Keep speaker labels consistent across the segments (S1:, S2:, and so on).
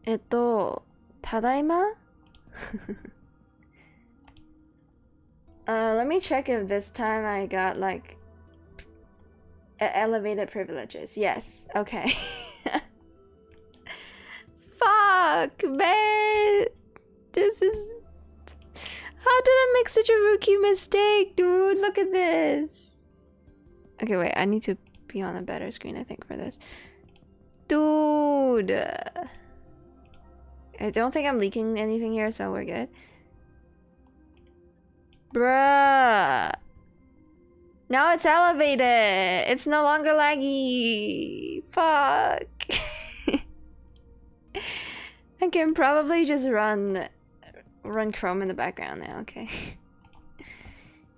S1: Tadaima? Let me check if this time I got like elevated privileges. Yes, okay. Fuck, man. This is... How did I make such a rookie mistake, dude? Look at this. Okay, wait, I need to be on a better screen, I think, for this. Dude. I don't think I'm leaking anything here, so we're good. Bruh. Now it's elevated. It's no longer laggy. Fuck. I can probably just run Chrome in the background now, okay.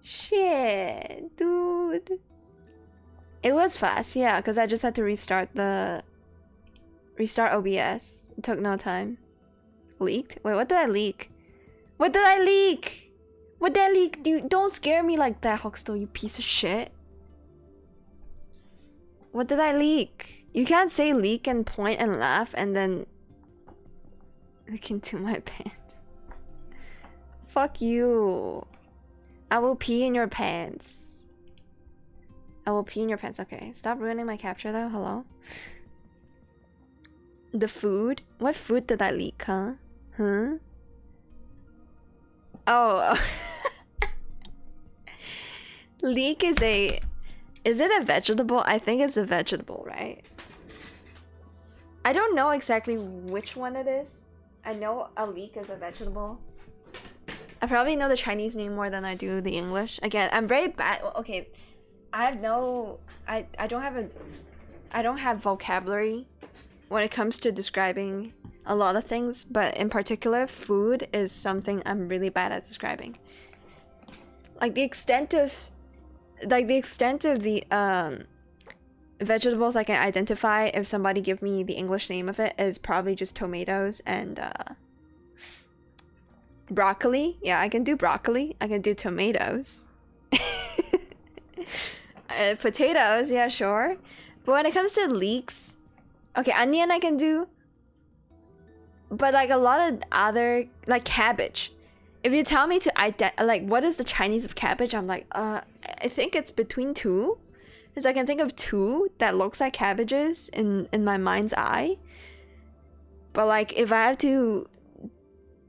S1: Shit, dude. It was fast, yeah, because I just had to restart OBS. It took no time. Leaked? Wait, what did I leak? What did I leak? What did I leak? Dude, don't scare me like that, Hoxto, you piece of shit. What did I leak? You can't say leak and point and laugh and then look into my pants. Fuck you. I will pee in your pants. I will pee in your pants. Okay, stop ruining my capture though. Hello? The food? What food did I leak, huh? Huh? Oh. Leek is a... Is it a vegetable? I think it's a vegetable, right? I don't know exactly which one it is. I know a leek is a vegetable. I probably know the Chinese name more than I do the English. Again, I'm very bad. Okay, I have no... I don't have vocabulary when it comes to describing a lot of things, but in particular, food is something I'm really bad at describing. Like the extent of the vegetables I can identify if somebody give me the English name of it is probably just tomatoes and broccoli. Yeah, I can do broccoli. I can do tomatoes. Potatoes, yeah, sure. But when it comes to leeks, okay, onion I can do. But like a lot of other, like cabbage. If you tell me to like what is the Chinese of cabbage, I'm like, I think it's between two. Because I can think of two that looks like cabbages in my mind's eye. But like if I have to,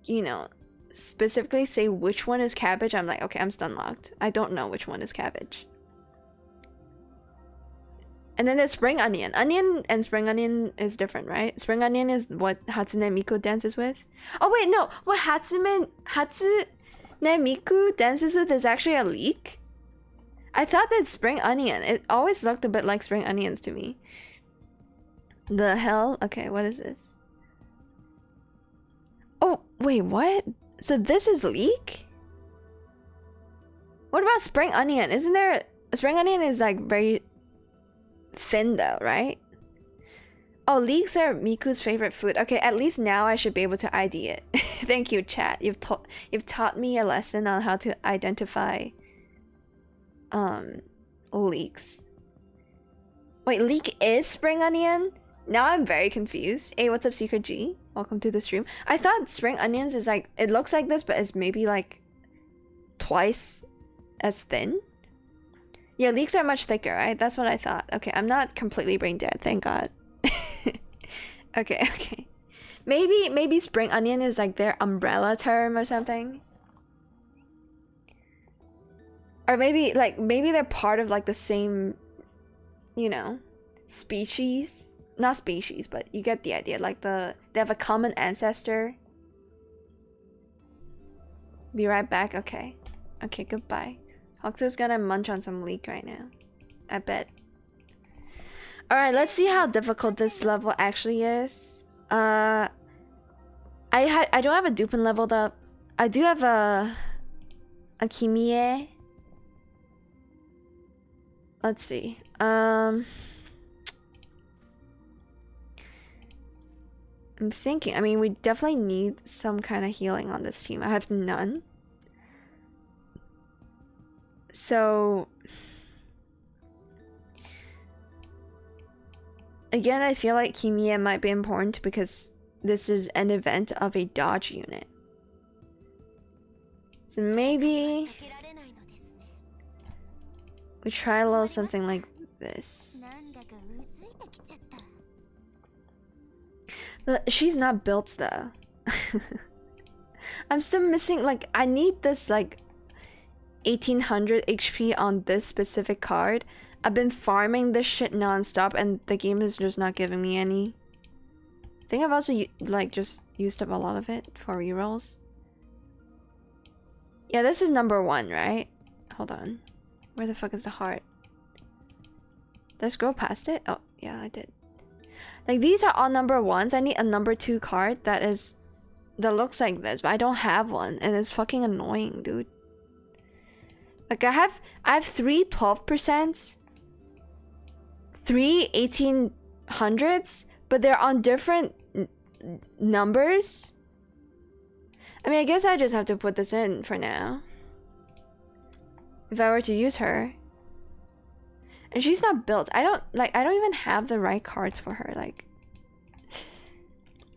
S1: you know, specifically say which one is cabbage, I'm like, okay, I'm stun locked. I don't know which one is cabbage. And then there's spring onion. Onion and spring onion is different, right? Spring onion is what Hatsune Miku dances with. Oh wait, no. What Hatsune Miku dances with is actually a leek. I thought that spring onion. It always looked a bit like spring onions to me. The hell? Okay, what is this? Oh, wait, what? So this is leek? What about spring onion? Isn't there... Spring onion is like very... thin though, right? Oh, leeks are Miku's favorite food. Okay, at least now I should be able to ID it. Thank you, chat. You've taught me a lesson on how to identify leeks. Wait, leek is spring onion? Now I'm very confused. Hey, what's up, Secret G? Welcome to the stream. I thought spring onions is like, it looks like this, but it's maybe like twice as thin. Yeah, leeks are much thicker, right? That's what I thought. Okay, I'm not completely brain dead, thank God. Okay. Maybe spring onion is like their umbrella term or something. Or maybe they're part of like the same, you know, species. Not species, but you get the idea. Like they have a common ancestor. Be right back. Okay, goodbye. Hoxo's gonna munch on some leek right now. I bet. Alright, let's see how difficult this level actually is. I don't have a Dupin leveled up. I do have a Kimie. Let's see. I'm thinking, I mean, we definitely need some kind of healing on this team. I have none. So again, I feel like Kimie might be important because this is an event of a dodge unit. So maybe we try a little something like this. But she's not built though. I'm still missing, like, I need this like 1800 HP on this specific card. I've been farming this shit non-stop and the game is just not giving me any. I think I've also like just used up a lot of it for rerolls. Yeah, this is number 1, right? Hold on. Where the fuck is the heart? Did I scroll past it? Oh, yeah, I did. Like, these are all number 1s. I need a number 2 card that looks like this, but I don't have one, and it's fucking annoying, dude. Like, I have 3 12%, 3 1800s, but they're on different numbers. I mean, I guess I just have to put this in for now. If I were to use her. And she's not built. I don't even have the right cards for her. Like,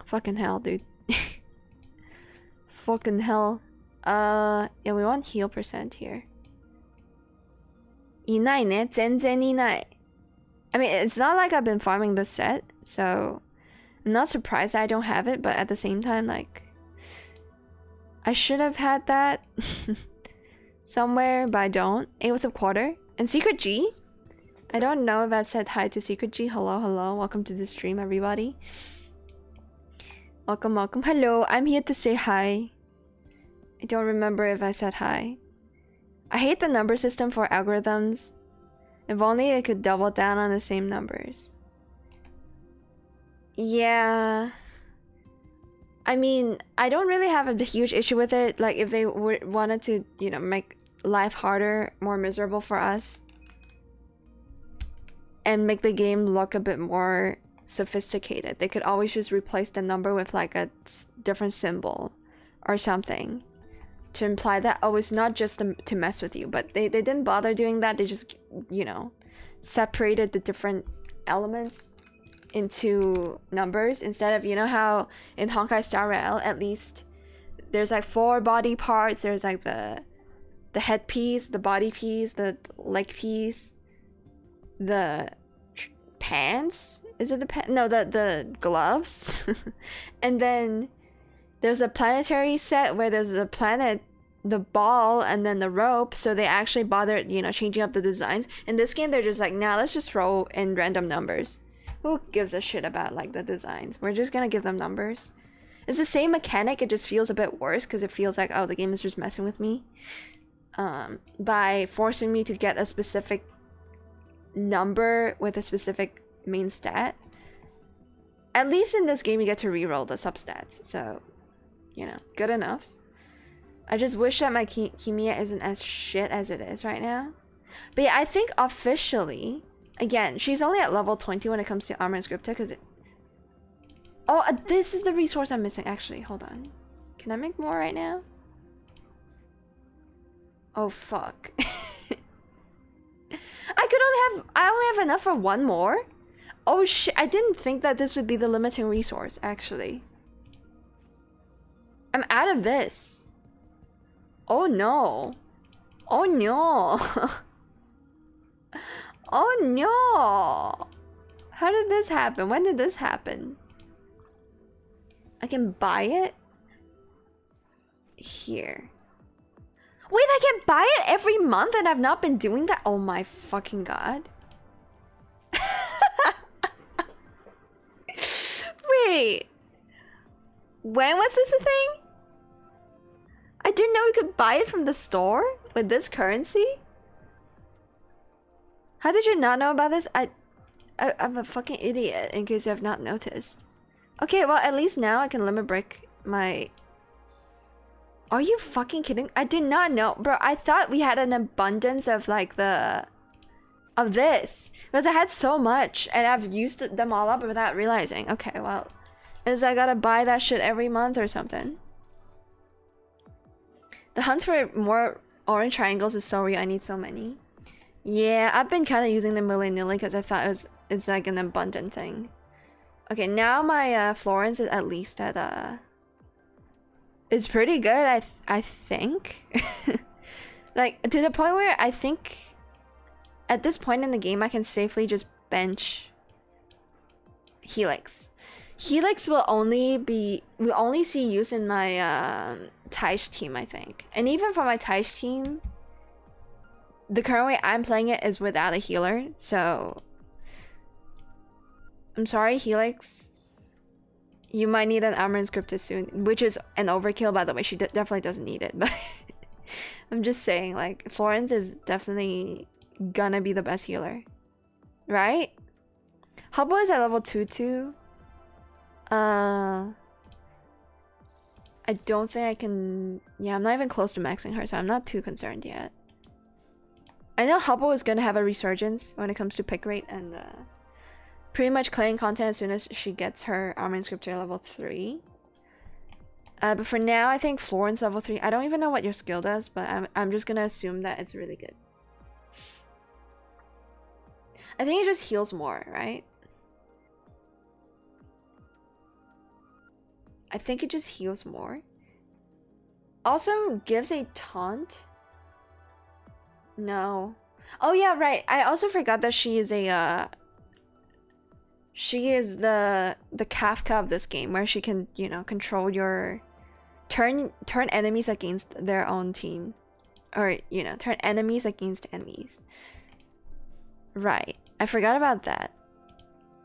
S1: fucking hell, dude. Fucking hell. Yeah, we want heal percent here. いないね。全然いない. I mean, it's not like I've been farming this set, so I'm not surprised I don't have it, but at the same time, like, I should have had that somewhere, but I don't. It was a quarter. And Secret G? I don't know if I've said hi to Secret G. Hello, hello. Welcome to the stream, everybody. Welcome, welcome. Hello, I'm here to say hi. I don't remember if I said hi. I hate the number system for algorithms. If only it could double down on the same numbers. Yeah. I mean, I don't really have a huge issue with it. Like, if they wanted to, you know, make life harder, more miserable for us, and make the game look a bit more sophisticated, they could always just replace the number with like a different symbol or something to imply that, oh, it's not just to mess with you. But they didn't bother doing that. They just, you know, separated the different elements into numbers instead of, you know, how in Honkai Star Rail at least there's like 4 body parts. There's like the head piece, the body piece, the leg piece, the pants. Is it the pants? No, the gloves. And then there's a planetary set where there's the planet, the ball, and then the rope. So they actually bothered, you know, changing up the designs. In this game, they're just like, nah, let's just throw in random numbers. Who gives a shit about like the designs? We're just gonna give them numbers. It's the same mechanic, it just feels a bit worse because it feels like, oh, the game is just messing with me by forcing me to get a specific number with a specific main stat. At least in this game you get to reroll the substats, so, you know, good enough. I just wish that my Kimiya isn't as shit as it is right now. But yeah, I think officially, again, she's only at level 20 when it comes to armor and scripta, because it... Oh, this is the resource I'm missing, actually. Hold on. Can I make more right now? Oh, fuck. I only have enough for 1 more? Oh, shit. I didn't think that this would be the limiting resource, actually. I'm out of this. Oh, no. Oh, no. Oh no! How did this happen? When did this happen? I can buy it? Here. Wait, I can buy it every month and I've not been doing that? Oh my fucking god. Wait. When was this a thing? I didn't know we could buy it from the store with this currency? How did you not know about this? I'm a fucking idiot, in case you have not noticed. Okay, well, at least now I can limit break my... Are you fucking kidding? I did not know. Bro, I thought we had an abundance of, like, of this. Because I had so much, and I've used them all up without realizing. Okay, well... Is I gotta buy that shit every month or something. The hunt for more orange triangles is so real. I need so many. Yeah, I've been kind of using them willy-nilly because I thought it's like an abundant thing. Okay, now my Florence is at least at is pretty good. I think. Like to the point where I think at this point in the game I can safely just bench Helix. Helix will only see use in my Taish team, I think. And even for my Taish team, the current way I'm playing it is without a healer, so I'm sorry, Helix. You might need an armor inscripted soon, which is an overkill, by the way. She definitely doesn't need it, but I'm just saying, like, Florence is definitely gonna be the best healer, right? Hubble is at level 2 too. I don't think I can. Yeah, I'm not even close to maxing her, so I'm not too concerned yet. I know Hubble is gonna have a resurgence when it comes to pick rate and pretty much claying content as soon as she gets her armor inscriptor level 3. But for now, I think Florence level 3. I don't even know what your skill does, but I'm just gonna assume that it's really good. I think it just heals more, right? I think it just heals more. Also gives a taunt. No. Oh yeah, right. I also forgot that she is a she is the Kafka of this game, where she can, you know, control your turn enemies against their own team, or, you know, turn enemies against enemies. Right. I forgot about that.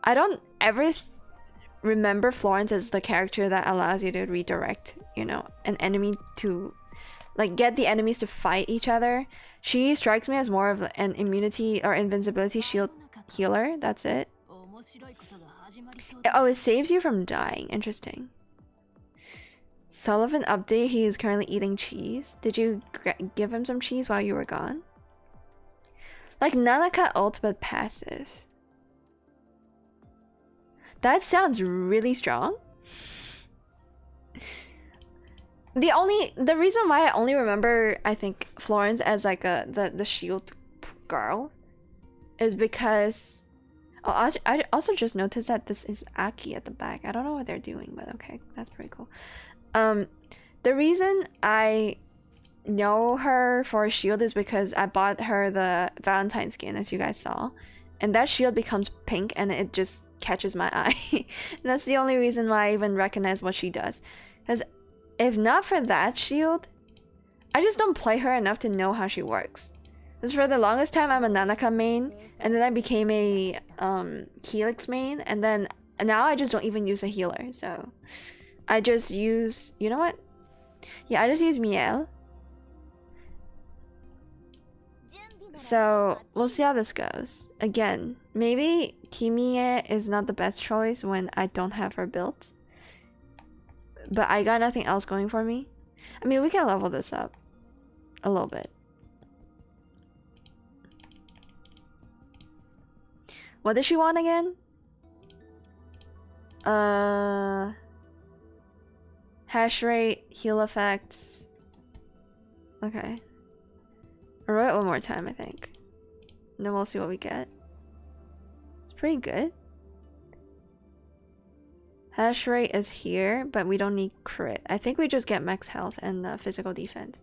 S1: I don't ever remember Florence as the character that allows you to redirect, you know, an enemy to, like, get the enemies to fight each other. She strikes me as more of an immunity or invincibility shield healer. That's it. Oh, it saves you from dying. Interesting. Sullivan update. He is currently eating cheese. Did you give him some cheese while you were gone? Like Nanaka ult but passive. That sounds really strong. The reason why I only remember, I think, Florence as like the shield girl is because I also just noticed that this is Aki at the back. I don't know what they're doing, but okay, that's pretty cool. The reason I know her for a shield is because I bought her the Valentine skin, as you guys saw, and that shield becomes pink and it just catches my eye. And that's the only reason why I even recognize what she does. Because if not for that shield, I just don't play her enough to know how she works. Because for the longest time I'm a Nanaka main, and then I became a Helix main, and then now I just don't even use a healer. So I just use, you know what? Yeah, I just use Miel. So we'll see how this goes. Again, maybe Kimie is not the best choice when I don't have her built, but I got nothing else going for me. I mean, we can level this up a little bit. What does she want again? Hash rate, heal effects. Okay. I'll roll it one more time, I think. And then we'll see what we get. It's pretty good. Hash rate is here, but we don't need crit. I think we just get max health and physical defense.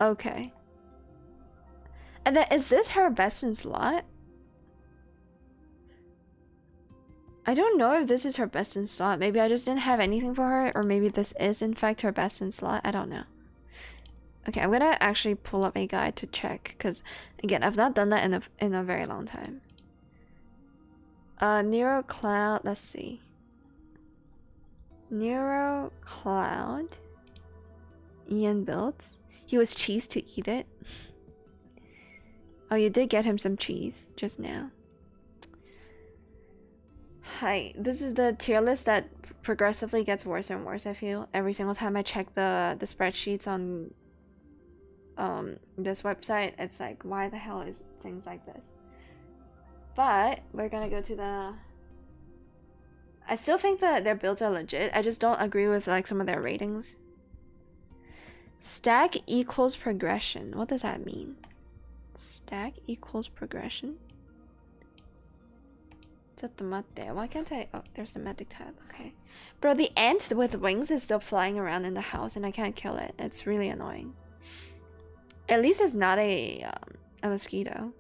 S1: Okay. And then, is this her best in slot? I don't know if this is her best in slot. Maybe I just didn't have anything for her, or maybe this is in fact her best in slot. I don't know. Okay, I'm gonna actually pull up a guide to check, because again, I've not done that in a very long time. Nero Cloud, let's see. Nero Cloud. Ian builds. He was cheese to eat it. Oh, you did get him some cheese just now. Hi, this is the tier list that progressively gets worse and worse, I feel. Every single time I check the spreadsheets on this website, it's like, why the hell is things like this? But we're gonna go to the... I still think that their builds are legit. I just don't agree with like some of their ratings. Stack equals progression. What does that mean? Stack equals progression? Why can't I? Oh, there's the medic tab. Okay. Bro, the ant with wings is still flying around in the house and I can't kill it. It's really annoying. At least it's not a mosquito.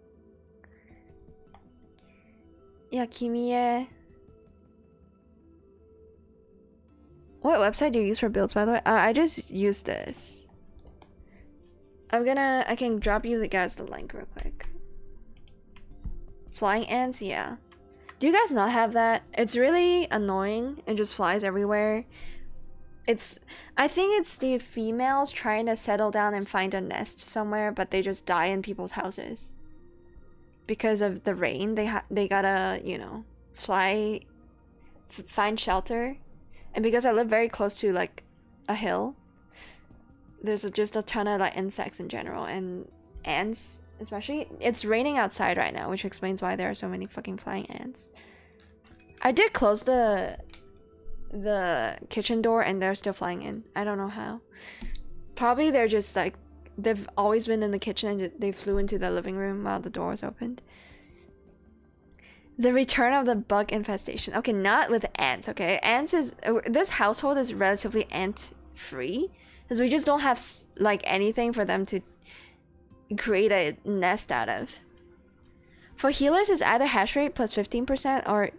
S1: Yeah, Kimie. What website do you use for builds, by the way? I just use this. I can drop you guys the link real quick. Flying ants, yeah. Do you guys not have that? It's really annoying. It just flies everywhere. I think it's the females trying to settle down and find a nest somewhere, but they just die in people's houses. Because of the rain, they gotta, you know, find shelter. And because I live very close to like a hill, there's just a ton of like insects in general and ants. Especially, it's raining outside right now, which explains why there are so many fucking flying ants. I did close the kitchen door and they're still flying in. I don't know how. Probably they're just like, they've always been in the kitchen and they flew into the living room while the door was opened. The return of the bug infestation. Okay, not with ants, okay? This household is relatively ant-free. Because we just don't have like anything for them to create a nest out of. For healers, it's either hash rate plus 15% or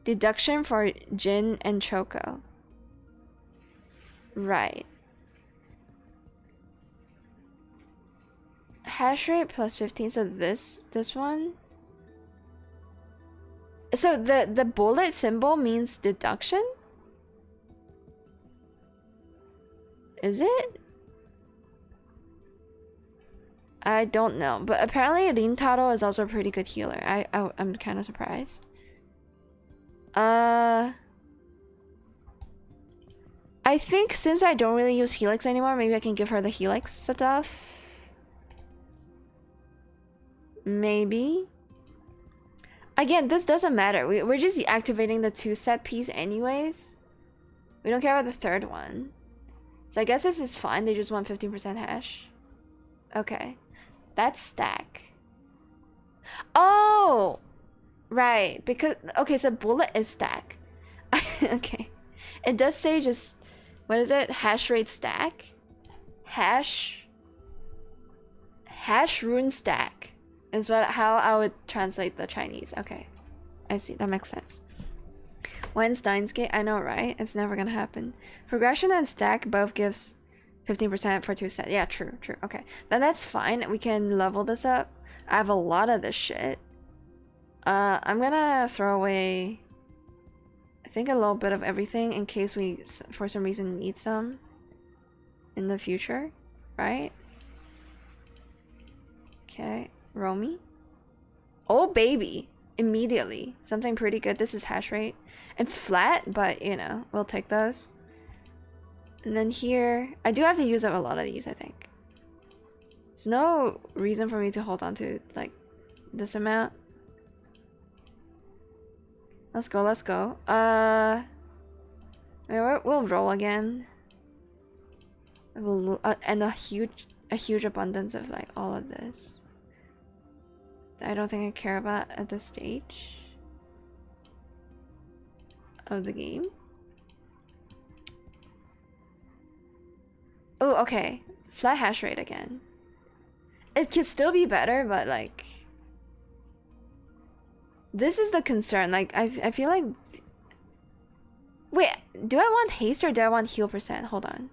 S1: deduction for Jin and Choco. Right. Hash rate plus 15, so this one. So the bullet symbol means deduction? Is it? I don't know, but apparently Rintaro is also a pretty good healer. I'm kind of surprised. I think since I don't really use Helix anymore, maybe I can give her the Helix stuff. Maybe. Again, this doesn't matter. We're just activating the 2 set piece anyways. We don't care about the third one. So I guess this is fine. They just want 15% hash. Okay. That's stack. Oh! Right. Because... Okay, so bullet is stack. Okay. It does say just... What is it? Hash rate stack? Hash rune stack. Is how I would translate the Chinese. Okay. I see. That makes sense. When Steins Gate? I know, right? It's never gonna happen. Progression and stack both gives 15% for 2 sets. Yeah, true. Okay. Then that's fine. We can level this up. I have a lot of this shit. I'm gonna throw away... I think a little bit of everything in case we, for some reason, need some in the future. Right? Okay. Romy. Oh, baby. Immediately. Something pretty good. This is hash rate. It's flat, but, you know, we'll take those. And then here... I do have to use up a lot of these, I think. There's no reason for me to hold on to, like, this amount. Let's go. We'll roll again. And a huge abundance of, like, all of this. I don't think I care about at this stage of the game. Oh, okay. Flat hash rate again. It could still be better, but like... This is the concern. Like, I feel like... Wait, do I want haste or do I want heal percent? Hold on.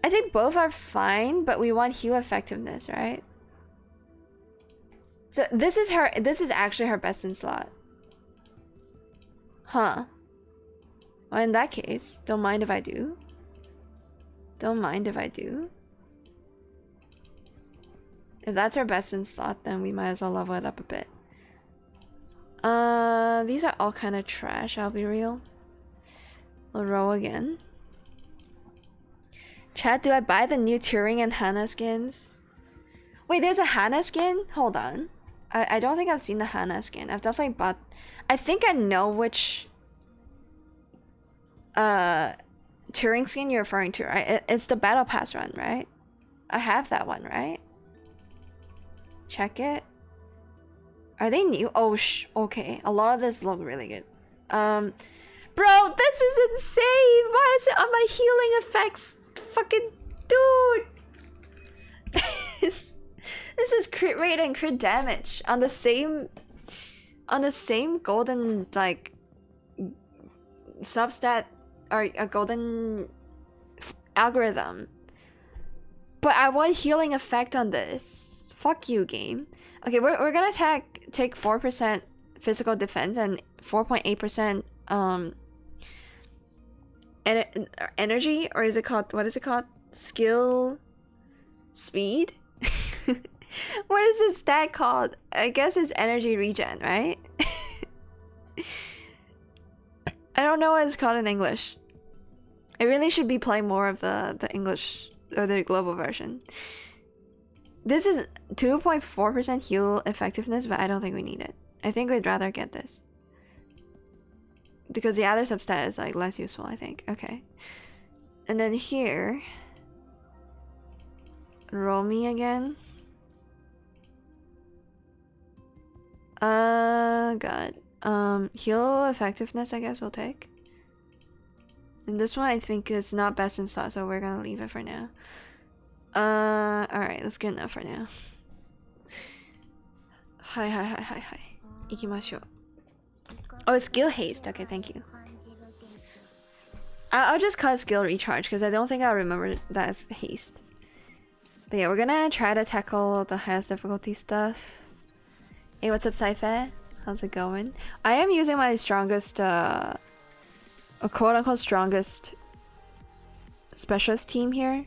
S1: I think both are fine, but we want heal effectiveness, right? So this is actually her best in slot. Huh. Well, in that case, don't mind if I do. Don't mind if I do. If that's our best in slot, then we might as well level it up a bit. These are all kind of trash, I'll be real. We'll roll again. Chat, do I buy the new Turing and Hana skins? Wait, there's a Hana skin? Hold on. I don't think I've seen the Hana skin. I've definitely bought... I think I know which... Turing skin you're referring to, right? It's the Battle Pass run, right? I have that one, right? Check it. Are they new? Oh, okay. A lot of this look really good. Bro, this is insane! Why is it on my healing effects? Fucking dude! This is crit rate and crit damage on the same golden like substat or a golden algorithm. But I want healing effect on this. Fuck you, game. Okay, we're gonna take 4% physical defense and 4.8% energy, or is it called, what is it called? Skill speed? What is this stat called? I guess it's energy regen, right? I don't know what it's called in English. I really should be playing more of the English or the global version. This is 2.4% heal effectiveness, but I don't think we need it. I think we'd rather get this. Because the other substat is like less useful, I think. Okay. And then here, roll me again. God. Heal effectiveness, I guess we'll take. And this one I think is not best in slot, so we're gonna leave it for now. Alright, that's good enough for now. Hi. Ikimashou. Oh, it's skill haste. Okay, thank you. I'll just call it skill recharge because I don't think I'll remember that as haste. But yeah, we're gonna try to tackle the highest difficulty stuff. Hey, what's up, Sci-Fi? How's it going? I am using my strongest, a quote-unquote strongest specialist team here.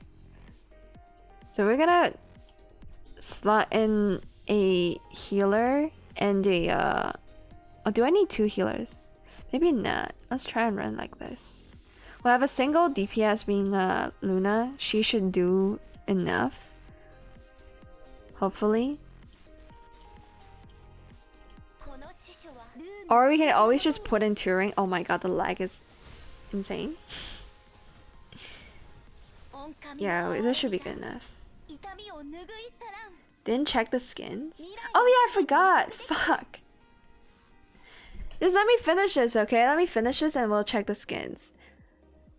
S1: So we're gonna slot in a healer and a... oh, do I need 2 healers? Maybe not. Let's try and run like this. We'll have a single DPS being Luna. She should do enough. Hopefully. Or we can always just put in Turing. Oh my god, the lag is insane. Yeah, this should be good enough. Didn't check the skins? Oh yeah, I forgot! Fuck! Just let me finish this, okay? Let me finish this and we'll check the skins.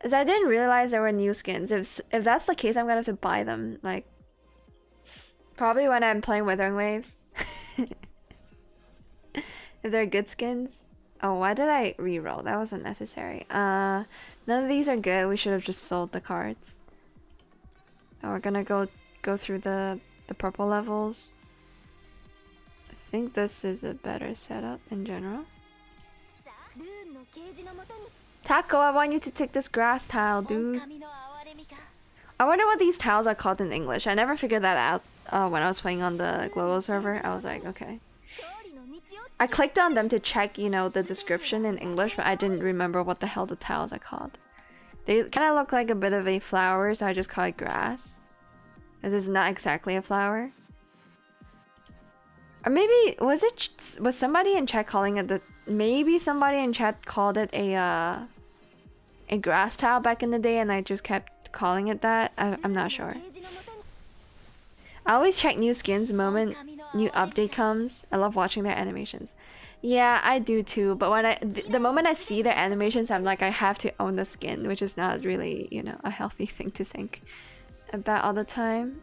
S1: As I didn't realize there were new skins. If that's the case, I'm gonna have to buy them. Like, probably when I'm playing Withering Waves. If they're good skins. Oh, why did I reroll? That wasn't necessary. None of these are good. We should have just sold the cards. Now we're gonna go through the purple levels. I think this is a better setup in general. Taco, I want you to take this grass tile, dude. I wonder what these tiles are called in English. I never figured that out when I was playing on the global server. I was like, okay. I clicked on them to check, you know, the description in English, but I didn't remember what the hell the tiles are called. They kind of look like a bit of a flower, so I just call it grass. This is not exactly a flower. Or maybe, was somebody in chat calling it maybe somebody in chat called it a grass tile back in the day and I just kept calling it that? I'm not sure. I always check new skins the moment new update comes. I love watching their animations. Yeah, I do too, but when the moment I see their animations, I'm like, I have to own the skin, which is not really, you know, a healthy thing to think about all the time.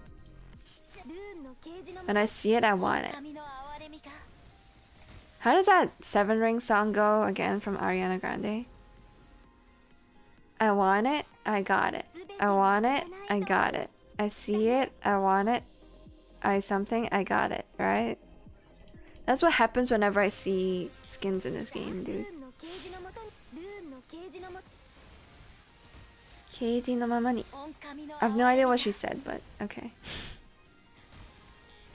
S1: When I see it, I want it. How does that 7 Ring song go again from Ariana Grande? I want it, I got it. I want it, I got it. I see it, I want it. I got it, right? That's what happens whenever I see skins in this game, dude. Keiji no mama ni. I have no idea what she said, but okay.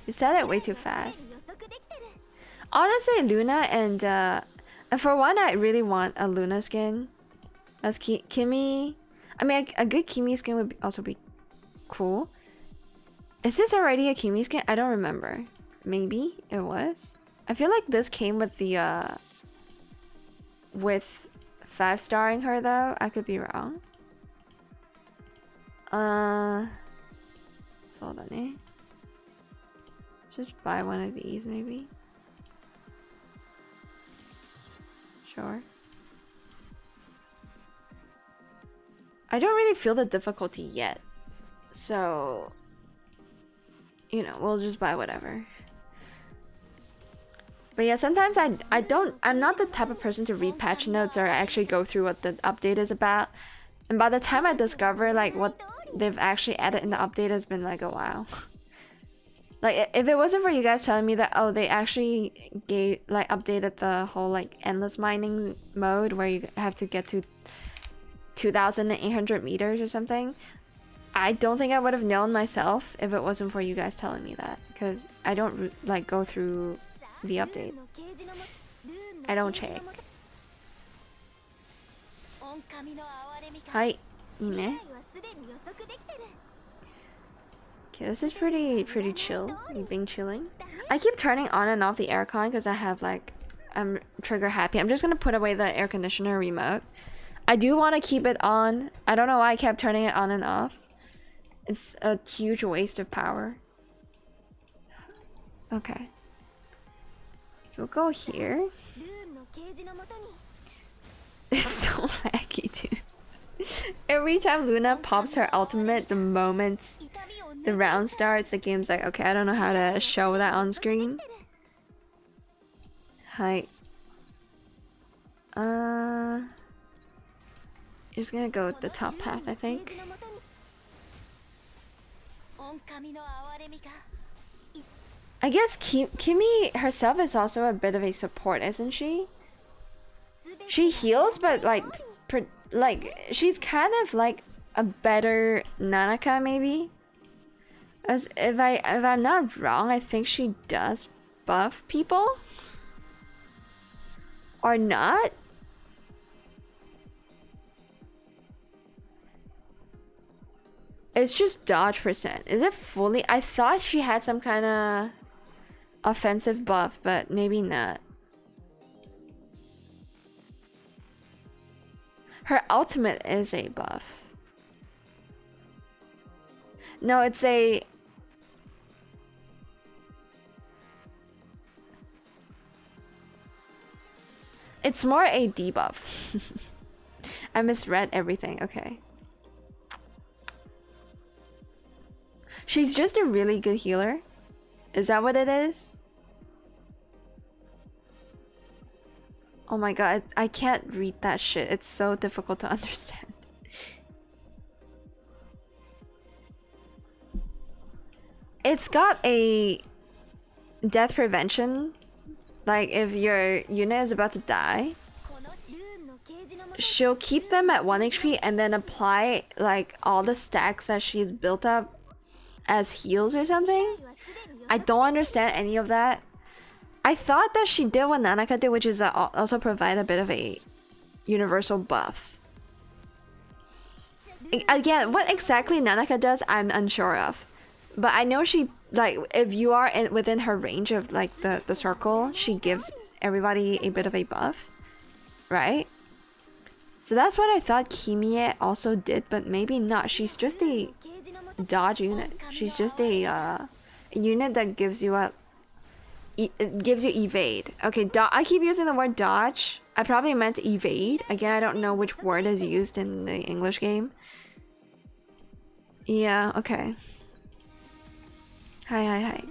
S1: You said it way too fast. Honestly, Luna and for one, I really want a Luna skin. As Kimi, I mean, a good Kimi skin would also be cool. Is this already a Kimi skin? I don't remember. Maybe it was. I feel like this came with the with 5-starring her though. I could be wrong. So just buy one of these maybe. Sure. I don't really feel the difficulty yet. So, you know, we'll just buy whatever. But yeah, sometimes I'm not the type of person to read patch notes or actually go through what the update is about. And by the time I discover like what they've actually added in the update, has been like a while. Like if it wasn't for you guys telling me that, oh, they actually updated the whole like endless mining mode where you have to get to 2,800 meters or something, I don't think I would have known myself if it wasn't for you guys telling me that, because I don't like go through the update. I don't check. Hi, Ine. Okay, this is pretty chill. You've been chilling. I keep turning on and off the aircon because I have like, I'm trigger happy. I'm just gonna put away the air conditioner remote. I do want to keep it on. I don't know why I kept turning it on and off. It's a huge waste of power. Okay. So we'll go here. It's so laggy, dude. Every time Luna pops her ultimate, the moment the round starts, the game's like, okay, I don't know how to show that on screen. Hi. Just gonna go with the top path, I think. I guess Kimi herself is also a bit of a support, isn't she? She heals, but like she's kind of like a better Nanaka, maybe. As if I'm not wrong, I think she does buff people, or not. It's just dodge percent. Is it fully? I thought she had some kind of offensive buff, but maybe not. Her ultimate is a buff. No, it's a... It's more a debuff. I misread everything. Okay. She's just a really good healer. Is that what it is? Oh my god, I can't read that shit. It's so difficult to understand. It's got a death prevention. Like if your unit is about to die, she'll keep them at 1 HP and then apply like all the stacks that she's built up as heals or something. I don't understand any of that. I thought that she did what Nanaka did, which is also provide a bit of a universal buff. Again, what exactly Nanaka does, I'm unsure of. But I know she, like, if you are within her range of like the circle, she gives everybody a bit of a buff, right? So that's what I thought Kimie also did, but maybe not. She's just a dodge unit. She's just a unit that gives you gives you evade. Okay, I keep using the word dodge. I probably meant evade. Again, I don't know which word is used in the English game. Yeah, okay. Hi.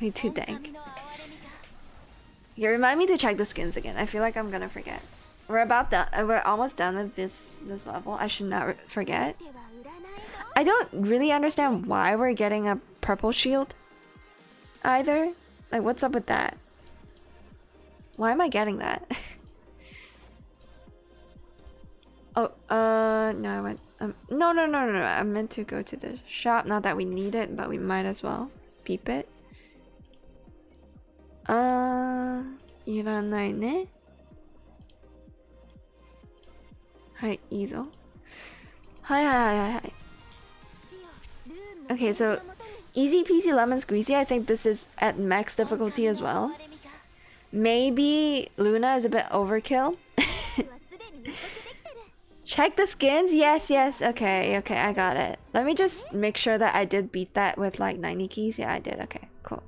S1: Way too dank. Okay, remind me to check the skins again. I feel like I'm gonna forget. We're about done. We're almost done with this level. I should not forget. I don't really understand why we're getting a purple shield either. Like, what's up with that? Why am I getting that? Oh, no, I went. No. I meant to go to the shop. Not that we need it, but we might as well peep it. いらないね。はい、いいぞ。はい。Okay, so easy peasy lemon squeezy. I think this is at max difficulty as well. Maybe Luna is a bit overkill. Check the skins. Yes. Okay, I got it. Let me just make sure that I did beat that with like 90 keys. Yeah, I did. Okay, cool.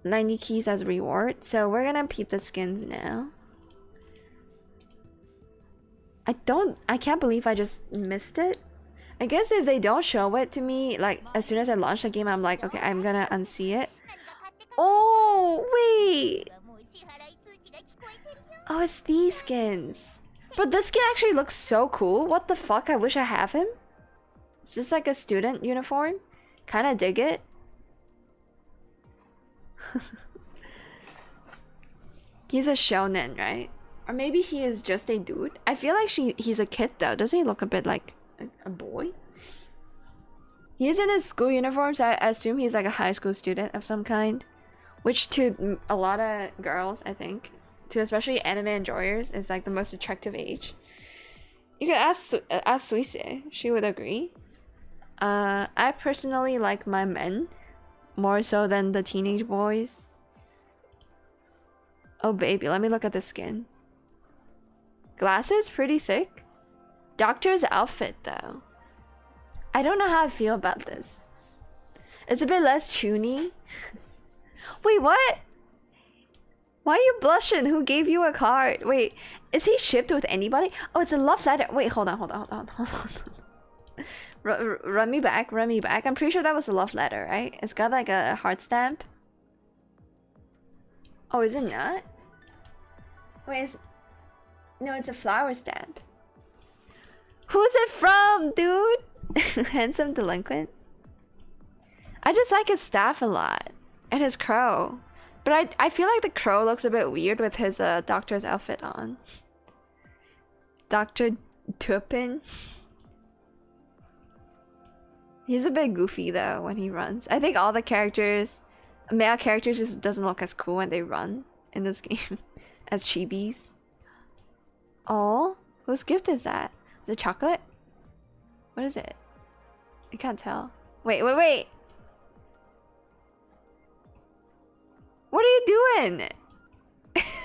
S1: 90 keys as reward. So we're gonna peep the skins now. I can't believe I just missed it. I guess if they don't show it to me, like as soon as I launch the game, I'm like, okay, I'm gonna unsee it. Oh, wait. Oh, it's these skins. But this skin actually looks so cool. What the fuck? I wish I have him. It's just like a student uniform. Kinda dig it. He's a shonen, right? Or maybe he is just a dude. I feel like he's a kid though. Doesn't he look a bit like a boy? He's in his school uniform, so I assume he's like a high school student of some kind. Which to a lot of girls, I think, to especially anime enjoyers, is like the most attractive age. You can ask Suise, she would agree. I personally like my men more so than the teenage boys. Oh baby, let me look at the skin. Glasses, pretty sick. Doctor's outfit though. I don't know how I feel about this. It's a bit less chuny. Wait, what? Why are you blushing? Who gave you a card? Wait, is he shipped with anybody? Oh, it's a love letter. Wait, hold on. Run me back. I'm pretty sure that was a love letter, right? It's got like a heart stamp. Oh, is it not? Wait, no, it's a flower stamp. Who's it from, dude? Handsome delinquent. I just like his staff a lot. And his crow. But I feel like the crow looks a bit weird with his doctor's outfit on. Dr. Dupin. He's a bit goofy though when he runs. I think all the characters, male characters, just doesn't look as cool when they run in this game as chibis. Oh, whose gift is that? Is it chocolate? What is it? I can't tell. Wait. What are you doing?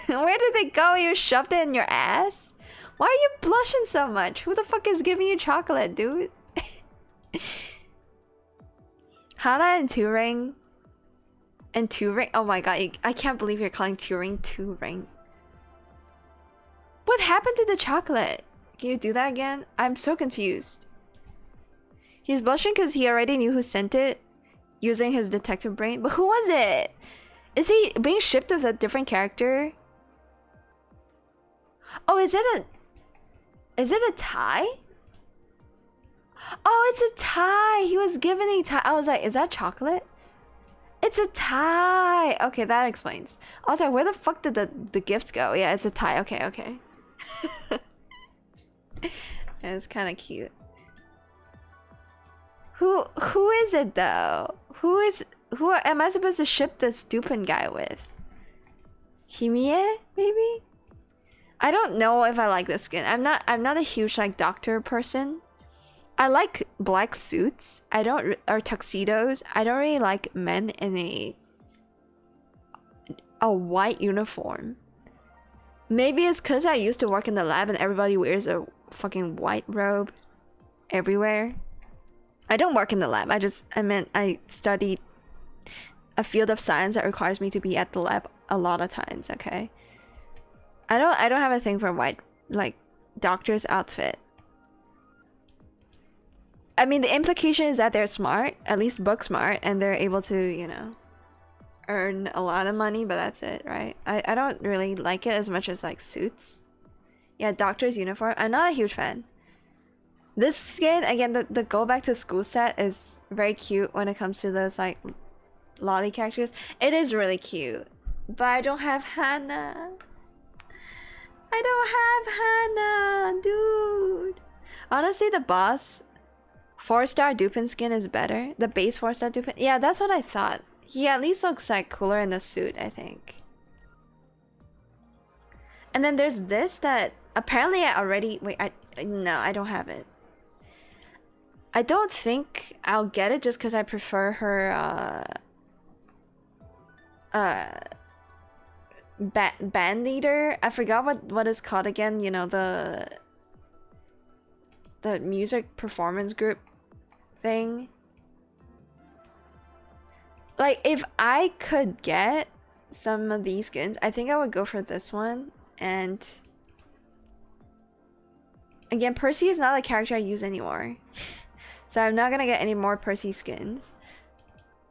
S1: Where did they go? You shoved it in your ass? Why are you blushing so much? Who the fuck is giving you chocolate, dude? Hana and Turing. And Turing. Oh my god, I can't believe you're calling Turing Turing. What happened to the chocolate? Can you do that again? I'm so confused. He's blushing because he already knew who sent it using his detective brain. But who was it? Is he being shipped with a different character? Oh, is it a tie? Oh, it's a tie. He was given a tie. I was like, is that chocolate? It's a tie. Okay, that explains. I was like, where the fuck did the gift go? Yeah, it's a tie. Okay. It's kind of cute. Who is it though? Who am I supposed to ship this Dupin guy with? Himie, maybe? I don't know if I like this skin. I'm not a huge like doctor person. I like black suits. Or tuxedos. I don't really like men in a white uniform. Maybe it's because I used to work in the lab and everybody wears a fucking white robe everywhere. I don't work in the lab. I studied a field of science that requires me to be at the lab a lot of times, okay? I don't have a thing for white, like, doctor's outfit. I mean, the implication is that they're smart, at least book smart, and they're able to, you know, earn a lot of money, but that's it, right? I don't really like it as much as, like, suits. Yeah, doctor's uniform. I'm not a huge fan. This skin, again, the go back to school set is very cute when it comes to those, like, lolly characters. It is really cute. But I don't have Hana. Dude. Honestly, the boss 4-star Dupin skin is better. The base 4-star Dupin. Yeah, that's what I thought. He at least looks like cooler in the suit, I think. And then there's this that apparently I already... Wait, no, I don't have it. I don't think I'll get it just because I prefer her band leader. I forgot what it's called again. You know, the music performance group thing. Like, if I could get some of these skins, I think I would go for this one. And again, Percy is not a character I use anymore. So I'm not gonna get any more Percy skins.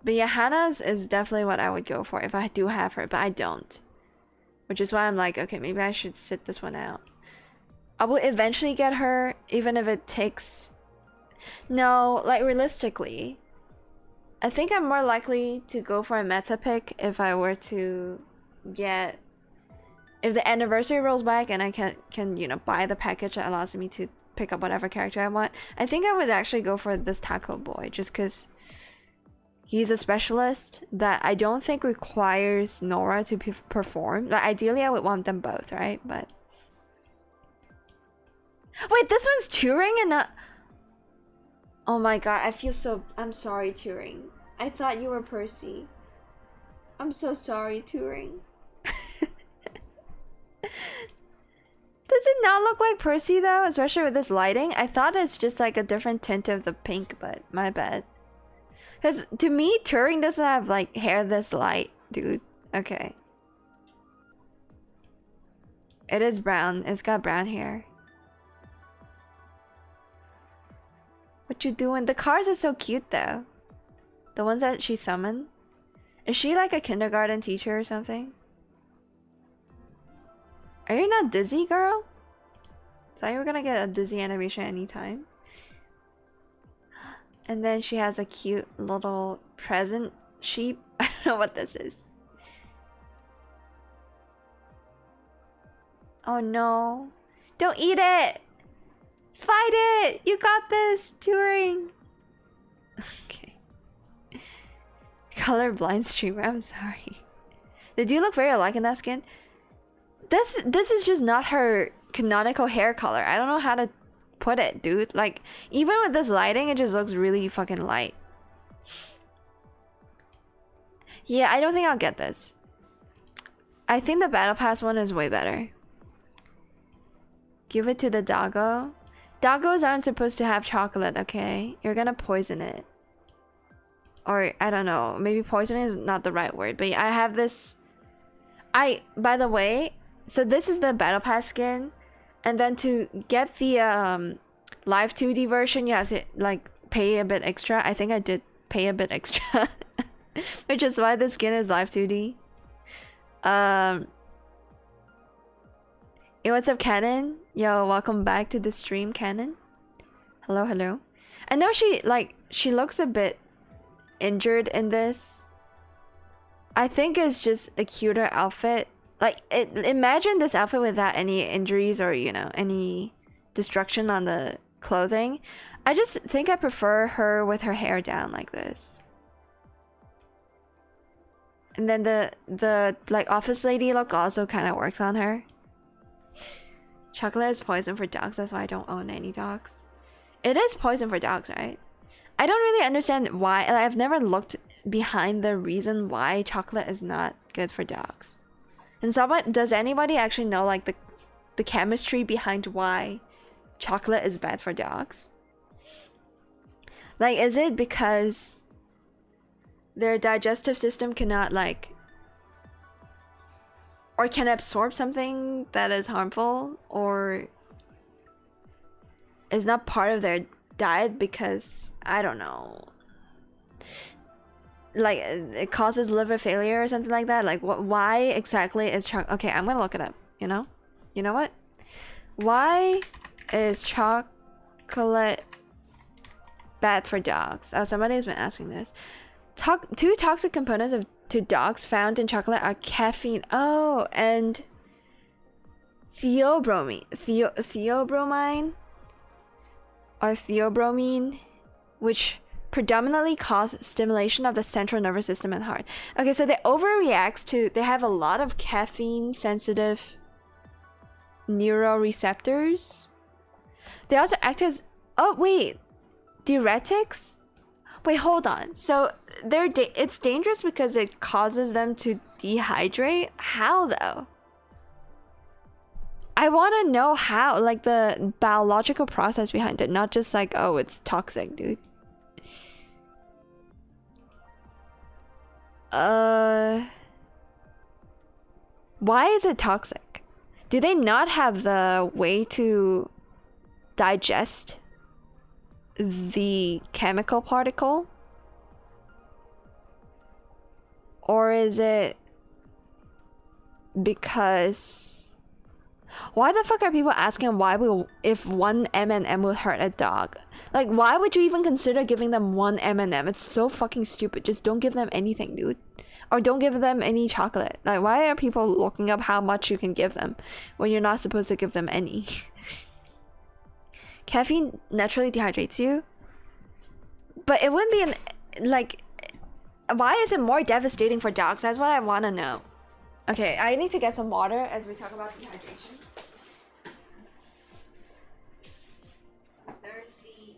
S1: But yeah, Hannah's is definitely what I would go for if I do have her, but I don't. Which is why I'm like, okay, maybe I should sit this one out. I will eventually get her, even if it takes... No, like realistically, I think I'm more likely to go for a meta pick if I were to get... If the anniversary rolls back and I can you know, buy the package that allows me to pick up whatever character I want, I think I would actually go for this Taco Boy, just because he's a specialist that I don't think requires Nora to perform. Like, ideally, I would want them both, right? But... Wait, this one's Turing and not... Oh my god, I feel so... I'm sorry, Turing. I thought you were Percy. I'm so sorry, Turing. Does it not look like Percy though? Especially with this lighting? I thought it's just like a different tint of the pink, but my bad. Because to me, Turing doesn't have like hair this light, dude. Okay. It is brown. It's got brown hair. What you doing? The cars are so cute though. The ones that she summoned. Is she like a kindergarten teacher or something? Are you not dizzy, girl? Thought you were gonna get a dizzy animation anytime. And then she has a cute little present sheep. I don't know what this is. Oh no. Don't eat it! Fight it! You got this, Turing! Okay. Colorblind streamer, I'm sorry. They do look very alike in that skin. This is just not her canonical hair color. I don't know how to put it, dude. Like, even with this lighting, it just looks really fucking light. Yeah, I don't think I'll get this. I think the Battle Pass one is way better. Give it to the doggo. Doggos aren't supposed to have chocolate, okay? You're gonna poison it. Or, I don't know. Maybe poisoning is not the right word. But yeah, I have this... By the way... So this is the Battle Pass skin, and then to get the live 2D version, you have to like pay a bit extra. I think I did pay a bit extra, which is why the skin is live 2D. Hey, what's up, Canon? Yo, welcome back to the stream, Canon. Hello, hello. I know she looks a bit injured in this. I think it's just a cuter outfit. Like, imagine this outfit without any injuries or, you know, any destruction on the clothing. I just think I prefer her with her hair down like this. And then the like, office lady look also kind of works on her. Chocolate is poison for dogs, that's why I don't own any dogs. It is poison for dogs, right? I don't really understand why. I've never looked behind the reason why chocolate is not good for dogs. And does anybody actually know like the chemistry behind why chocolate is bad for dogs? Like, is it because their digestive system cannot like, or can absorb something that is harmful, or is not part of their diet because, I don't know, like it causes liver failure or something like that? Like, why exactly is chocolate... Okay, I'm gonna look it up, you know? You know what? Why is chocolate bad for dogs? Oh, somebody's been asking this. Two toxic components to dogs found in chocolate are caffeine. Oh, and theobromine. Theobromine? Or theobromine, which predominantly cause stimulation of the central nervous system and heart. Okay, so they have a lot of caffeine sensitive neuroreceptors. They also act as, oh wait, diuretics? Wait, hold on. So it's dangerous because it causes them to dehydrate? How though? I want to know how, like the biological process behind it, not just like, oh, it's toxic, dude. Why is it toxic? Do they not have the way to digest the chemical particle? Or is it because... Why the fuck are people asking if one M&M will hurt a dog? Like, why would you even consider giving them one M&M? It's so fucking stupid. Just don't give them anything, dude. Or don't give them any chocolate. Like, why are people looking up how much you can give them when you're not supposed to give them any? Caffeine naturally dehydrates you. But it wouldn't be like... Why is it more devastating for dogs? That's what I want to know. Okay, I need to get some water as we talk about dehydration. I'm thirsty.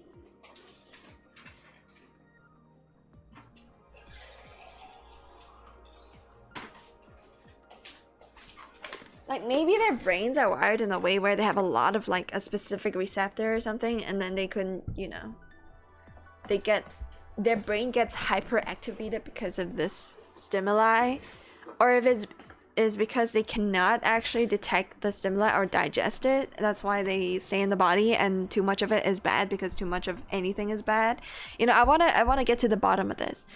S1: Like, maybe their brains are wired in a way where they have a lot of, like, a specific receptor or something, and then they couldn't, you know... Their brain gets hyperactivated because of this stimuli. Or if it's because they cannot actually detect the stimuli or digest it. That's why they stay in the body, and too much of it is bad because too much of anything is bad. You know, I wanna get to the bottom of this.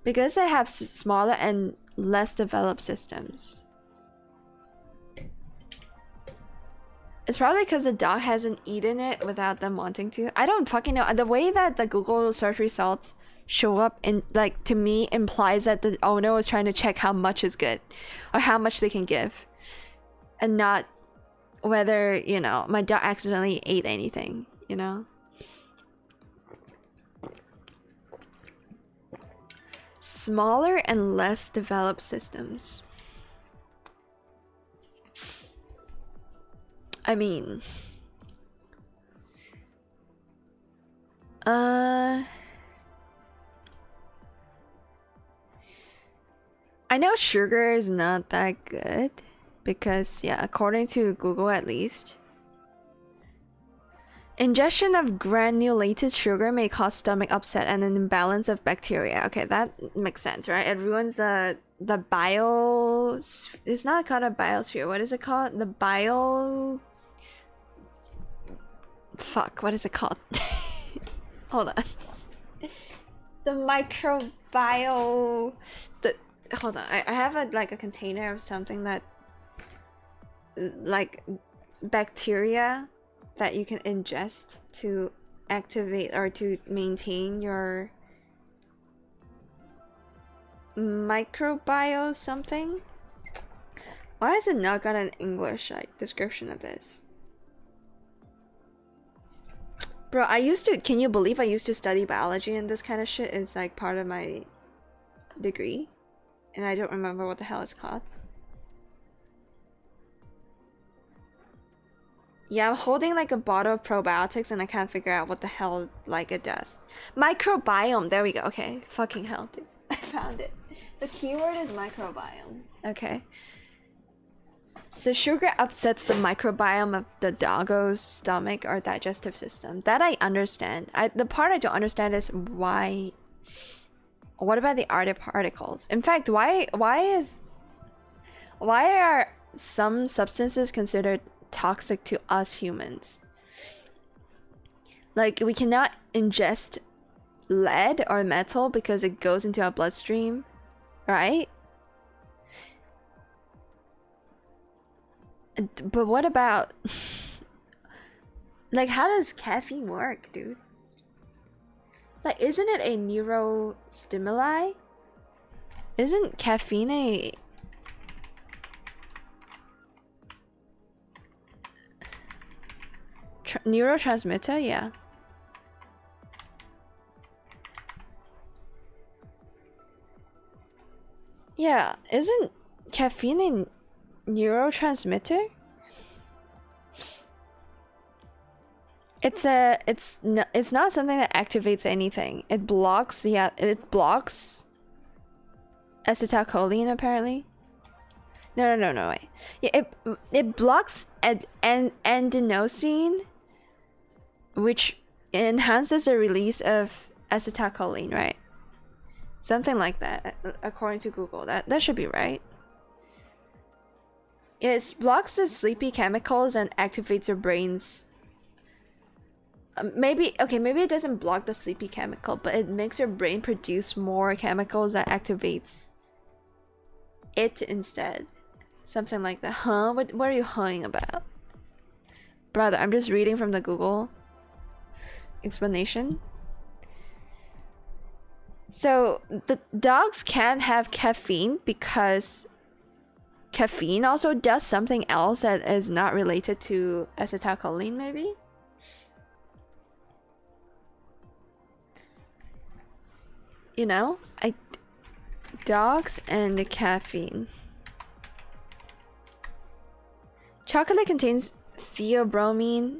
S1: Because they have smaller and less developed systems. It's probably because the dog hasn't eaten it without them wanting to. I don't fucking know. The way that the Google search results show up, in, like, to me implies that the owner was trying to check how much is good or how much they can give, and not whether, you know, my dog accidentally ate anything, you know. Smaller and less developed systems. I mean, I know sugar is not that good because, yeah, according to Google at least, ingestion of granulated sugar may cause stomach upset and an imbalance of bacteria. Okay, that makes sense, right? It ruins the bio... It's not called a biosphere. What is it called? The bio... Fuck, what is it called? Hold on. The microbiome... Hold on, I have a container of something that... Like, bacteria that you can ingest to activate or to maintain your... microbiome something? Why has it not got an English description of this? Bro, can you believe I used to study biology, and this kind of shit is like part of my degree? And I don't remember what the hell it's called. Yeah, I'm holding like a bottle of probiotics and I can't figure out what the hell like it does. Microbiome, there we go. Okay, fucking hell, dude. I found it. The keyword is microbiome. Okay. So sugar upsets the microbiome of the doggo's stomach or digestive system. That I understand. The part I don't understand is why... What about the other particles? In fact, why are some substances considered toxic to us humans? Like, we cannot ingest lead or metal because it goes into our bloodstream, right? But what about like, how does caffeine work, dude? Like, isn't it a neurostimuli? Isn't caffeine a neurotransmitter? Yeah. Yeah, isn't caffeine a neurotransmitter? It's not something that activates anything. It blocks acetylcholine apparently. No, wait. Yeah, it blocks adenosine, which enhances the release of acetylcholine, right? Something like that, according to Google. That should be right. It blocks the sleepy chemicals and activates your brain's. Maybe it doesn't block the sleepy chemical, but it makes your brain produce more chemicals that activates it instead. Something like that. Huh? What are you humming about? Brother, I'm just reading from the Google explanation. So the dogs can't have caffeine because caffeine also does something else that is not related to acetylcholine, maybe? You know, dogs and the caffeine. Chocolate contains theobromine,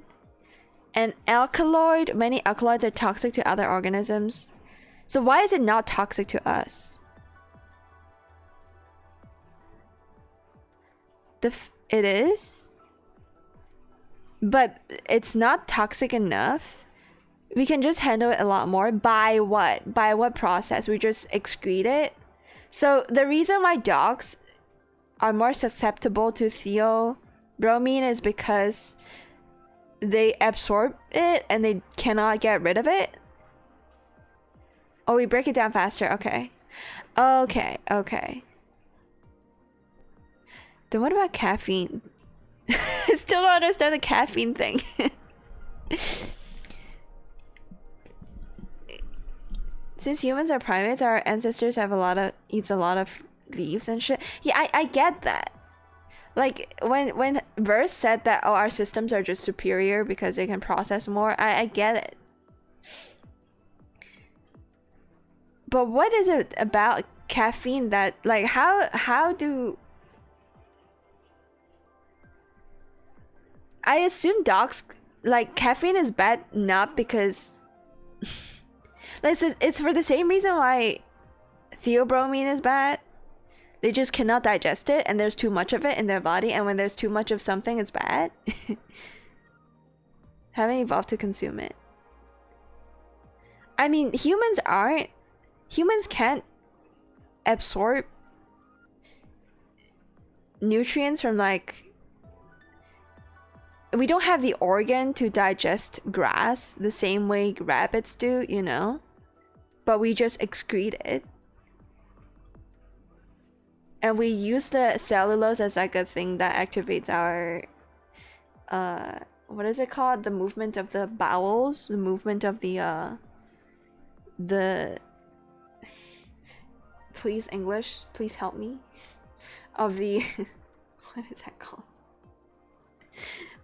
S1: an alkaloid. Many alkaloids are toxic to other organisms. So why is it not toxic to us? It is, but it's not toxic enough. We can just handle it a lot more. By what? By what process? We just excrete it. So the reason why dogs are more susceptible to theobromine is because they absorb it and they cannot get rid of it. Oh, we break it down faster. Okay. Okay. Then what about caffeine? I still don't understand the caffeine thing. Since humans are primates, our ancestors have eats a lot of leaves and shit. Yeah, I get that. Like when Verse said that, oh, our systems are just superior because they can process more, I get it. But what is it about caffeine that, like, how do I assume dogs, like, caffeine is bad not because like it's for the same reason why theobromine is bad. They just cannot digest it and there's too much of it in their body, and when there's too much of something, it's bad. Haven't evolved to consume it. I mean, humans can't absorb nutrients from, like, we don't have the organ to digest grass the same way rabbits do, you know? But we just excrete it. And we use the cellulose as like a thing that activates our what is it called? The movement of the bowels, the movement of the please English, please help me. Of the what is that called?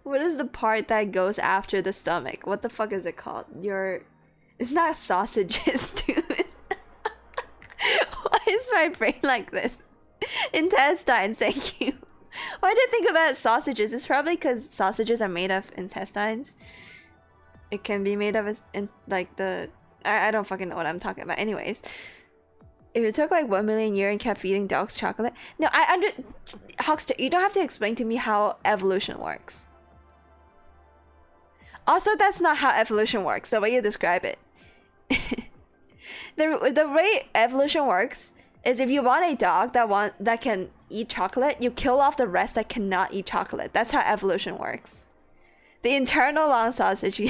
S1: What is the part that goes after the stomach? What the fuck is it called? It's not sausages, dude. Why is my brain like this? Intestines, thank you. Why did I think about sausages? It's probably because sausages are made of intestines. It can be made of like the... I don't fucking know what I'm talking about. Anyways. If it took like 1 million years and kept feeding dogs chocolate... No, Huckster, you don't have to explain to me how evolution works. Also, that's not how evolution works, the way you describe it. The way evolution works is if you want a dog that can eat chocolate, you kill off the rest that cannot eat chocolate. That's how evolution works. The internal long sausage. You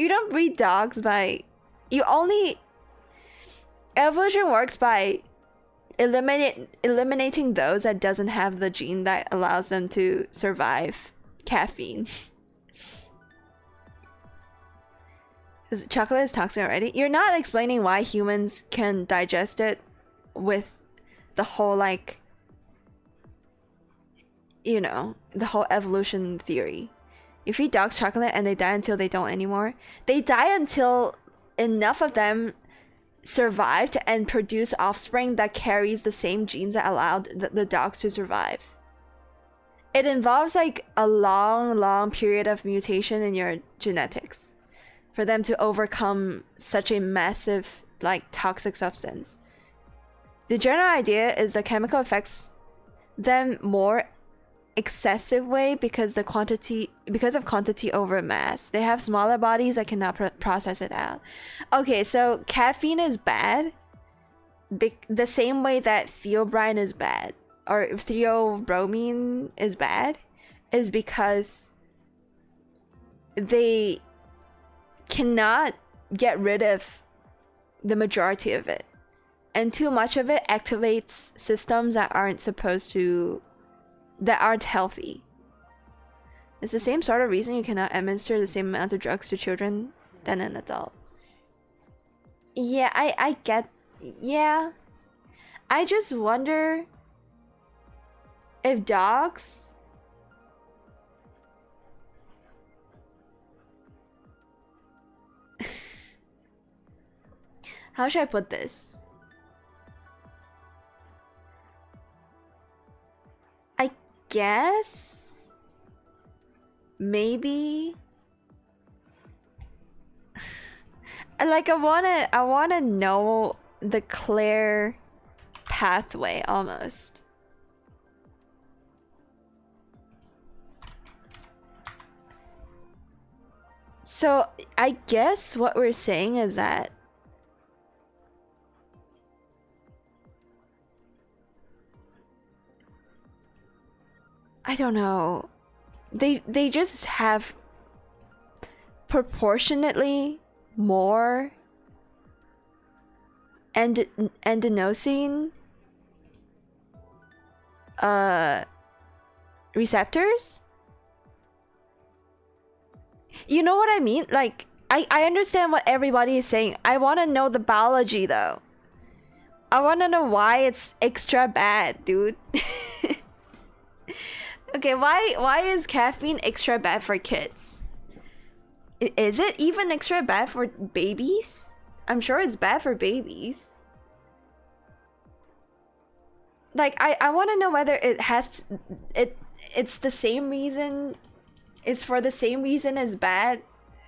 S1: don't breed dogs by... Evolution works by eliminating those that doesn't have the gene that allows them to survive caffeine. Because chocolate is toxic already. You're not explaining why humans can digest it with the whole, like, you know, the whole evolution theory. You feed dogs chocolate and they die until they don't anymore. They die until enough of them survived and produce offspring that carries the same genes that allowed the dogs to survive. It involves like a long period of mutation in your genetics for them to overcome such a massive, like, toxic substance. The general idea is the chemical affects them more excessive way because of quantity over mass. They have smaller bodies that cannot process it out. Okay, so caffeine is bad the same way that theobrine is bad, or theobromine is bad, is because they cannot get rid of the majority of it, and too much of it activates systems that aren't healthy. It's the same sort of reason you cannot administer the same amount of drugs to children than an adult. Yeah, I get. Yeah, I just wonder if dogs how should I put this? I guess maybe like I wanna know the clear pathway almost. So I guess what we're saying is that I don't know. They just have proportionately more adenosine receptors. You know what I mean? Like I understand what everybody is saying. I want to know the biology though. I want to know why it's extra bad, dude. Okay, why is caffeine extra bad for kids? Is it even extra bad for babies? I'm sure it's bad for babies. Like I want to know whether it's the same reason. It's for the same reason as bad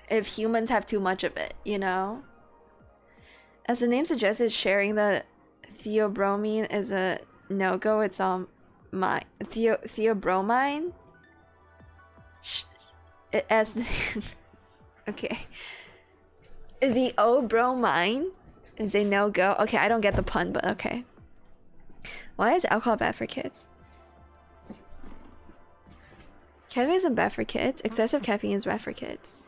S1: if humans have too much of it, you know? As the name suggests, sharing the theobromine is a no-go. It's my theobromine as okay, the O-bromine is a no-go. Okay, I don't get the pun, but okay. Why is alcohol bad for kids? Caffeine isn't bad for kids. Excessive caffeine is bad for kids.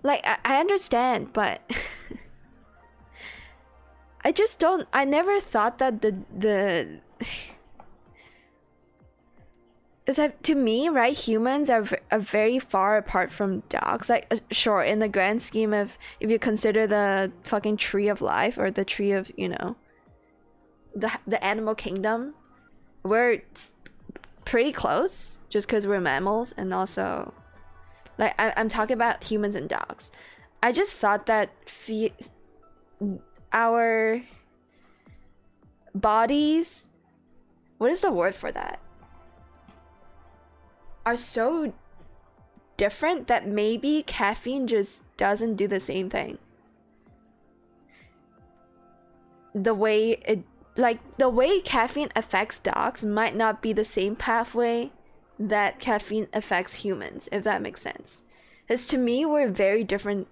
S1: Like I understand, but I just don't. I never thought that the it's like, to me, right? Humans are very far apart from dogs. Like, sure, in the grand scheme of if you consider the fucking tree of life or the tree of, you know, the animal kingdom, we're pretty close just because we're mammals, and also, like, I'm talking about humans and dogs. I just thought that our bodies, what is the word for that, are so different that maybe caffeine just doesn't do the same thing. The way caffeine affects dogs might not be the same pathway that caffeine affects humans, if that makes sense. Because to me, we're very different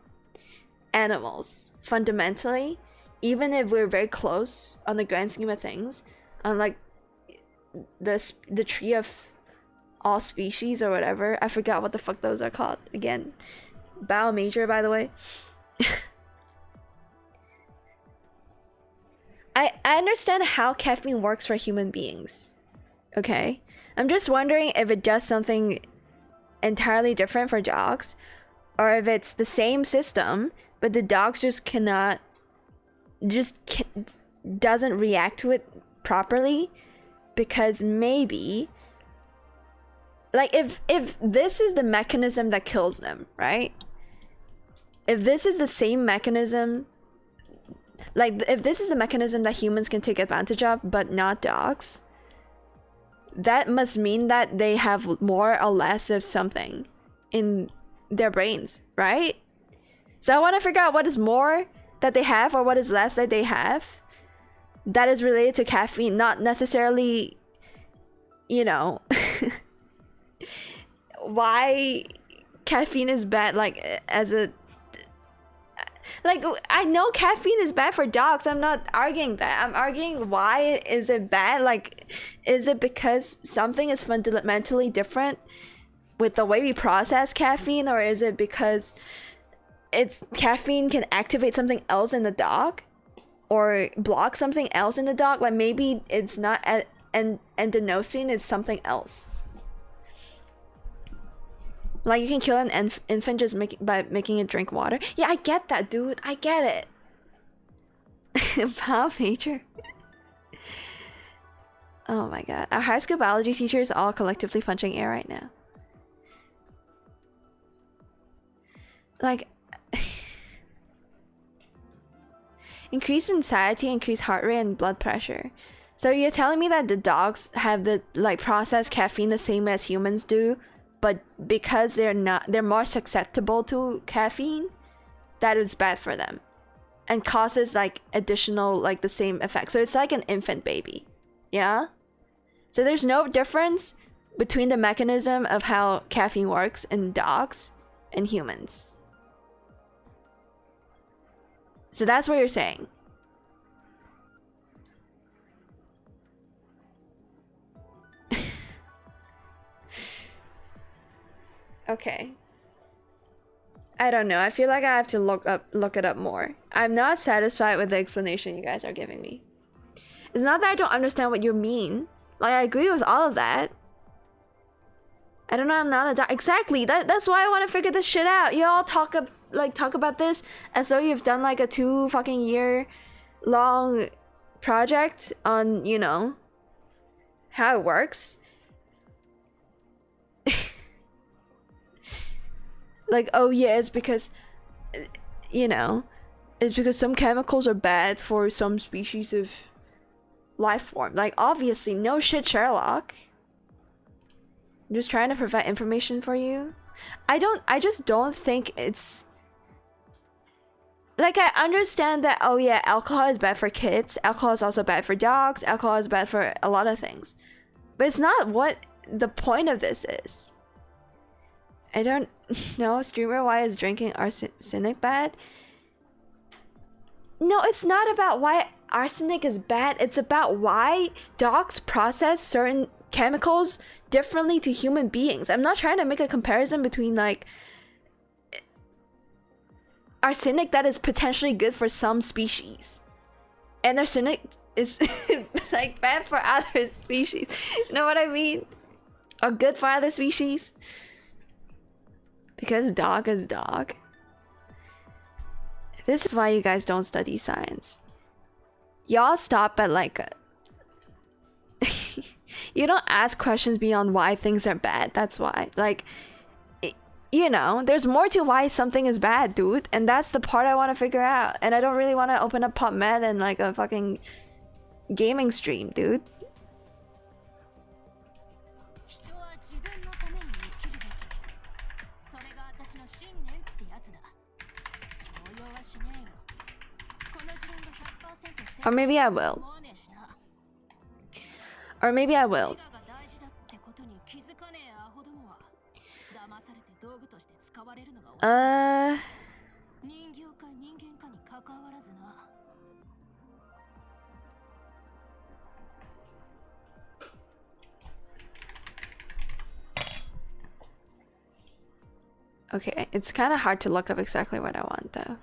S1: animals fundamentally, even if we're very close on the grand scheme of things, on like the tree of all species or whatever. I forgot what the fuck those are called again. Bow major, by the way. I understand how caffeine works for human beings. Okay? I'm just wondering if it does something entirely different for dogs, or if it's the same system, but the dogs just doesn't react to it properly, because maybe, like, if this is the mechanism that kills them, right? If this is the same mechanism, like, if this is the mechanism that humans can take advantage of, but not dogs, that must mean that they have more or less of something in their brains, right? So I want to figure out what is more that they have or what is less that they have that is related to caffeine, not necessarily you know, why caffeine is bad, like, as a, like, I know caffeine is bad for dogs. I'm not arguing that. I'm arguing why is it bad? Like, is it because something is fundamentally different with the way we process caffeine, or is it because caffeine can activate something else in the dog or block something else in the dog? Like, maybe it's not endonosine, it's something else. Like, you can kill an infant just by making it drink water. Yeah, I get that, dude. I get it. Wow, Major. Oh my god. Our high school biology teacher is all collectively punching air right now. Like, increased anxiety, increased heart rate, and blood pressure. So you're telling me that the dogs have the, like, process caffeine the same as humans do, but because they're more susceptible to caffeine, that it's bad for them and causes, like, additional, like, the same effect. So it's like an infant baby. Yeah? So there's no difference between the mechanism of how caffeine works in dogs and humans. So that's what you're saying. Okay. I don't know. I feel like I have to look it up more. I'm not satisfied with the explanation you guys are giving me. It's not that I don't understand what you mean. Like, I agree with all of that. I don't know. I'm not a doc. Exactly. That's why I want to figure this shit out. You all talk about this as though you've done like a 2 fucking year long project on, you know, how it works. Like, oh yeah, it's because, you know, it's because some chemicals are bad for some species of life form. Like, obviously, no shit, Sherlock. I'm just trying to provide information for you. I just don't think it's... Like, I understand that, oh yeah, alcohol is bad for kids. Alcohol is also bad for dogs. Alcohol is bad for a lot of things. But it's not what the point of this is. I don't know, streamer, why is drinking arsenic bad? No, it's not about why arsenic is bad. It's about why dogs process certain chemicals differently to human beings. I'm not trying to make a comparison between, like, arsenic that is potentially good for some species and arsenic is like bad for other species. You know what I mean? Or good for other species. Because dog is dog. This is why you guys don't study science. Y'all stop at like you don't ask questions beyond why things are bad. That's why. Like, you know, there's more to why something is bad, dude. And that's the part I want to figure out. And I don't really want to open up PubMed and like a fucking gaming stream, dude. Or maybe I will. Or maybe I will. Okay, it's kind of hard to look up exactly what I want though.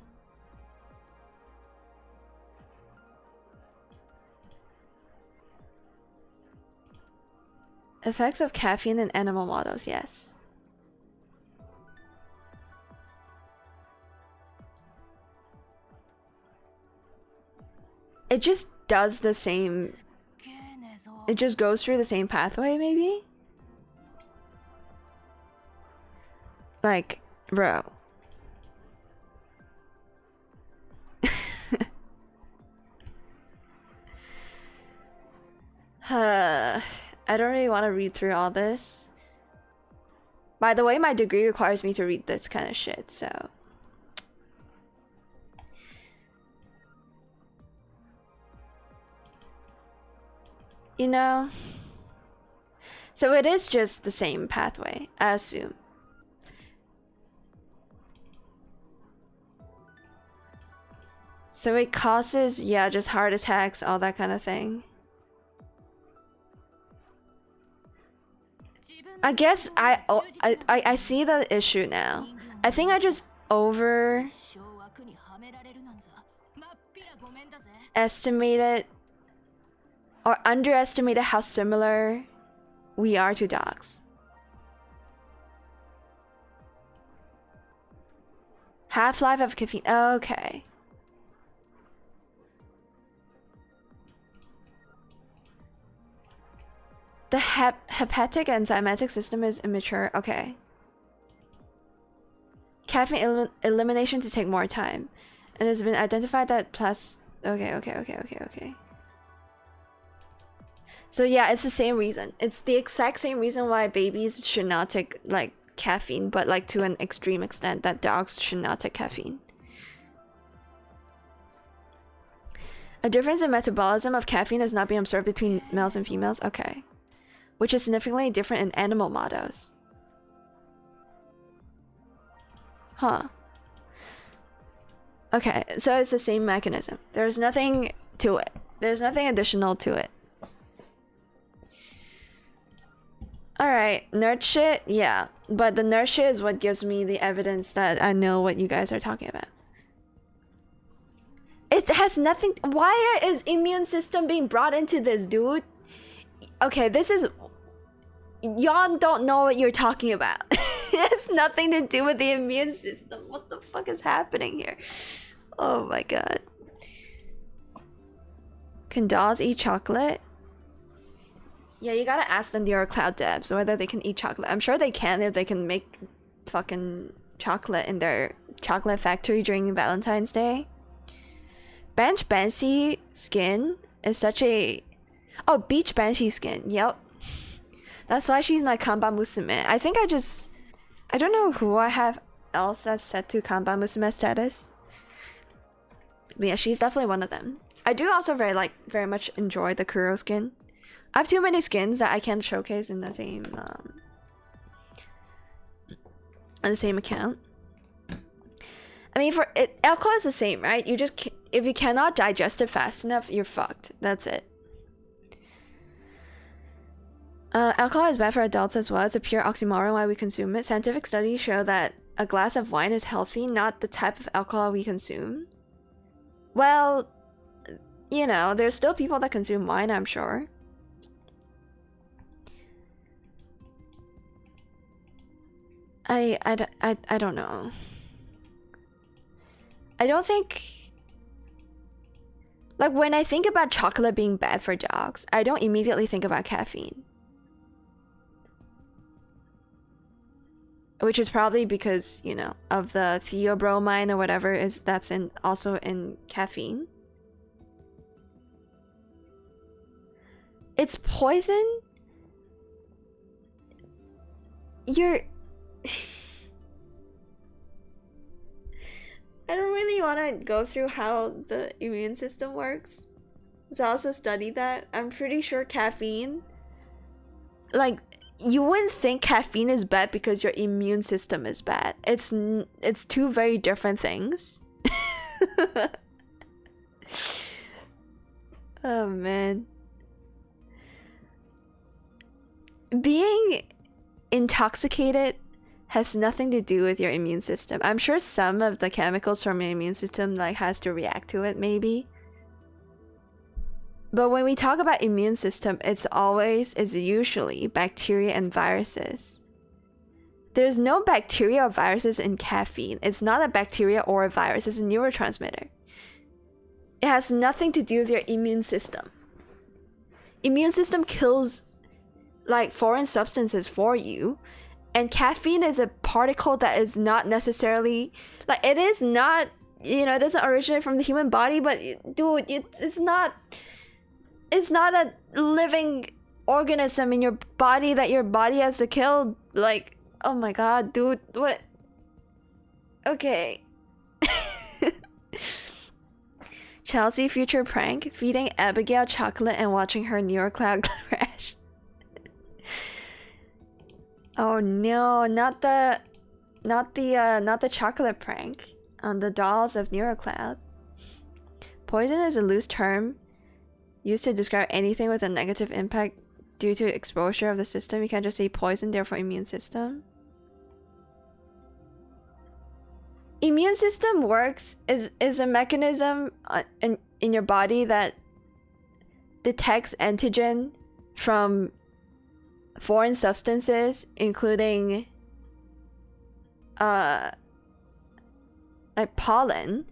S1: Effects of caffeine in animal models, yes. It just does the same... It just goes through the same pathway, maybe? Like, bro. I don't really want to read through all this. By the way, my degree requires me to read this kind of shit, so... You know... So it is just the same pathway, I assume. So it causes, yeah, just heart attacks, all that kind of thing. I guess I see the issue now. I think I just overestimated or underestimated how similar we are to dogs. Half-life of caffeine. Okay. The hepatic enzymatic system is immature. Okay. Caffeine elimination to take more time. And it's been identified that Okay. So yeah, it's the same reason. It's the exact same reason why babies should not take like caffeine, but like to an extreme extent that dogs should not take caffeine. A difference in metabolism of caffeine has not been observed between males and females. Okay. Which is significantly different in animal models. Huh. Okay, so it's the same mechanism. There's nothing to it. There's nothing additional to it. Alright, nerd shit, yeah. But the nerd shit is what gives me the evidence that I know what you guys are talking about. It has nothing. Why is immune system being brought into this, dude? Okay, this is. Y'all don't know what you're talking about. It has nothing to do with the immune system. What the fuck is happening here? Oh my god. Can dolls eat chocolate? Yeah, you gotta ask the Neural Cloud devs whether they can eat chocolate. I'm sure they can if they can make fucking chocolate in their chocolate factory during Valentine's Day. Bench Banshee skin is such a... Oh, Beach Banshee skin. Yep. That's why she's my Kanban Musume. I think I don't know who I have else that's set to Kanban Musume status. But yeah, she's definitely one of them. I do also very much enjoy the Kuro skin. I have too many skins that I can't showcase in the same account. I mean, for it, alcohol is the same, right? You just if you cannot digest it fast enough, you're fucked. That's it. Alcohol is bad for adults as well. It's a pure oxymoron why we consume it. Scientific studies show that a glass of wine is healthy, not the type of alcohol we consume. Well, you know, there's still people that consume wine, I'm sure. I don't know. I don't think... Like, when I think about chocolate being bad for dogs, I don't immediately think about caffeine. Which is probably because, you know, of the theobromine or whatever that's also in caffeine. It's poison? You're... I don't really want to go through how the immune system works. So I also studied that. I'm pretty sure caffeine... Like, you wouldn't think caffeine is bad because your immune system is bad. It's two very different things. Oh, man. Being intoxicated has nothing to do with your immune system. I'm sure some of the chemicals from your immune system like has to react to it, maybe. But when we talk about immune system, it's usually bacteria and viruses. There's no bacteria or viruses in caffeine. It's not a bacteria or a virus, it's a neurotransmitter. It has nothing to do with your immune system. Immune system kills like foreign substances for you. And caffeine is a particle that is not necessarily... Like, it is not... You know, it doesn't originate from the human body, but dude, it's not... It's not a living organism in your body that your body has to kill. Like, oh my god, dude, what? Okay. Chelsea future prank, feeding Abigail chocolate and watching her neurocloud crash. Oh no, not the chocolate prank on the dolls of NeuroCloud. Poison is a loose term used to describe anything with a negative impact due to exposure of the system. You can't just say poison, therefore immune system. Immune system works is a mechanism in your body that detects antigen from foreign substances, including like pollen,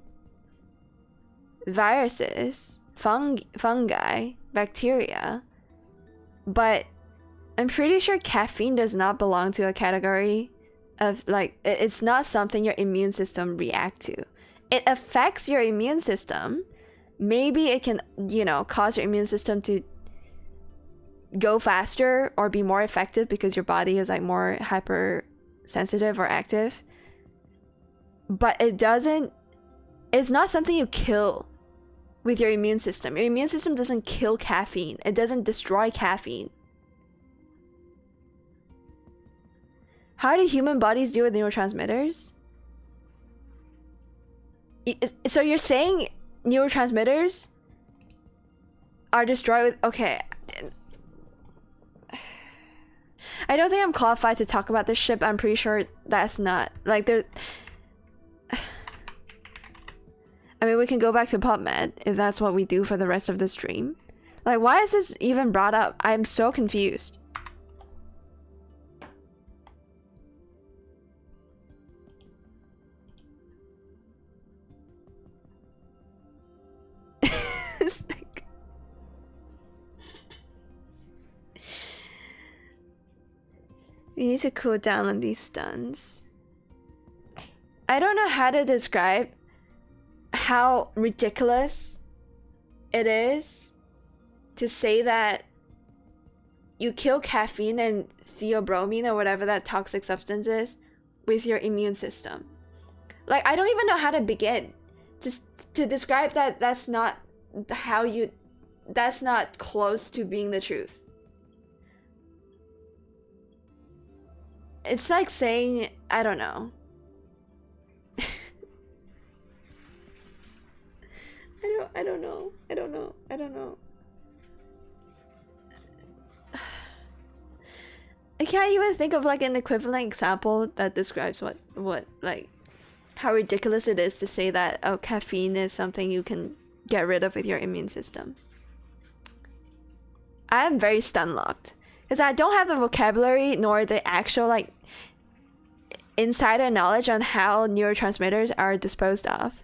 S1: viruses, fungi, bacteria. But I'm pretty sure caffeine does not belong to a category of, like, it's not something your immune system react to. It affects your immune system. Maybe it can, you know, cause your immune system to go faster or be more effective because your body is like more hypersensitive or active. But it's not something you kill with your immune system. Your immune system doesn't kill caffeine. It doesn't destroy caffeine. How do human bodies deal with neurotransmitters? So you're saying neurotransmitters are destroyed with... Okay. I don't think I'm qualified to talk about this shit, but I'm pretty sure that's not... Like, there... I mean, we can go back to PubMed if that's what we do for the rest of the stream. Like, why is this even brought up? I'm so confused. We need to cool down on these stuns. I don't know how to describe how ridiculous it is to say that you kill caffeine and theobromine or whatever that toxic substance is with your immune system. Like, I don't even know how to begin to describe that. That's not how you... That's not close to being the truth. It's like saying, I don't know. I don't know. I can't even think of like an equivalent example that describes what like how ridiculous it is to say that, oh, caffeine is something you can get rid of with your immune system. I am very stun locked because I don't have the vocabulary nor the actual like insider knowledge on how neurotransmitters are disposed of.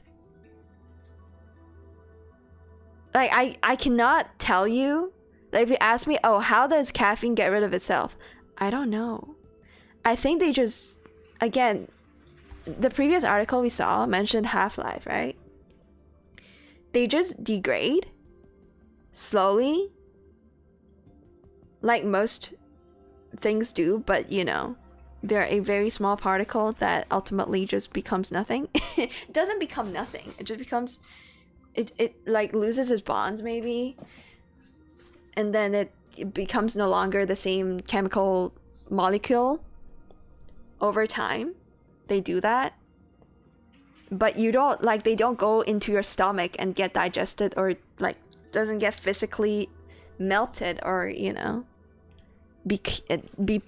S1: Like, I cannot tell you. Like, if you ask me, oh, how does caffeine get rid of itself? I don't know. I think they just, again, the previous article we saw mentioned half-life, right? They just degrade slowly, like most things do, but you know, they're a very small particle that ultimately just becomes nothing. It doesn't become nothing. It just becomes... It like loses its bonds maybe, and then it becomes no longer the same chemical molecule over time. They do that, but you don't, like, they don't go into your stomach and get digested or like doesn't get physically melted or, you know, be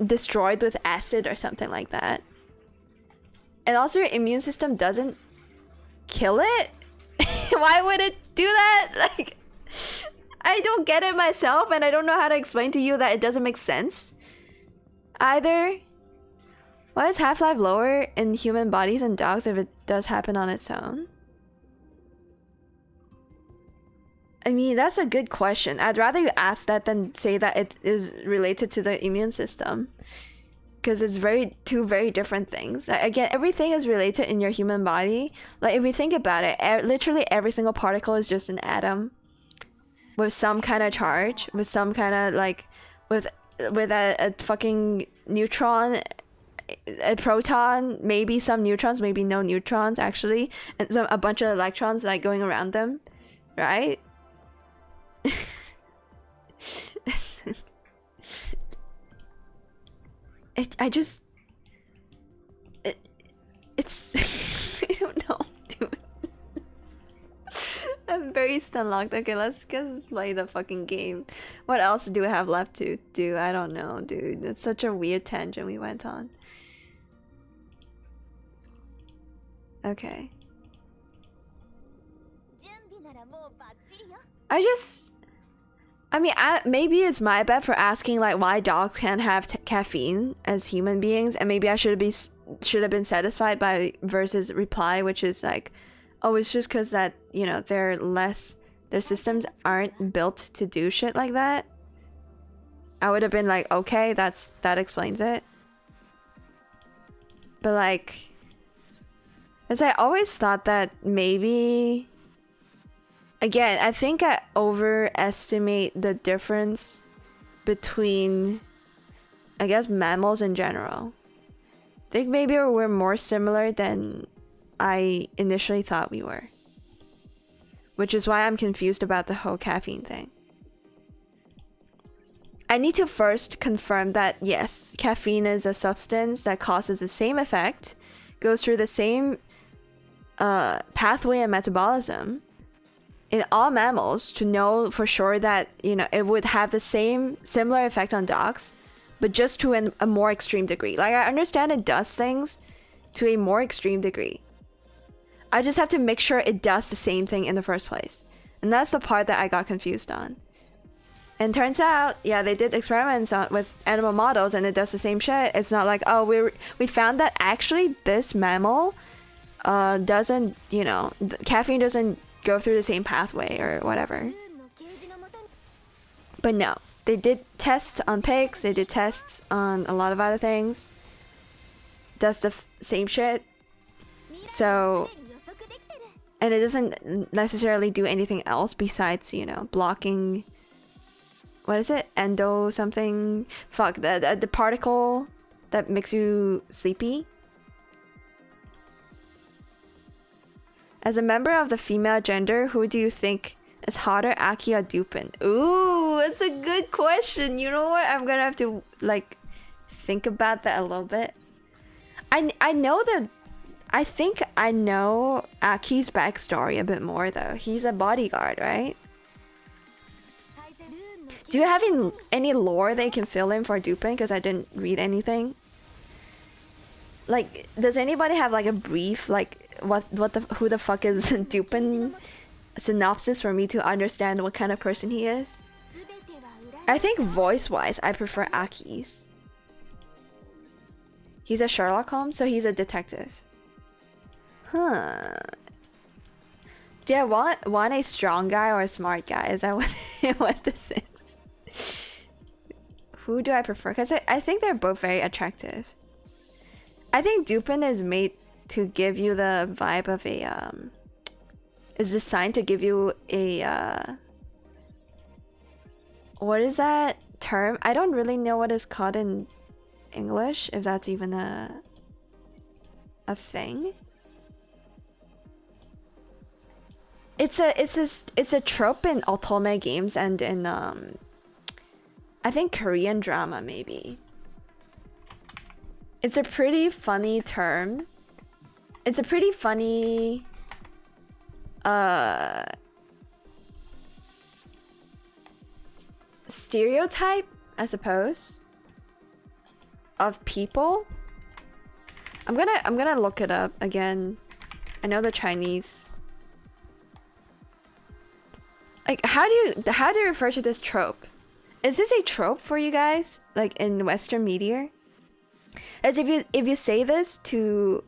S1: destroyed with acid or something like that. And also your immune system doesn't kill it. Why would it do that? Like, I don't get it myself, and I don't know how to explain to you that it doesn't make sense either. Why is half-life lower in human bodies and dogs if it does happen on its own? I mean, that's a good question. I'd rather you ask that than say that it is related to the immune system, because it's two very different things. Again, everything is related in your human body. Like, if we think about it, literally every single particle is just an atom with some kind of charge, with some kind of like, with a fucking neutron, a proton, maybe some neutrons, maybe no neutrons actually, and a bunch of electrons like going around them, right? I just it's I don't know, dude. I'm very stunlocked. Okay, let's play the fucking game. What else do we have left to do? I don't know, dude. It's such a weird tangent we went on. Okay. I mean, maybe it's my bad for asking like why dogs can't have caffeine as human beings, and maybe I should have been satisfied by Verse's reply, which is like, oh, it's just because that, you know, their systems aren't built to do shit like that. I would have been like, okay, that explains it. But like, as I always thought that maybe. Again, I think I overestimate the difference between, I guess, mammals in general. I think maybe we're more similar than I initially thought we were. Which is why I'm confused about the whole caffeine thing. I need to first confirm that, yes, caffeine is a substance that causes the same effect, goes through the same pathway and metabolism in all mammals, to know for sure that, you know, it would have the similar effect on dogs, but just to a more extreme degree. Like, I understand it does things to a more extreme degree. I just have to make sure it does the same thing in the first place. And that's the part that I got confused on. And turns out, yeah, they did experiments with animal models and it does the same shit. It's not like, oh, we found that actually this mammal doesn't, you know, caffeine doesn't go through the same pathway or whatever. But no, they did tests on pigs, they did tests on a lot of other things. Does the same shit. So, and it doesn't necessarily do anything else besides, you know, blocking, what is it? Endo something? Fuck, the particle that makes you sleepy. As a member of the female gender, who do you think is hotter, Aki or Dupin? Ooh, that's a good question. You know what? I'm gonna have to, like, think about that a little bit. I know that... I think I know Aki's backstory a bit more, though. He's a bodyguard, right? Do you have any lore that you can fill in for Dupin? Because I didn't read anything. Like, does anybody have, like, a brief, like... who the fuck is Dupin synopsis for me to understand what kind of person he is? I think voice-wise, I prefer Aki's. He's a Sherlock Holmes, so he's a detective. Huh. Do I want a strong guy or a smart guy? Is that what this is? Who do I prefer? Because I think they're both very attractive. I think Dupin is made to give you the vibe of a is designed to give you a what is that term? I don't really know what it's called in English, if that's even a thing. It's a trope in otome games and in I think Korean drama maybe. It's a pretty funny term. It's a pretty funny stereotype, I suppose, of people. I'm gonna look it up again. I know the Chinese. Like, how do you refer to this trope? Is this a trope for you guys, like in Western media? As if you say this to,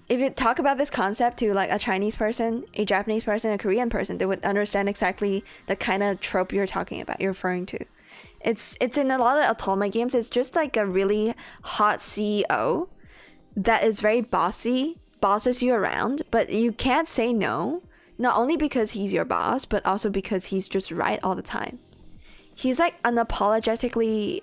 S1: if you talk about this concept to like a Chinese person, a Japanese person, a Korean person, they would understand exactly the kind of trope you're talking about, you're referring to. It's in a lot of otome games. It's just like a really hot CEO that is very bossy, bosses you around, but you can't say no. Not only because he's your boss, but also because he's just right all the time. He's like unapologetically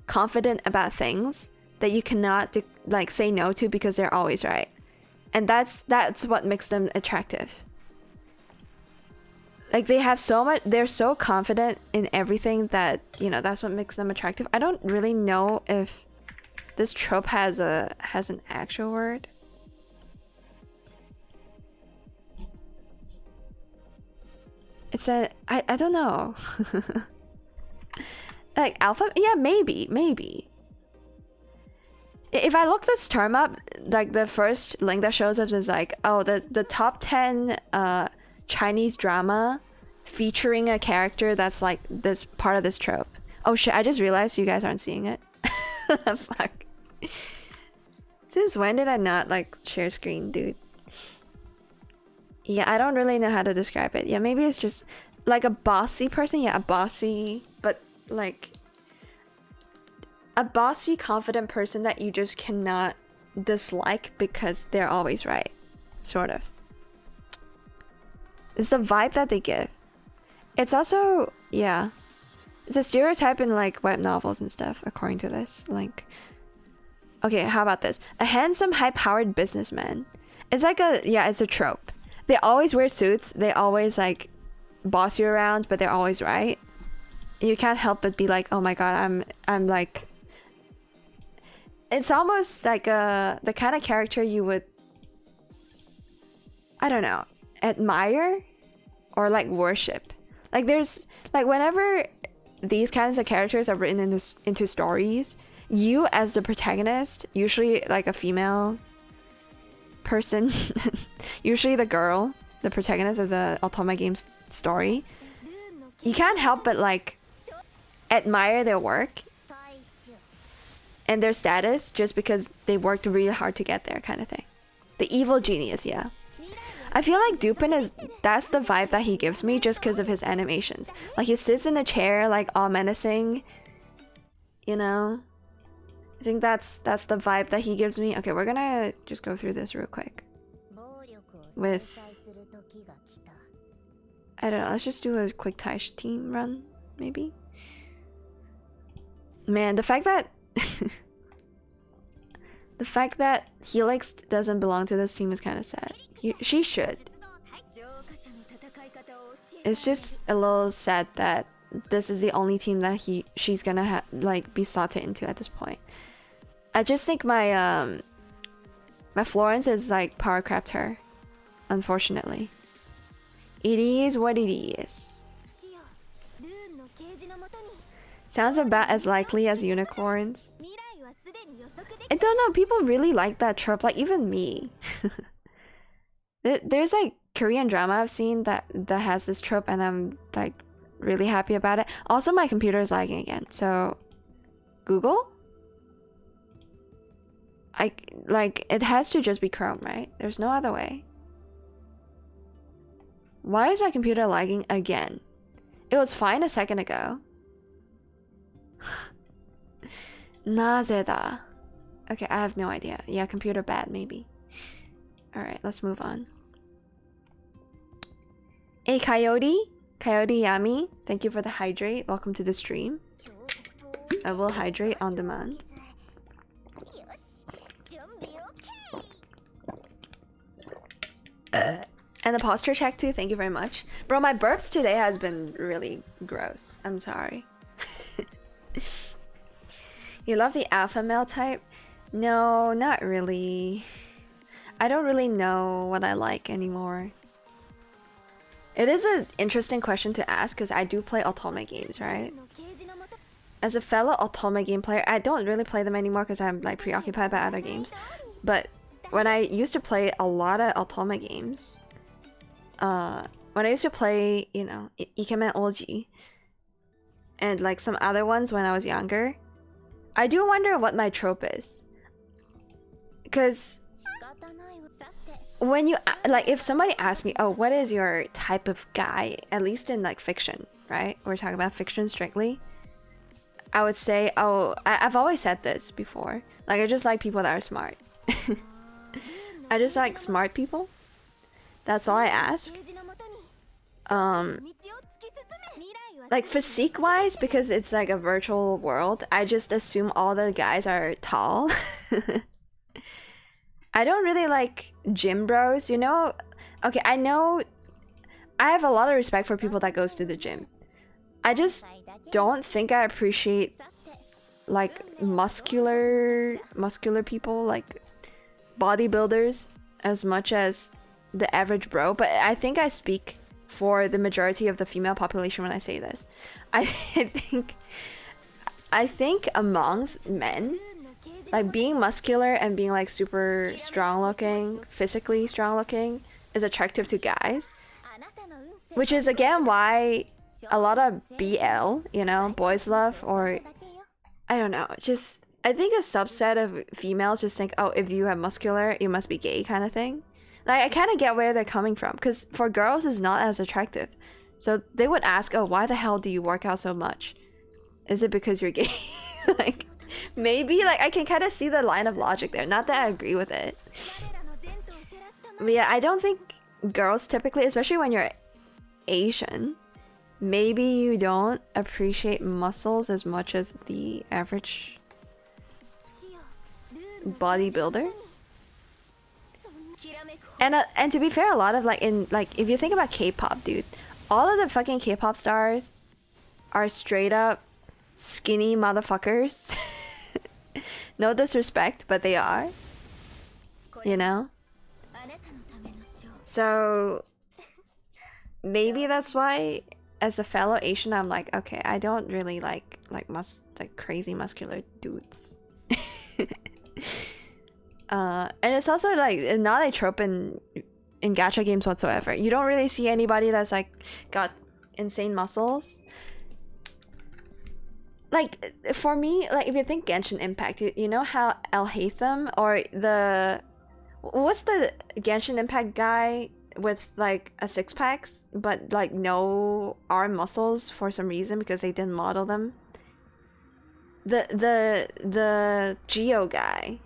S1: confident about things that you cannot like say no to because they're always right. And that's what makes them attractive. Like they have so much, they're so confident in everything that, you know, that's what makes them attractive. I don't really know if this trope has an actual word. It's a, I don't know. Like alpha, yeah, maybe. If I look this term up, like the first link that shows up is like, oh, the top 10 Chinese drama featuring a character that's like this part of this trope. Oh shit, I just realized you guys aren't seeing it. Fuck. Since when did I not like share screen, dude? Yeah, I don't really know how to describe it. Yeah, maybe it's just like a bossy person. Yeah, a bossy, but like a bossy, confident person that you just cannot dislike because they're always right. Sort of. It's the vibe that they give. It's also, yeah. It's a stereotype in like web novels and stuff, according to this. Like, okay, how about this? A handsome, high-powered businessman. It's like a, yeah, it's a trope. They always wear suits. They always like boss you around, but they're always right. You can't help but be like, oh my god, I'm like. It's almost like the kind of character you would, I don't know, admire or like worship. Like there's like whenever these kinds of characters are written into stories, you as the protagonist, usually like a female person, usually the girl, the protagonist of the Otome game's story, you can't help but like admire their work and their status just because they worked really hard to get there, kind of thing. The evil genius, yeah. I feel like Dupin that's the vibe that he gives me just because of his animations. Like he sits in the chair like all menacing, you know. I think that's the vibe that he gives me. Okay, we're gonna just go through this real quick. With, I don't know, let's just do a quick Taish team run, maybe. Man, the fact that the fact that Helix doesn't belong to this team is kind of sad. She should. It's just a little sad that this is the only team that she's gonna like be slotted into at this point. I just think my Florence is like power crapped her, unfortunately. It is what it is. Sounds about as likely as unicorns. I don't know, people really like that trope, like even me. There's like Korean drama I've seen that has this trope and I'm like really happy about it. Also my computer is lagging again, so Google? It has to just be Chrome, right? There's no other way. Why is my computer lagging again? It was fine a second ago. Nazeda. Okay, I have no idea. Yeah, computer bad, maybe. Alright, let's move on. Hey, Coyote Yami, thank you for the hydrate. Welcome to the stream. I will hydrate on demand. And the posture check too, thank you very much. Bro, my burps today has been really gross. I'm sorry. You love the alpha male type? No, not really. I don't really know what I like anymore. It is an interesting question to ask because I do play Otome games, right? As a fellow Otome game player, I don't really play them anymore because I'm like preoccupied by other games. But when I used to play a lot of Otome games, when I used to play, you know, Ikemen Oji and like some other ones when I was younger, I do wonder what my trope is. Because when you, like, if somebody asks me, oh, what is your type of guy, at least in like fiction, right? We're talking about fiction strictly. I would say, oh, I've always said this before. Like, I just like people that are smart. I just like smart people. That's all I ask. Like physique wise, because it's like a virtual world, I just assume all the guys are tall. I don't really like gym bros, you know? Okay, I know I have a lot of respect for people that goes to the gym. I just don't think I appreciate like muscular people, like bodybuilders, as much as the average bro. But I think I speak for the majority of the female population when I say this. I think amongst men, like being muscular and being like super strong looking, physically strong looking, is attractive to guys, which is again why a lot of BL, you know, boys love, or I don't know, just I think a subset of females just think, oh, if you have muscular, you must be gay kind of thing. Like, I kind of get where they're coming from, because for girls, it's not as attractive. So they would ask, oh, why the hell do you work out so much? Is it because you're gay? Like, maybe, like, I can kind of see the line of logic there. Not that I agree with it. But yeah, I don't think girls typically, especially when you're Asian, maybe you don't appreciate muscles as much as the average bodybuilder. And to be fair, a lot of like if you think about K-pop, dude, all of the fucking K-pop stars are straight up skinny motherfuckers. No disrespect, but they are. You know? So maybe that's why, as a fellow Asian, I'm like, okay, I don't really like crazy muscular dudes. And it's also like not a trope in gacha games whatsoever. You don't really see anybody that's like got insane muscles. Like for me, like if you think Genshin Impact, you know how Alhaitham or what's the Genshin Impact guy with like a six-packs but like no arm muscles for some reason because they didn't model them. The Geo guy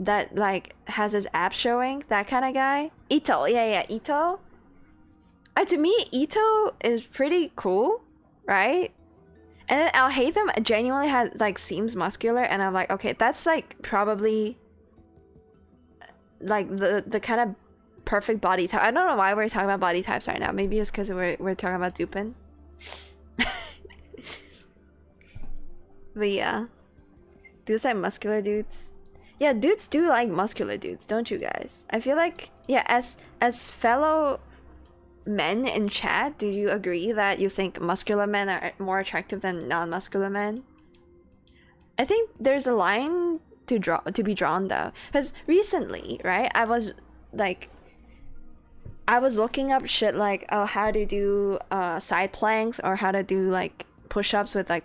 S1: that like has his abs showing, that kind of guy. Ito, yeah, Ito. To me, Ito is pretty cool, right? And then Alhaitham genuinely has like seems muscular, and I'm like, okay, that's like probably like the kind of perfect body type. I don't know why we're talking about body types right now. Maybe it's because we're talking about Dupin. But yeah, dudes like muscular dudes. Yeah, dudes do like muscular dudes, don't you guys? I feel like, yeah, as fellow men in chat, do you agree that you think muscular men are more attractive than non-muscular men? I think there's a line to be drawn though, because recently, right, I was looking up shit like, oh, how to do side planks, or how to do like push-ups with like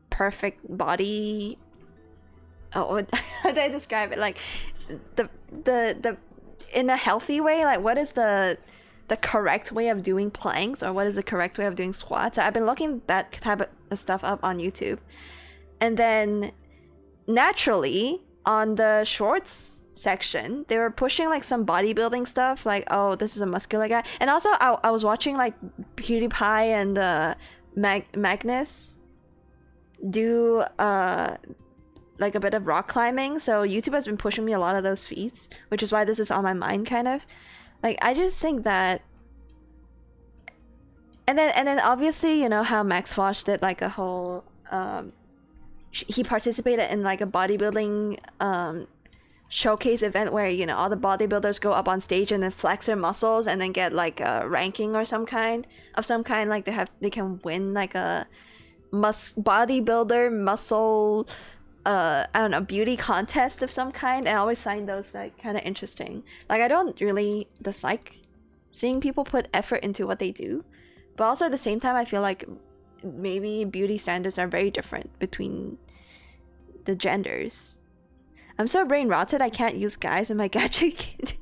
S1: perfect body. Oh, how do I describe it? Like the in a healthy way, like what is the correct way of doing planks, or what is the correct way of doing squats? I've been looking that type of stuff up on YouTube, and then naturally on the shorts section they were pushing like some bodybuilding stuff, like, oh, this is a muscular guy. And also I was watching like PewDiePie and Magnus do like a bit of rock climbing, so YouTube has been pushing me a lot of those feats, which is why this is on my mind kind of. Like, I just think that, and then obviously, you know how Max Fosh did like a whole he participated in like a bodybuilding showcase event where, you know, all the bodybuilders go up on stage and then flex their muscles and then get like a ranking or some kind, like they can win like a bodybuilder muscle I don't know, beauty contest of some kind. And I always find those like kind of interesting. Like, I don't really dislike seeing people put effort into what they do, but also at the same time I feel like maybe beauty standards are very different between the genders. I'm so brain rotted I can't use guys in my gacha kit.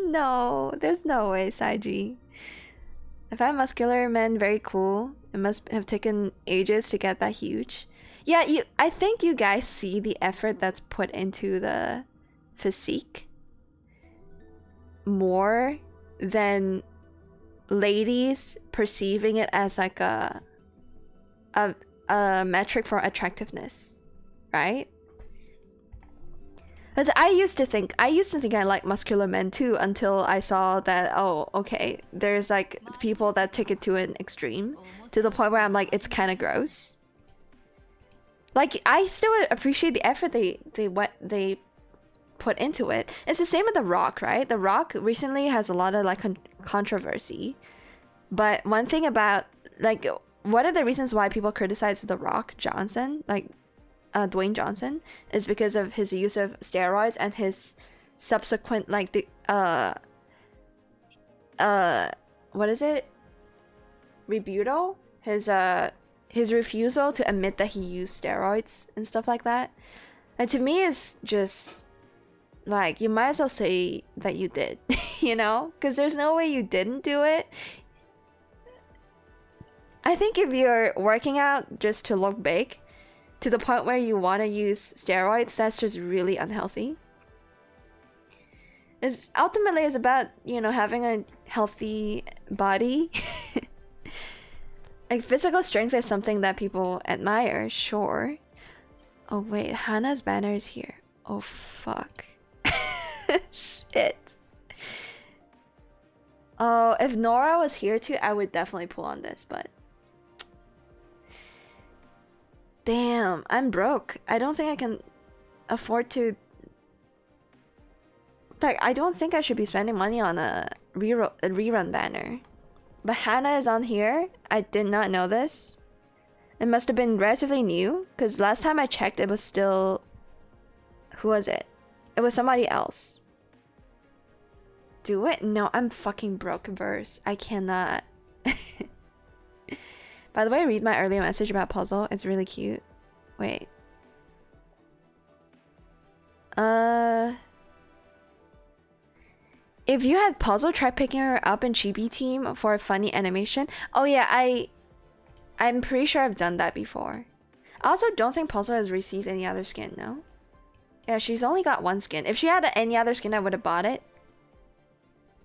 S1: No, there's no way, Saiji. I find muscular men very cool. It must have taken ages to get that huge. Yeah, I think you guys see the effort that's put into the physique more than ladies perceiving it as like a metric for attractiveness, right? Because I used to think I like muscular men too until I saw that, oh, okay, there's like people that take it to an extreme to the point where I'm like, it's kind of gross. Like, I still appreciate the effort they put into it. It's the same with The Rock, right? The Rock recently has a lot of like controversy. But one thing about, like, one of the reasons why people criticize The Rock Johnson, like Dwayne Johnson, is because of his use of steroids and his subsequent, like, the what is it? Rebuttal? His refusal to admit that he used steroids and stuff like that. And to me, it's just like, you might as well say that you did, you know? Because there's no way you didn't do it. I think if you're working out just to look big, to the point where you want to use steroids, that's just really unhealthy. It's ultimately is about, you know, having a healthy body. Like, physical strength is something that people admire, sure. Oh wait, Hannah's banner is here. Oh fuck. Shit. Oh, if Nora was here too, I would definitely pull on this, but damn, I'm broke. I don't think I can afford to. Like, I don't think I should be spending money on a rerun banner. But Hannah is on here. I did not know this. It must have been relatively new, because last time I checked, it was still... Who was it? It was somebody else. Do it? No, I'm fucking broke, verse. I cannot. By the way, read my earlier message about Puzzle. It's really cute. Wait. If you have Puzzle, try picking her up in Chibi Team for a funny animation. Oh yeah, I'm pretty sure I've done that before. I also don't think Puzzle has received any other skin, no? Yeah, she's only got one skin. If she had any other skin, I would have bought it.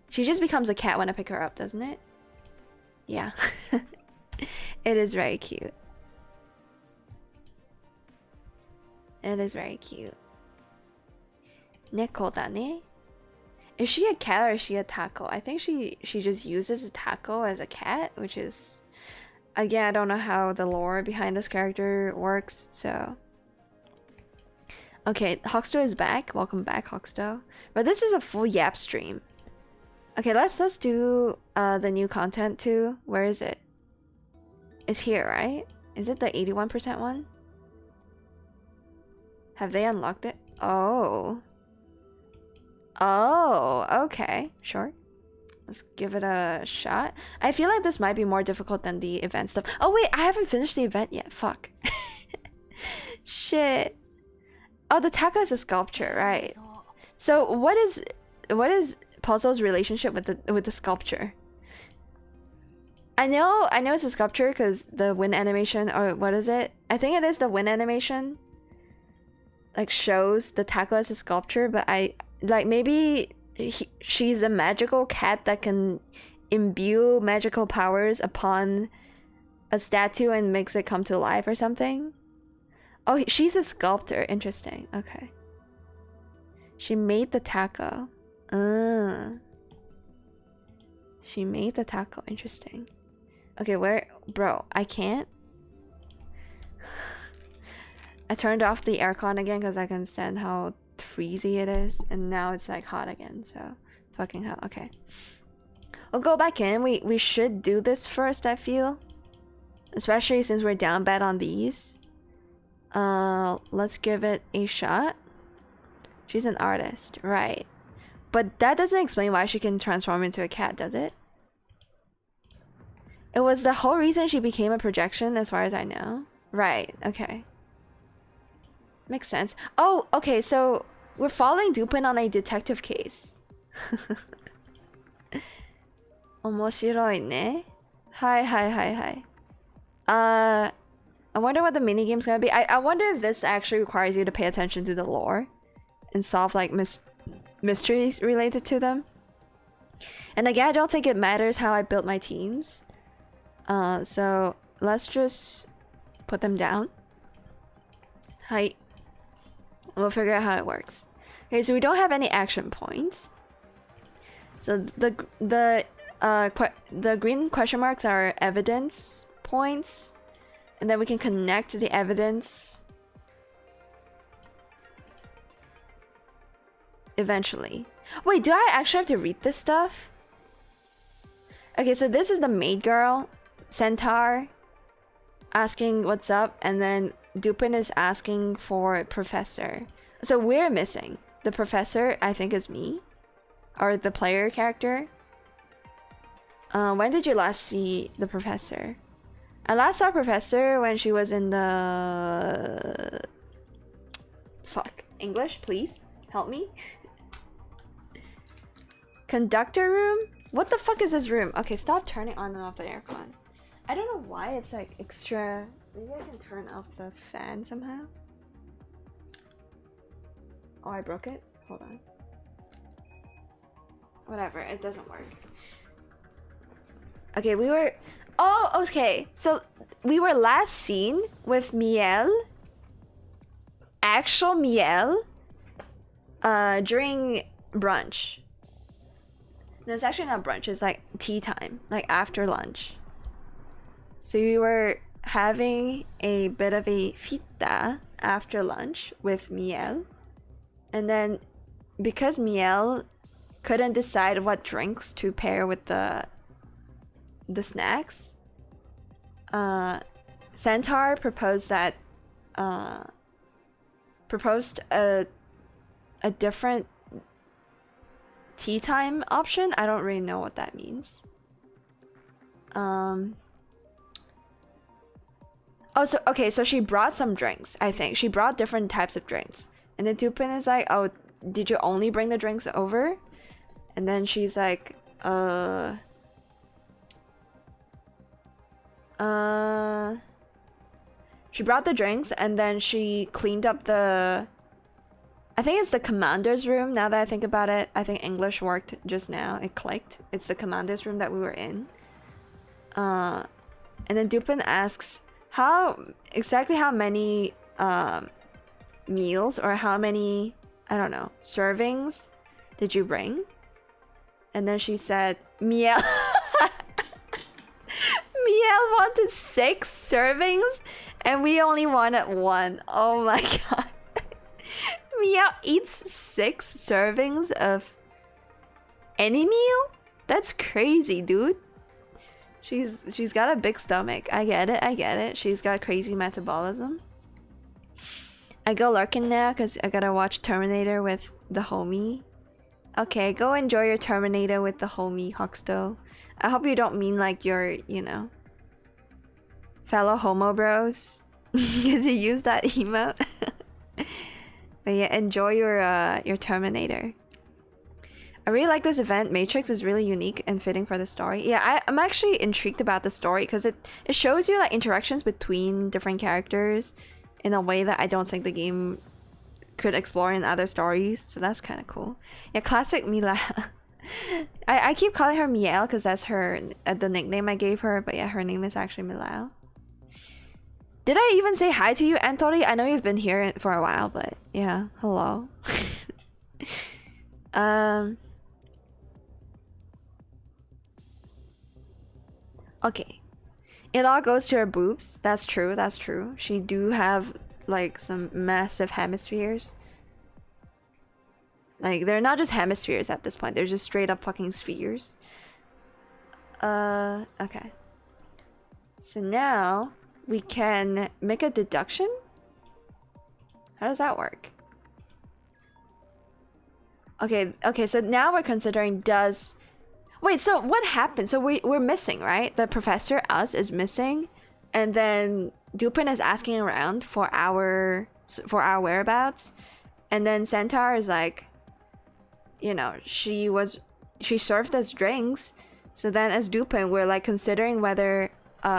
S1: She just becomes a cat when I pick her up, doesn't it? Yeah. It is very cute. It is very cute. Neko da ne? Is she a cat or is she a taco? I think she just uses a taco as a cat, which is... Again, I don't know how the lore behind this character works, so... Okay, Hawkstow is back. Welcome back, Hawkstow. But this is a full Yap stream. Okay, let's do the new content too. Where is it? It's here, right? Is it the 81% one? Have they unlocked it? Oh. Oh, okay. Sure. Let's give it a shot. I feel like this might be more difficult than the event stuff. Oh wait, I haven't finished the event yet. Fuck. Shit. Oh, the taco is a sculpture, right? So what is Puzzle's relationship with the sculpture? I know it's a sculpture because the wind animation, or what is it? I think it is the wind animation. Like, shows the taco as a sculpture, but like, maybe she's a magical cat that can imbue magical powers upon a statue and makes it come to life or something. Oh, she's a sculptor. Interesting. Okay. She made the taco. She made the taco. Interesting. Okay, where... Bro, I can't. I turned off the aircon again because I can stand how freezy it is, and now it's like hot again, so fucking hell. Okay, we'll go back in. We should do this first, I feel, especially since we're down bad on these. Let's give it a shot. She's an artist, right? But that doesn't explain why she can transform into a cat, does it? It was the whole reason she became a projection, as far as I know. Right, okay. Makes sense. Oh, okay, so we're following Dupin on a detective case. 面白いね. Hi. I wonder what the minigame's gonna be. I wonder if this actually requires you to pay attention to the lore and solve like mysteries related to them. And again, I don't think it matters how I built my teams. So let's just put them down. Hi. We'll figure out how it works. Okay, so we don't have any action points. So the green question marks are evidence points, and then we can connect the evidence eventually. Wait, do I actually have to read this stuff? Okay, so this is the maid girl, Centaur, asking what's up, and then Dupin is asking for professor. So we're missing. The professor, I think, is me. Or the player character. When did you last see the professor? I last saw professor when she was in the... Fuck. English, please? Help me? Conductor room? What the fuck is this room? Okay, stop turning on and off the aircon. I don't know why it's like extra... Maybe I can turn off the fan somehow? Oh, I broke it? Hold on. Whatever, it doesn't work. Okay, we were... Oh, okay. So, we were last seen with Miel. Actual Miel. During brunch. No, it's actually not brunch. It's like tea time. Like after lunch. So, we were having a bit of a fita after lunch with Miel. And then, because Miel couldn't decide what drinks to pair with the snacks, Centaur proposed that a different tea time option. I don't really know what that means. Oh, so okay, so she brought some drinks. I think she brought different types of drinks, and then Dupin is like, "Oh, did you only bring the drinks over?" And then she's like, she brought the drinks, and then she cleaned up the... I think it's the commander's room, now that I think about it. I think English worked just now. It clicked. It's the commander's room that we were in. And then Dupin asks, exactly how many meals or how many, I don't know, servings did you bring? And then she said, Miel. Miel wanted 6 servings, and we only wanted 1. Oh my god. Miel eats 6 servings of any meal? That's crazy, dude. She's got a big stomach. I get it. She's got crazy metabolism. I go lurking now because I gotta watch Terminator with the homie. Okay, go enjoy your Terminator with the homie, Huxto. I hope you don't mean like your, you know, fellow homo bros. Because you use that emote. But yeah, enjoy your Terminator. I really like this event. Matrix is really unique and fitting for the story. Yeah, I'm actually intrigued about the story because it shows you like interactions between different characters in a way that I don't think the game could explore in other stories. So that's kind of cool. Yeah, classic Mila. I keep calling her Miel because that's her the nickname I gave her. But yeah, her name is actually Milao. Did I even say hi to you, Anthony? I know you've been here for a while, but yeah, hello. Okay. It all goes to her boobs. That's true, that's true. She do have like some massive hemispheres. Like they're not just hemispheres at this point, they're just straight up fucking spheres. Okay. So now we can make a deduction? How does that work? Okay, so now we're considering does... Wait, so what happened? So we're missing, right? The professor, us, is missing. And then Dupin is asking around for our whereabouts. And then Centaur is like, you know, she served us drinks. So then as Dupin, we're like considering whether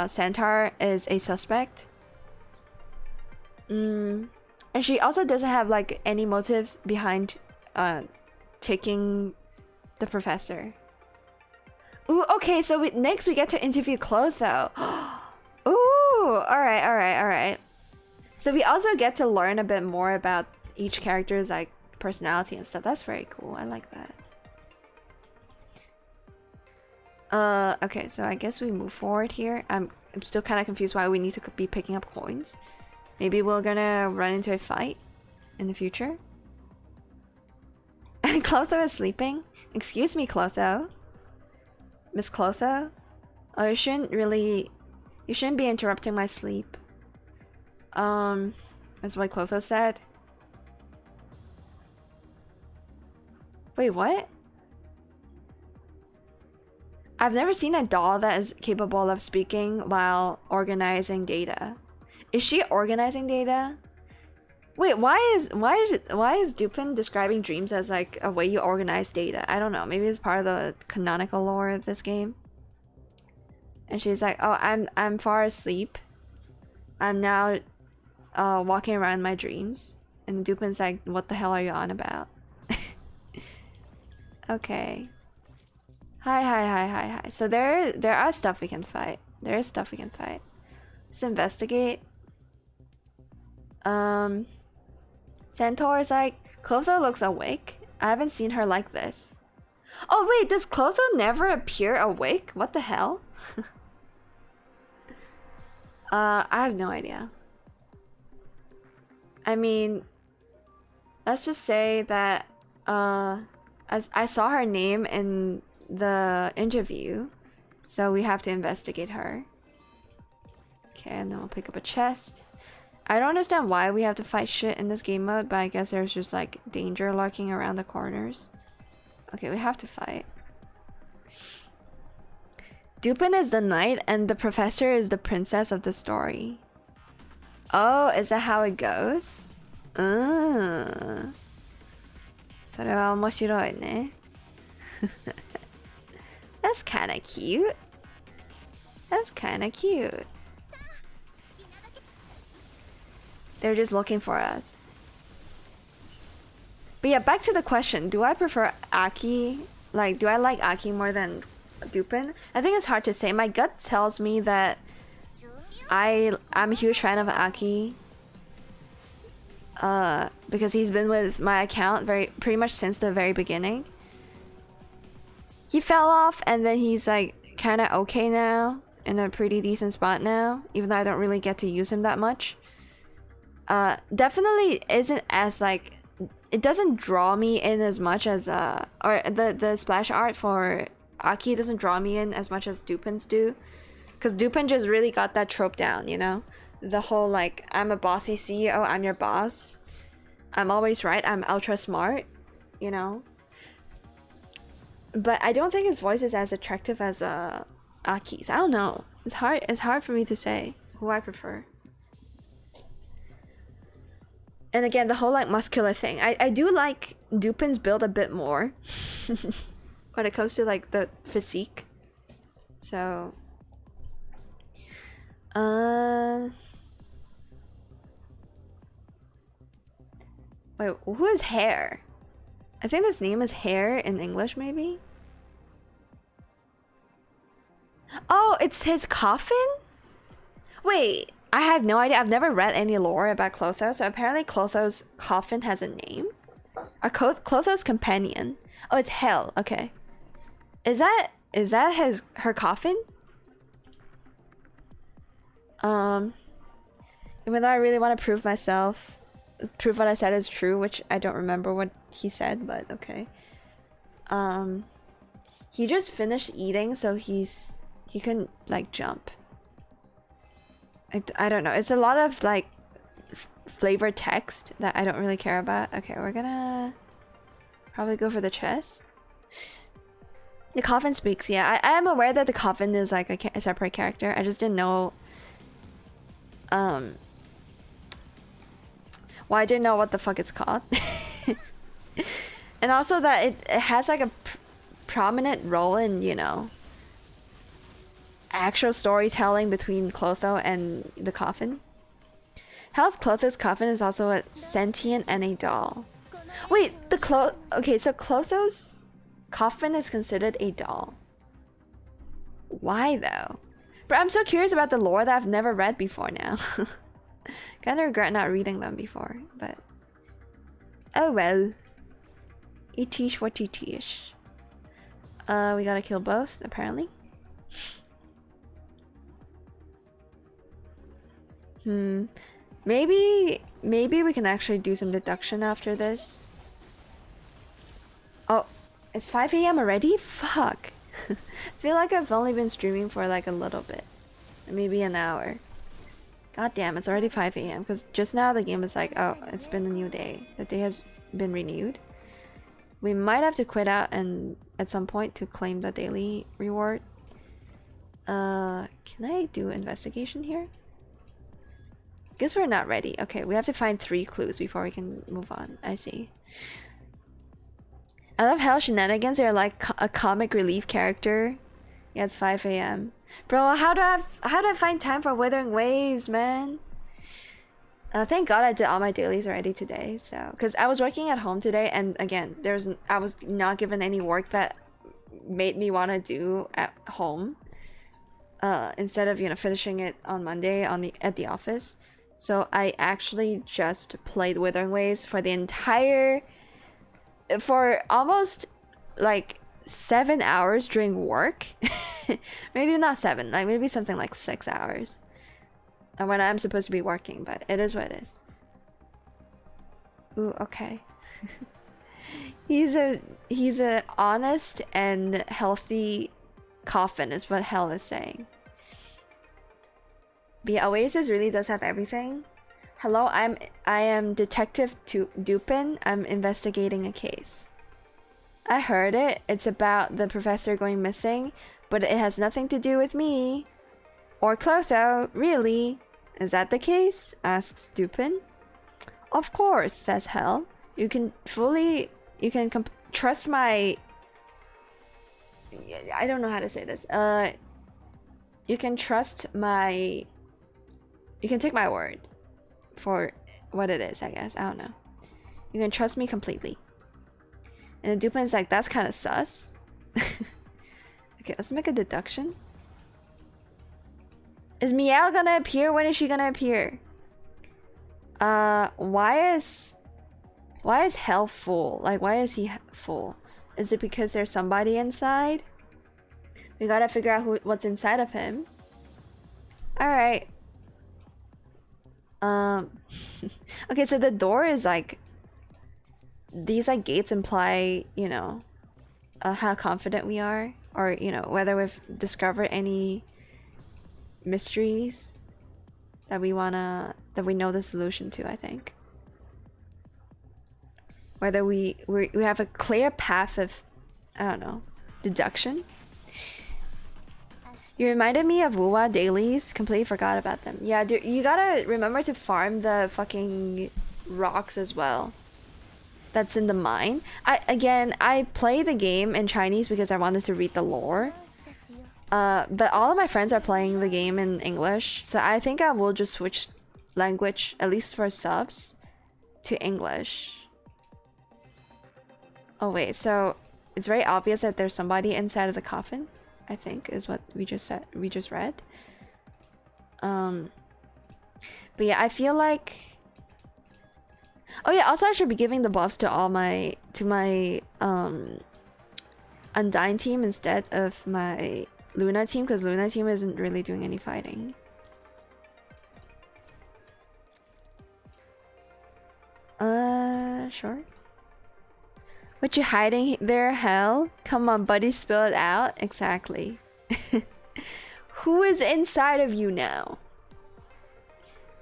S1: Centaur is a suspect. And she also doesn't have like any motives behind taking the professor. Ooh, okay, so next we get to interview Clotho. Ooh, alright. So we also get to learn a bit more about each character's like personality and stuff. That's very cool. I like that. Okay, so I guess we move forward here. I'm still kind of confused why we need to be picking up coins. Maybe we're gonna run into a fight in the future. Clotho is sleeping. Excuse me, Clotho. Miss Clotho? Oh, you shouldn't be interrupting my sleep. That's what Clotho said. Wait, what? I've never seen a doll that is capable of speaking while organizing data. Is she organizing data? Wait, why is Dupin describing dreams as like a way you organize data? I don't know. Maybe it's part of the canonical lore of this game. And she's like, "Oh, I'm far asleep. I'm now walking around my dreams." And Dupin's like, "What the hell are you on about?" Okay. Hi. So there are stuff we can fight. There is stuff we can fight. Let's investigate. Centaur is like, Clotho looks awake. I haven't seen her like this. Oh wait, does Clotho never appear awake? What the hell? I have no idea. I mean, let's just say that as I saw her name in the interview, so we have to investigate her. Okay, and then we'll pick up a chest. I don't understand why we have to fight shit in this game mode, but I guess there's just like danger lurking around the corners. Okay, we have to fight. Dupin is the knight and the professor is the princess of the story. Oh, is that how it goes? それは面白いね. That's kind of cute. That's kind of cute. They're just looking for us. But yeah, back to the question. Do I prefer Aki? Like, do I like Aki more than Dupin? I think it's hard to say. My gut tells me that I'm a huge fan of Aki. Because he's been with my account pretty much since the very beginning. He fell off and then he's like kind of okay now. In a pretty decent spot now. Even though I don't really get to use him that much. Definitely isn't as like, it doesn't draw me in as much as or the splash art for Aki doesn't draw me in as much as Dupin's do, because Dupin just really got that trope down, you know, the whole like, I'm a bossy CEO, I'm your boss, I'm always right, I'm ultra smart, you know. But I don't think his voice is as attractive as Aki's. I don't know, it's hard for me to say who I prefer. And again, the whole like muscular thing. I do like Dupin's build a bit more when it comes to like the physique. So wait, who is Hare? I think this name is Hare in English, maybe? Oh, it's his coffin? Wait, I have no idea. I've never read any lore about Clotho, so apparently Clotho's coffin has a name. Or Clotho's companion. Oh, it's Hell. Okay. Is that her coffin? Even though I really want to prove what I said is true, which I don't remember what he said, but okay. He just finished eating, so he couldn't like jump. I don't know. It's a lot of like flavored text that I don't really care about. Okay, we're gonna probably go for the chest. The coffin speaks. Yeah, I am aware that the coffin is like a separate character. I just didn't know. Well, I didn't know what the fuck it's called. And also that it has like a prominent role in, you know, actual storytelling between Clotho and the coffin. How's Clotho's coffin is also a sentient and a doll. Wait, okay, so Clotho's coffin is considered a doll. Why though? But I'm so curious about the lore that I've never read before now. Kinda regret not reading them before, but oh well. Itish what itish. We gotta kill both, apparently. Maybe we can actually do some deduction after this. Oh, it's 5 AM already? Fuck. I feel like I've only been streaming for like a little bit. Maybe an hour. God damn, it's already 5 AM. Because just now the game was like, oh, it's been a new day. The day has been renewed. We might have to quit out and at some point to claim the daily reward. Can I do investigation here? Guess we're not ready. Okay, we have to find 3 clues before we can move on. I see. I love how shenanigans are like a comic relief character. Yeah, it's 5 AM. Bro, how do I find time for Withering Waves, man? Thank God I did all my dailies already today. So, because I was working at home today, and again, I was not given any work that made me want to do at home. Instead of finishing it on Monday at the office. So I actually just played Withering Waves for almost like 7 hours during work. Maybe not 7, like maybe something like 6 hours. And when I'm supposed to be working, but it is what it is. Ooh, okay. he's a honest and healthy coffin is what Hell is saying. But yeah, Oasis really does have everything. Hello, I am Detective Dupin. I'm investigating a case. I heard it. It's about the professor going missing, but it has nothing to do with me. Or Clotho, really? Is that the case? Asks Dupin. Of course, says Hell. You can trust my... I don't know how to say this. You can trust my... You can take my word for what it is, I guess. I don't know. You can trust me completely. And then Dupin's like, that's kind of sus. Okay, let's make a deduction. Is Miel gonna appear? When is she gonna appear? Why is Hell full? Like, why is he full? Is it because there's somebody inside? We gotta figure out what's inside of him. Alright. Okay, so the door is like... These like gates imply, how confident we are. Or, whether we've discovered any mysteries that we know the solution to, I think. Whether we have a clear path of, I don't know, deduction. You reminded me of Wuwa dailies. Completely forgot about them. Yeah, dude, you gotta remember to farm the fucking rocks as well. That's in the mine. I play the game in Chinese because I wanted to read the lore. But all of my friends are playing the game in English, so I think I will just switch language, at least for subs, to English. Oh wait, so it's very obvious that there's somebody inside of the coffin, I think, is what we just read. But yeah, I feel like... Oh yeah, also I should be giving the buffs to my Undyne team instead of my Luna team, because Luna team isn't really doing any fighting. Sure. What you hiding there, Hell? Come on, buddy, spill it out. Exactly. Who is inside of you now?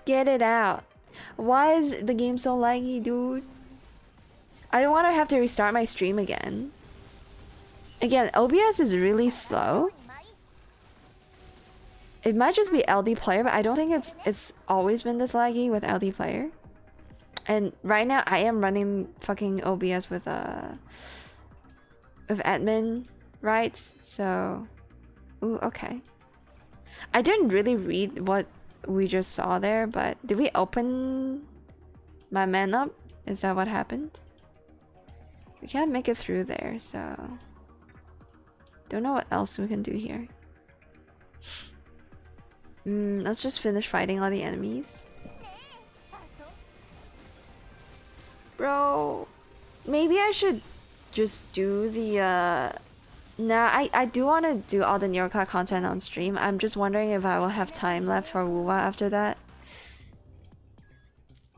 S1: Get it out. Why is the game so laggy, dude? I don't want to have to restart my stream again. Again, OBS is really slow. It might just be LD player, but I don't think it's always been this laggy with LD player. And right now I am running fucking OBS with admin rights, so... Ooh, okay. I didn't really read what we just saw there, but did we open my man up? Is that what happened? We can't make it through there, so... Don't know what else we can do here. Let's just finish fighting all the enemies. Bro, maybe I should just do the Nah, I do want to do all the Neurocloud content on stream. I'm just wondering if I will have time left for Wuwa after that.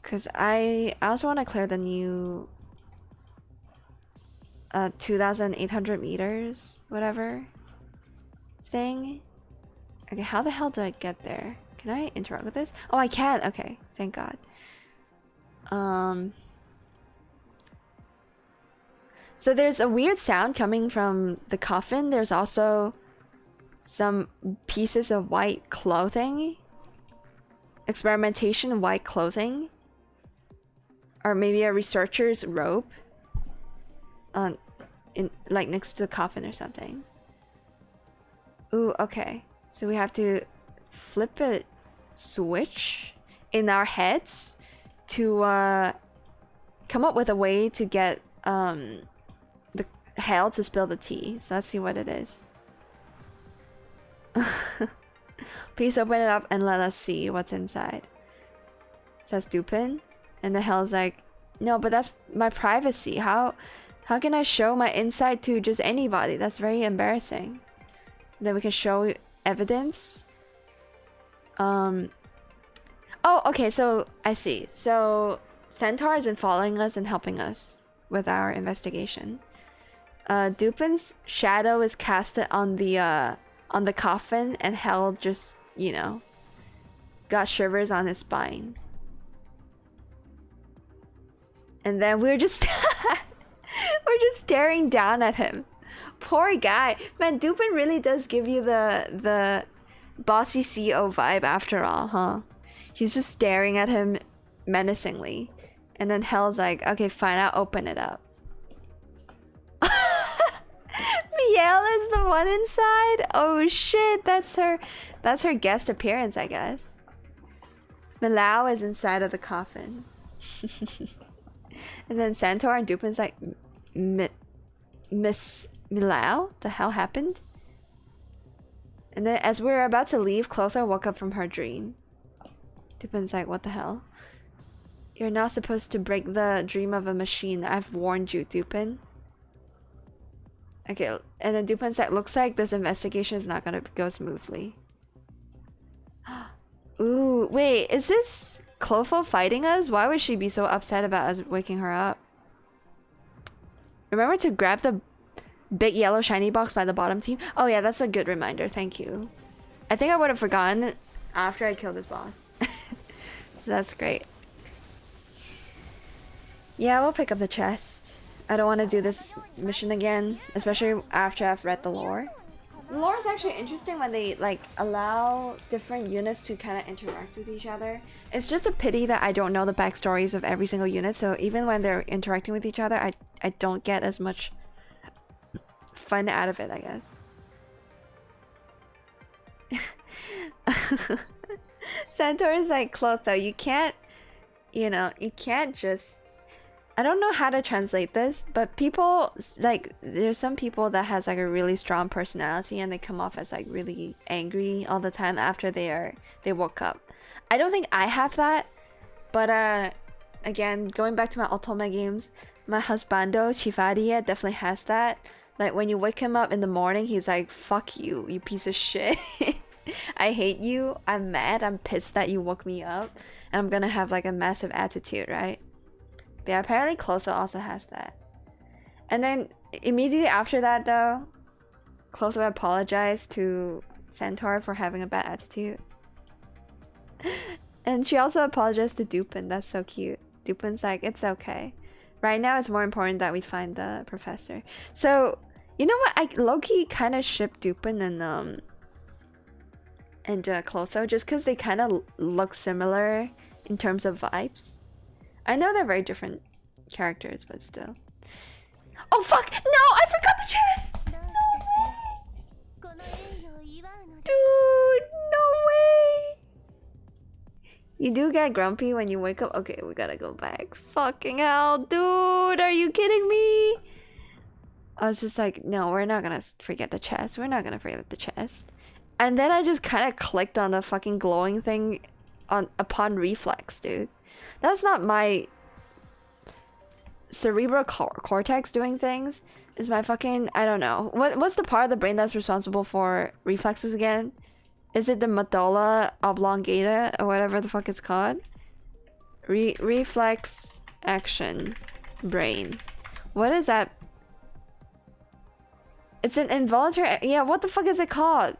S1: Cause I also want to clear the new 2,800 meters, whatever thing. Okay, how the hell do I get there? Can I interact with this? Oh, I can. Okay, thank God. So there's a weird sound coming from the coffin. There's also some pieces of white clothing. Experimentation white clothing. Or maybe a researcher's robe. In like next to the coffin or something. Ooh, okay. So we have to flip a switch in our heads to come up with a way to get the hell to spill the tea. So let's see what it is. Please open it up and let us see what's inside. Says Dupin. And the hell's like, no, but that's my privacy. How can I show my inside to just anybody? That's very embarrassing. Then we can show evidence. Oh, okay, so I see. So Centaur has been following us and helping us with our investigation. Dupin's shadow is casted on the coffin, and Hell just, you know, got shivers on his spine. And then we're just we're just staring down at him. Poor guy. Man, Dupin really does give you the bossy CEO vibe after all, huh? He's just staring at him menacingly. And then Hell's like, okay, fine, I'll open it up. Miel is the one inside? Oh shit, that's her guest appearance, I guess. Milao is inside of the coffin. And then Centaur and Dupin's like, Miss Milao? The hell happened? And then as we're about to leave, Clotho woke up from her dream. Dupin's like, what the hell? You're not supposed to break the dream of a machine. I've warned you, Dupin. Okay, and then Dupin's like, looks like this investigation is not gonna go smoothly. Ooh, wait, is this Clotho fighting us? Why would she be so upset about us waking her up? Remember to grab the big yellow shiny box by the bottom team? Oh yeah, that's a good reminder, thank you. I think I would have forgotten after I killed this boss. So that's great. Yeah, we'll pick up the chest. I don't want to do this mission again, especially after I've read the lore. The lore is actually interesting when they like allow different units to kind of interact with each other. It's just a pity that I don't know the backstories of every single unit, so even when they're interacting with each other, I don't get as much fun out of it, I guess. Centaur is like, Clotho, you can't, you know, you can't just... I don't know how to translate this, but people, like, there's some people that has like a really strong personality and they come off as like really angry all the time after they woke up. I don't think I have that, but again, going back to my Otome games, my husbando, Chifaria, definitely has that. Like, when you wake him up in the morning, he's like, fuck you, you piece of shit. I hate you, I'm mad, I'm pissed that you woke me up, and I'm gonna have like a massive attitude, right? But yeah, apparently Clotho also has that. And then immediately after that though, Clotho apologized to Centaur for having a bad attitude. And she also apologized to Dupin. That's so cute. Dupin's like, it's okay. Right now it's more important that we find the professor. So, you know what? I low-key kind of ship Dupin and Clotho just because they kind of look similar in terms of vibes. I know they're very different characters, but still. Oh fuck! No! I forgot the chest! No way! Dude, no way! You do get grumpy when you wake up? Okay, we gotta go back. Fucking hell, dude! Are you kidding me? I was just like, no, we're not gonna forget the chest. We're not gonna forget the chest. And then I just kind of clicked on the fucking glowing thing upon reflex, dude. That's not my cerebral cortex doing things. Is my fucking, I don't know. What's the part of the brain that's responsible for reflexes again? Is it the medulla oblongata or whatever the fuck it's called? Reflex action brain. What is that? It's an involuntary, yeah, what the fuck is it called?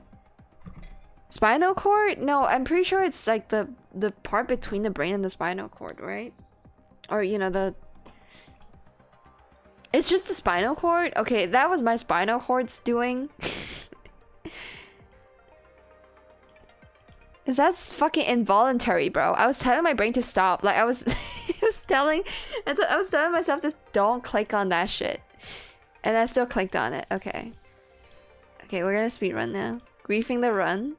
S1: Spinal cord? No, I'm pretty sure it's like the part between the brain and the spinal cord, right? Or, you know, the... It's just the spinal cord? Okay, that was my spinal cord's doing. Is that's fucking involuntary, bro. I was telling my brain to stop. Like, I was... I was telling myself to don't click on that shit. And I still clicked on it. Okay. Okay, we're gonna speedrun now. Griefing the run.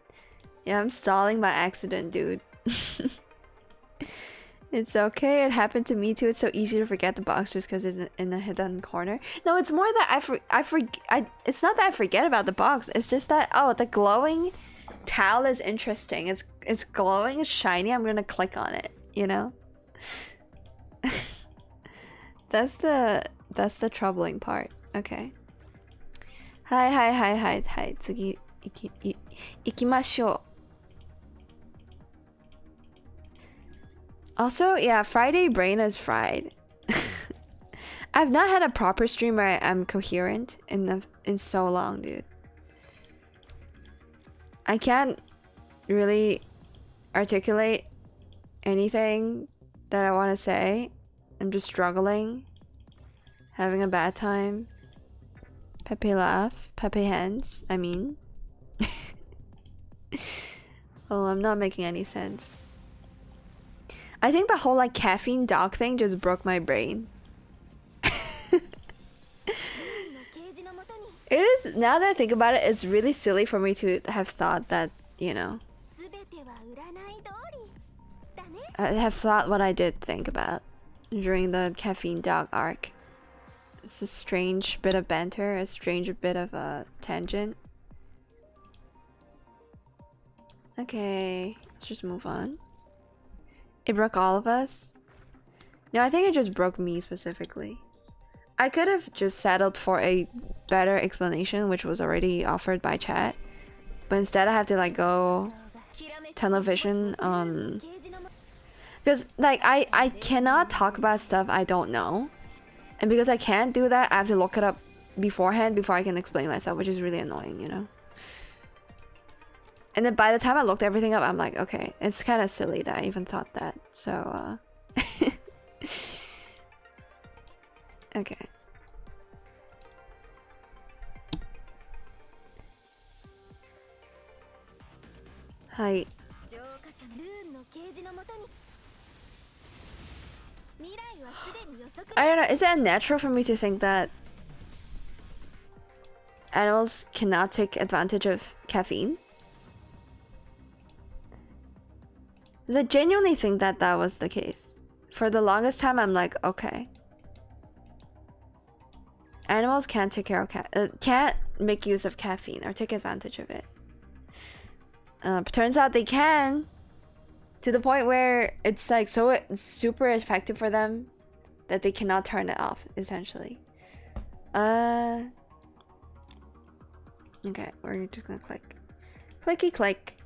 S1: Yeah, I'm stalling by accident, dude. It's okay. It happened to me too. It's so easy to forget the box just because it's in a hidden corner. No, it's more that it's not that I forget about the box. It's just that, oh, the glowing towel is interesting. It's glowing, it's shiny. I'm gonna click on it, you know? That's the troubling part. Okay. Hi. 次行きましょう. Also, yeah, Friday brain is fried. I've not had a proper stream where I'm coherent in so long, dude. I can't really articulate anything that I want to say. I'm just struggling, having a bad time. Pepe laugh, Pepe hands, I mean. Oh, I'm not making any sense. I think the whole like caffeine dog thing just broke my brain. It is, now that I think about it, it's really silly for me to have thought that, you know. I have thought what I did think about during the caffeine dog arc. It's a strange bit of banter, a strange bit of a tangent. Okay, let's just move on. It broke all of us? No, I think it just broke me specifically. I could have just settled for a better explanation, which was already offered by chat. But instead I have to like go tunnel vision on... Because like I cannot talk about stuff I don't know. And because I can't do that, I have to look it up beforehand before I can explain myself, which is really annoying, you know? And then by the time I looked everything up, I'm like, okay, it's kind of silly that I even thought that. So, okay. Hi. I don't know, is it unnatural for me to think that animals cannot take advantage of caffeine? Because I genuinely think that that was the case. For the longest time, I'm like, okay. Animals can't take care of can't make use of caffeine or take advantage of it. But turns out they can. To the point where it's like it's super effective for them that they cannot turn it off, essentially. Okay, we're just gonna click. Clicky click.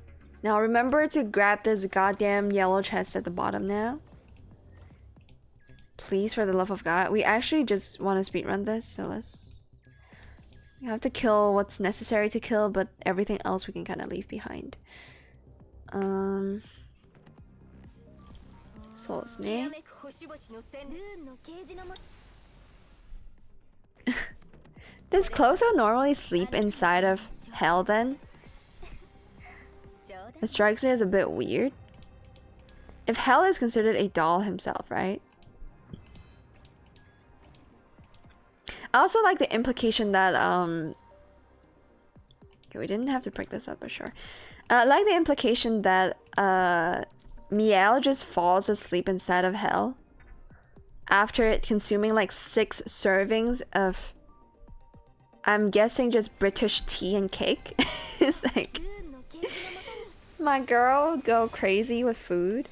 S1: Now remember to grab this goddamn yellow chest at the bottom now. Please, for the love of God. We actually just want to speedrun this, so let's... You have to kill what's necessary to kill, but everything else we can kind of leave behind. So it's ne. Does Clotho normally sleep inside of hell then? It strikes me as a bit weird. If hell is considered a doll himself, right? I also like the implication that okay, we didn't have to pick this up, but sure. I like the implication that Miel just falls asleep inside of hell after consuming like 6 servings of, I'm guessing, just British tea and cake. It's like, my girl go crazy with food.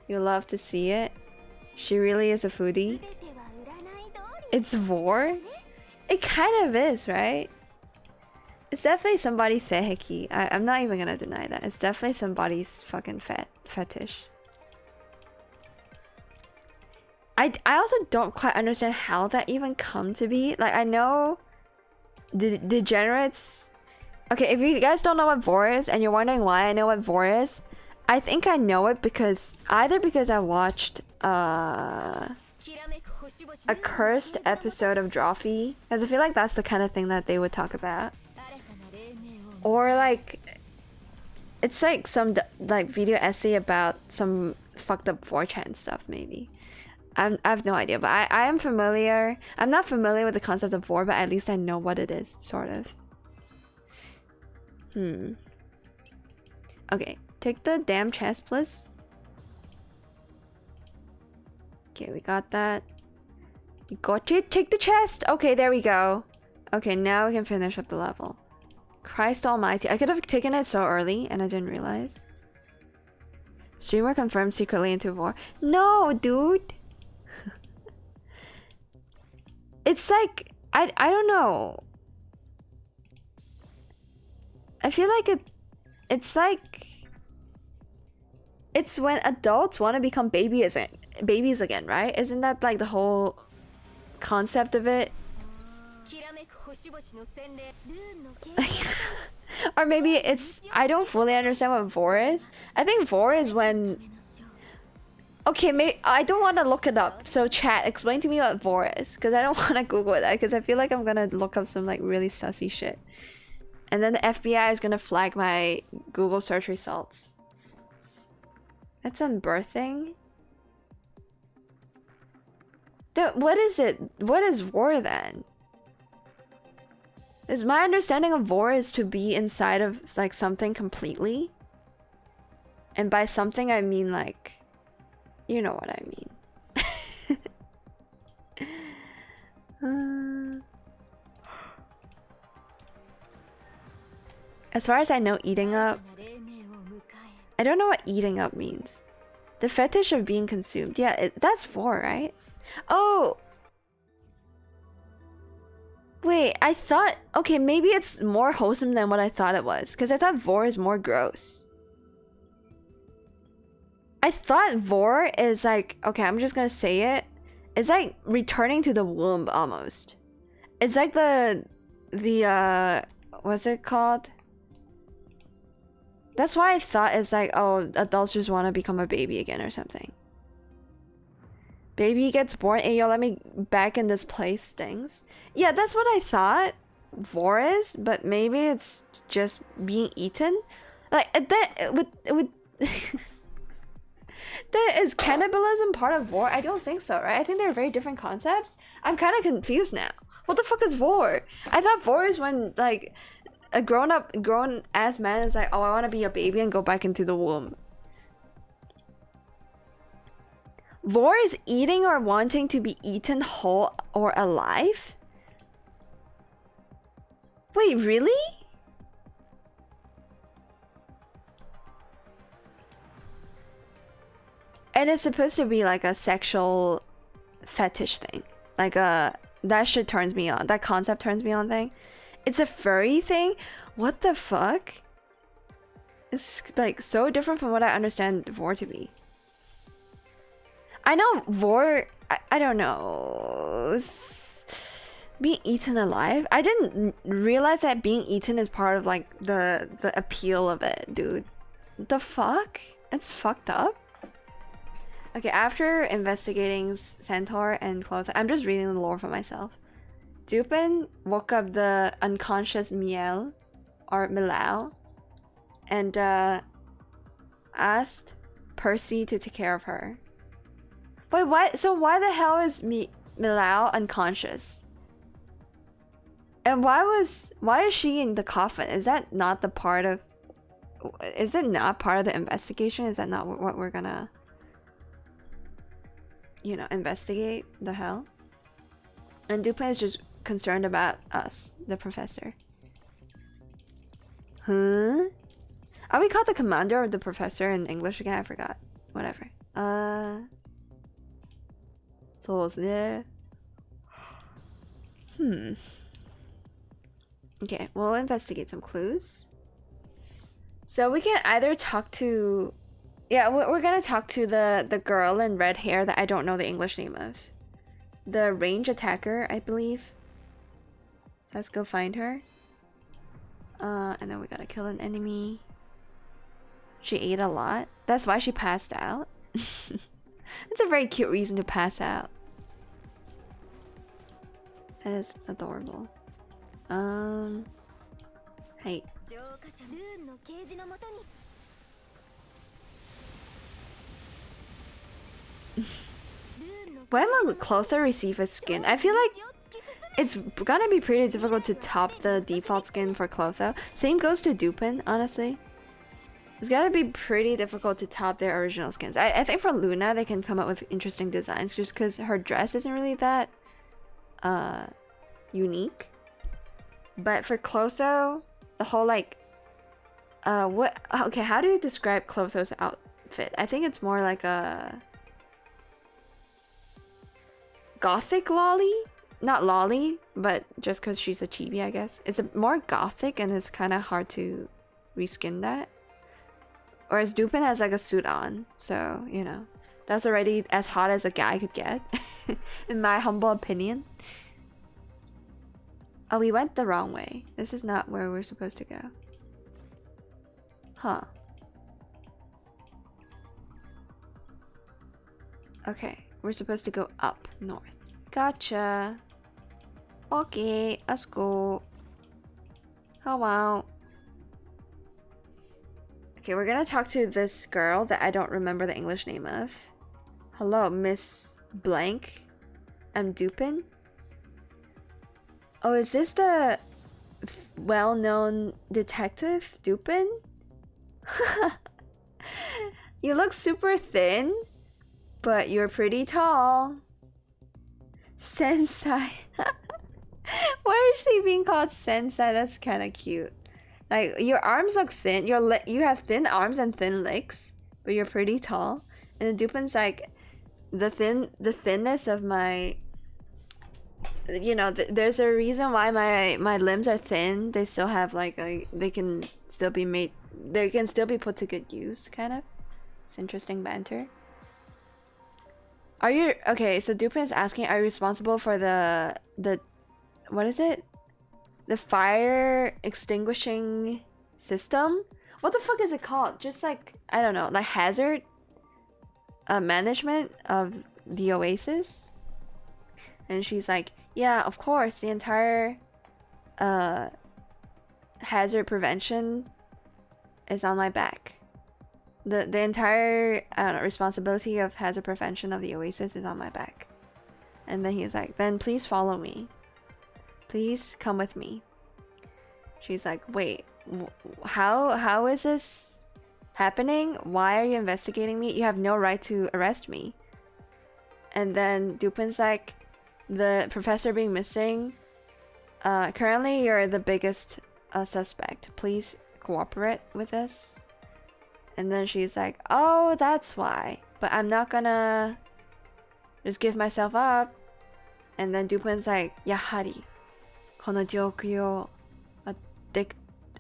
S1: You love to see it. She really is a foodie. It's vor? It kind of is, right? It's definitely somebody's seheki. I'm not even gonna deny that. It's definitely somebody's fucking fetish. I also don't quite understand how that even come to be. Like, I know degenerates. Okay, if you guys don't know what vor is and you're wondering why I know what vor is, I think I know it because either because I watched a cursed episode of Drawfee, because I feel like that's the kind of thing that they would talk about, or like it's like some like video essay about some fucked up 4chan stuff maybe. I have no idea, but I am familiar. I'm not familiar with the concept of vor, but at least I know what it is, sort of. Okay, take the damn chest, please. Okay, we got that. We got it. Take the chest. Okay, there we go. Okay, now we can finish up the level. Christ almighty. I could have taken it so early and I didn't realize. Streamer confirmed secretly into vor. No, dude. It's like, I don't know. I feel like it's like, it's when adults want to become babies again, right? Isn't that like the whole concept of it? Or maybe it's, I don't fully understand what vor is. I think vor is when, okay, maybe I don't want to look it up. So chat, explain to me what vor is, because I don't want to Google that, because I feel like I'm gonna look up some like really sussy shit, and then the FBI is gonna flag my Google search results. That's unbirthing. What is it? What is vor then? Is my understanding of vor is to be inside of like something completely, and by something I mean like, you know what I mean. As far as I know, eating up, I don't know what eating up means. The fetish of being consumed. Yeah, that's vor, right? Oh! Wait, I thought... Okay, maybe it's more wholesome than what I thought it was. Because I thought vor is more gross. I thought vor is like... Okay, I'm just gonna say it. It's like returning to the womb, almost. It's like the what's it called? That's why I thought it's like, oh, adults just want to become a baby again or something. Baby gets born, hey yo, let me back in this place things. Yeah, that's what I thought vor is, but maybe it's just being eaten. Like that would that is cannibalism part of vor? I don't think so, right? I think they're very different concepts. I'm kind of confused now. What the fuck is vor? I thought vor is when like a grown ass man is like, oh, I want to be a baby and go back into the womb. Vor is eating or wanting to be eaten whole or alive? Wait, really? And it's supposed to be like a sexual fetish thing. Like that shit turns me on. That concept turns me on thing. It's a furry thing? What the fuck? It's like so different from what I understand vor to be. I know vor, I don't know. Being eaten alive? I didn't realize that being eaten is part of like the appeal of it, dude. The fuck? It's fucked up. Okay, after investigating Centaur and Clothing, I'm just reading the lore for myself. Dupin woke up the unconscious Miel, or Milau, and asked Percy to take care of her. Wait, why? So why the hell is Milau unconscious? And why is she in the coffin? Is that not the part of? Is it not part of the investigation? Is that not what we're gonna, you know, investigate? The hell? And Dupin is just concerned about us, the professor. Huh? Are we called the commander of the professor in English again? I forgot. Whatever. So Okay, we'll investigate some clues. So we can either talk to... Yeah, we're gonna talk to the girl in red hair that I don't know the English name of. The range attacker, I believe. So let's go find her. And then we gotta kill an enemy. She ate a lot. That's why she passed out. It's a very cute reason to pass out. That is adorable. Hey. When will Clotho receive a skin? I feel like it's gonna be pretty difficult to top the default skin for Clotho. Same goes to Dupin, honestly. It's gotta be pretty difficult to top their original skins. I think for Luna, they can come up with interesting designs just because her dress isn't really that unique. But for Clotho, the whole like okay, how do you describe Clotho's outfit? I think it's more like a gothic lolly? Not lolly, but just because she's a chibi, I guess. It's more gothic and it's kind of hard to reskin that. Whereas Dupin has like a suit on, so, you know, that's already as hot as a guy could get, in my humble opinion. Oh, we went the wrong way. This is not where we're supposed to go. Huh. Okay, we're supposed to go up north. Gotcha. Okay, let's go. How about... Okay, we're gonna talk to this girl that I don't remember the English name of. Hello, Miss Blank. I'm Dupin. Oh, is this the well-known detective, Dupin? You look super thin, but you're pretty tall. Sensei. Why is she being called Sensei? That's kind of cute. Like, your arms look thin. You have thin arms and thin legs, but you're pretty tall. And then Dupin's like, the thinness of my... You know, there's a reason why my limbs are thin. They still have like they can still be put to good use, kind of. It's interesting banter. Are you okay? So Dupin is asking, are you responsible for the what is it? The fire extinguishing system? What the fuck is it called? Just like, I don't know, like hazard management of the oasis. And she's like, yeah, of course, the entire hazard prevention is on my back. The entire, I don't know, responsibility of hazard prevention of the oasis is on my back. And then he's like, then please follow me. Please come with me. She's like, wait, how is this happening? Why are you investigating me? You have no right to arrest me. And then Dupin's like, the professor being missing, currently you're the biggest suspect. Please cooperate with us. And then she's like, oh, that's why. But I'm not gonna just give myself up. And then Dupin's like, yahari, kono joku yo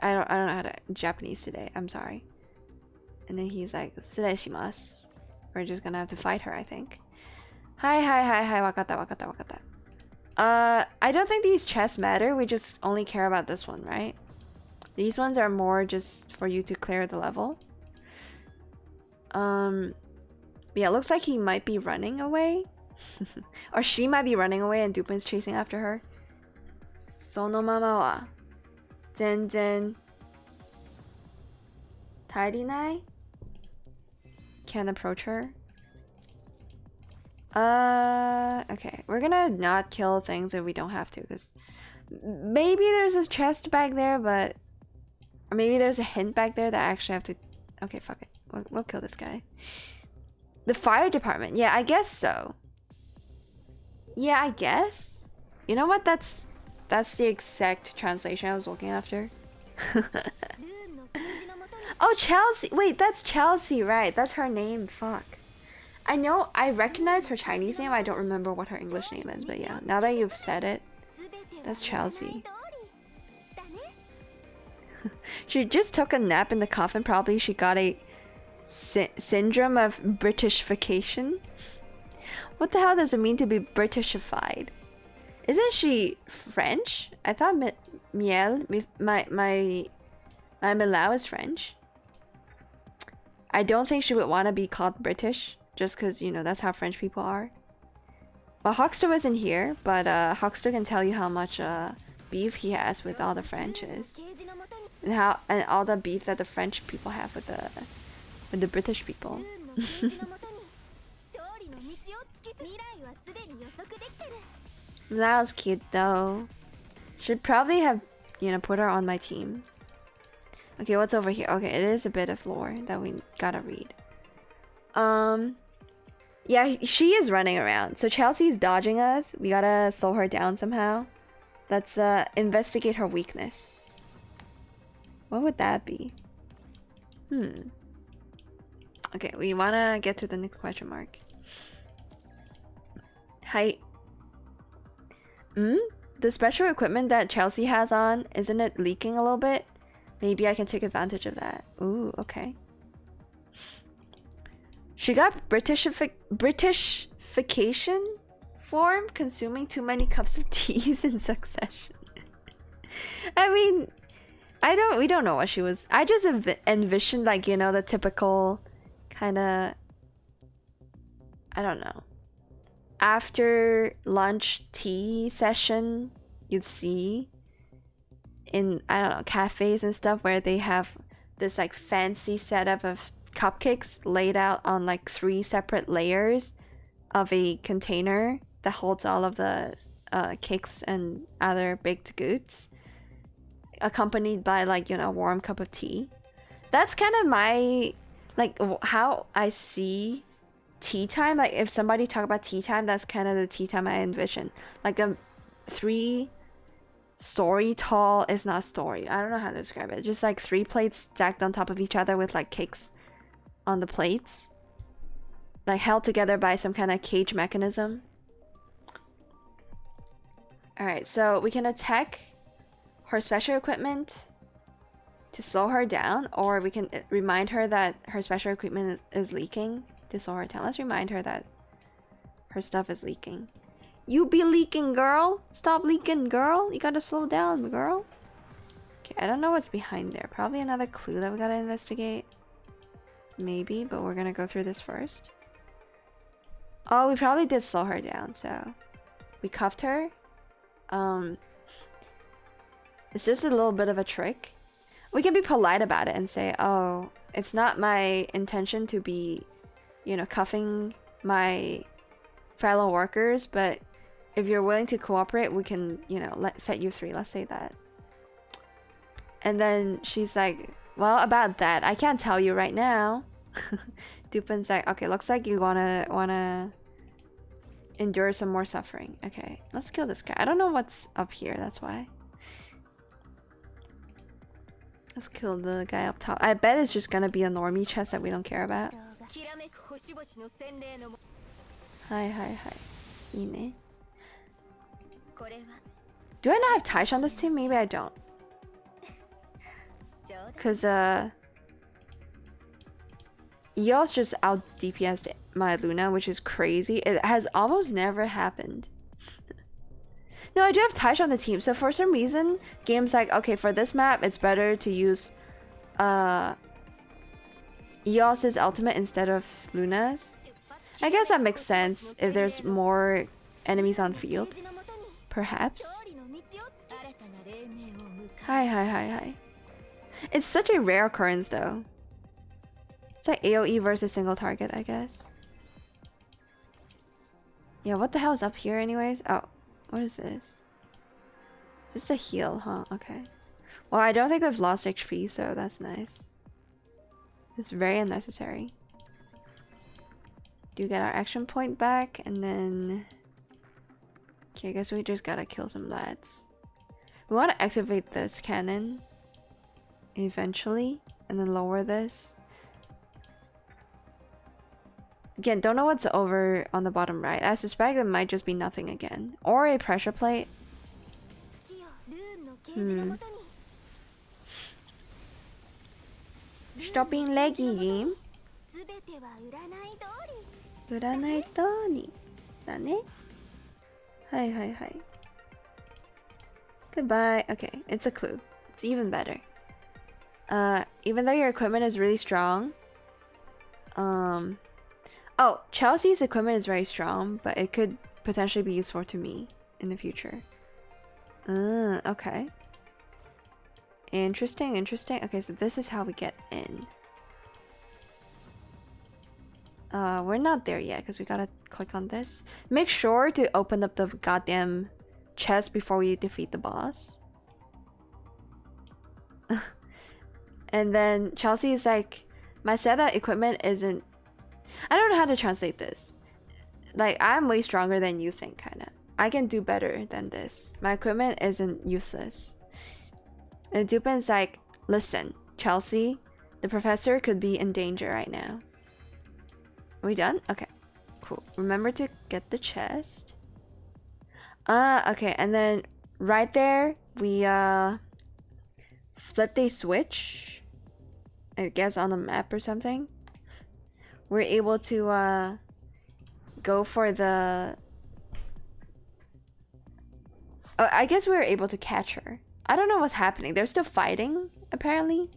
S1: I don't know how to Japanese today. I'm sorry. And then he's like, "Shireshimasu." We're just gonna have to fight her, I think. Hi, wakata. I don't think these chests matter. We just only care about this one, right? These ones are more just for you to clear the level. Yeah, it looks like he might be running away. Or she might be running away and Dupin's chasing after her. Sono mama wa zenzen tarinai? Can't approach her. Okay. We're gonna not kill things if we don't have to, because maybe there's a chest back there, but... Or maybe there's a hint back there that I actually have to... Okay, fuck it. We'll kill this guy. The fire department. Yeah, I guess so. Yeah, I guess. You know what? That's the exact translation I was looking after. Oh, Chelsea. Wait, that's Chelsea, right? That's her name. Fuck. I know, I recognize her Chinese name. I don't remember what her English name is, but yeah. Now that you've said it, That's Chelsea. She just took a nap in the coffin. Probably she got a syndrome of Britishification. What the hell does it mean to be Britishified? Isn't she French? I thought Miel, my Milau is French. I don't think she would want to be called British, just because, you know, that's how French people are. Well, Hoxter isn't here, but Hoxter can tell you how much beef he has with all the Frenches. And all the beef that the French people have with the British people. That was cute though. Should probably have, you know, put her on my team. Okay, what's over here? Okay, it is a bit of lore that we gotta read. Yeah, she is running around. So Chelsea's dodging us. We gotta slow her down somehow. Let's investigate her weakness. What would that be? Okay, we wanna get to the next question mark. Height. The special equipment that Chelsea has on, isn't it leaking a little bit? Maybe I can take advantage of that. Ooh, okay. She got Britishification form, consuming too many cups of teas in succession. I mean, we don't know what she was. I just envisioned, like, you know, the typical kind of, I don't know, after lunch tea session you'd see in, I don't know, cafes and stuff, where they have this like fancy setup of cupcakes laid out on like 3 separate layers of a container that holds all of the cakes and other baked goods, accompanied by, like, you know, a warm cup of tea. That's kind of my, like, how I see tea time. Like, if somebody talk about tea time, that's kind of the tea time I envision. Like a 3-story tall, it's not story, I don't know how to describe it, just like 3 plates stacked on top of each other with like cakes on the plates, like held together by some kind of cage mechanism. Alright, so we can attack her special equipment to slow her down, or we can remind her that her special equipment is leaking to slow her down. Let's remind her that her stuff is leaking. You be leaking, girl! Stop leaking, girl! You gotta slow down, girl! Okay, I don't know what's behind there. Probably another clue that we gotta investigate. Maybe, but we're gonna go through this first. Oh, we probably did slow her down, so... we cuffed her. It's just a little bit of a trick. We can be polite about it and say, oh, it's not my intention to be, you know, cuffing my fellow workers, but if you're willing to cooperate, we can, you know, set you free. Let's say that. And then she's like, well, about that, I can't tell you right now. Dupin's like, okay, looks like you wanna endure some more suffering. Okay, let's kill this guy. I don't know what's up here, that's why. Let's kill the guy up top. I bet it's just gonna be a normie chest that we don't care about. Hi. Ine. Do I not have Taish on this team? Maybe I don't. Cause Eos just out DPS'd my Luna, which is crazy. It has almost never happened. No, I do have Taish on the team, so for some reason, game's like, okay, for this map, it's better to use Eos's ultimate instead of Luna's. I guess that makes sense if there's more enemies on field. Perhaps. Hi. It's such a rare occurrence, though. It's like AoE versus single target, I guess. Yeah, what the hell is up here anyways? Oh, what is this? Just a heal, huh? Okay. Well, I don't think we've lost HP, so that's nice. It's very unnecessary. Do get our action point back, and then... okay, I guess we just gotta kill some lads. We want to activate this cannon eventually, and then lower this. Again, don't know what's over on the bottom right. I suspect it might just be nothing again. Or a pressure plate. Hmm. Stop being leggy, game. 占い通りだね。はいはいはい。Goodbye. Okay, it's a clue. It's even better. Even though your equipment is really strong. Oh, Chelsea's equipment is very strong, but it could potentially be useful to me in the future. Okay. Interesting, interesting. Okay, so this is how we get in. We're not there yet because we gotta click on this. Make sure to open up the goddamn chest before we defeat the boss. And then Chelsea is like, my set of equipment isn't... I don't know how to translate this. Like, I'm way stronger than you think, kinda. I can do better than this. My equipment isn't useless. And Dupin's like, listen, Chelsea, the professor could be in danger right now. Are we done? Okay, cool. Remember to get the chest. Okay, and then right there, we flipped a switch. I guess on the map or something. We're able to go for the... Oh, I guess we were able to catch her. I don't know what's happening. They're still fighting, apparently.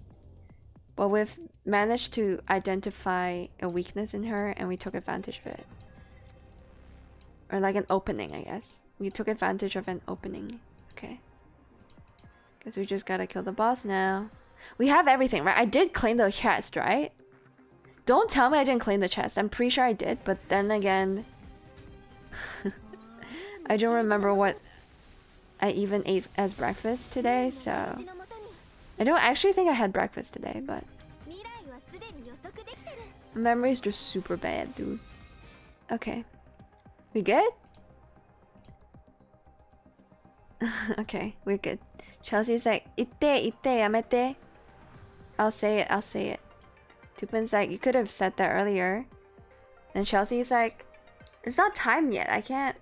S1: But we've managed to identify a weakness in her and we took advantage of it. Or like an opening, I guess. We took advantage of an opening. Okay. Guess we just gotta kill the boss now. We have everything, right? I did claim the chest, right? Don't tell me I didn't claim the chest. I'm pretty sure I did, but then again... I don't remember what I even ate as breakfast today, so... I don't actually think I had breakfast today, but... My memory is just super bad, dude. Okay. We good? Okay, we're good. Chelsea's like, itte, yamete. I'll say it, I'll say it. Dupin's like, you could have said that earlier. And Chelsea's like, it's not time yet, I can't...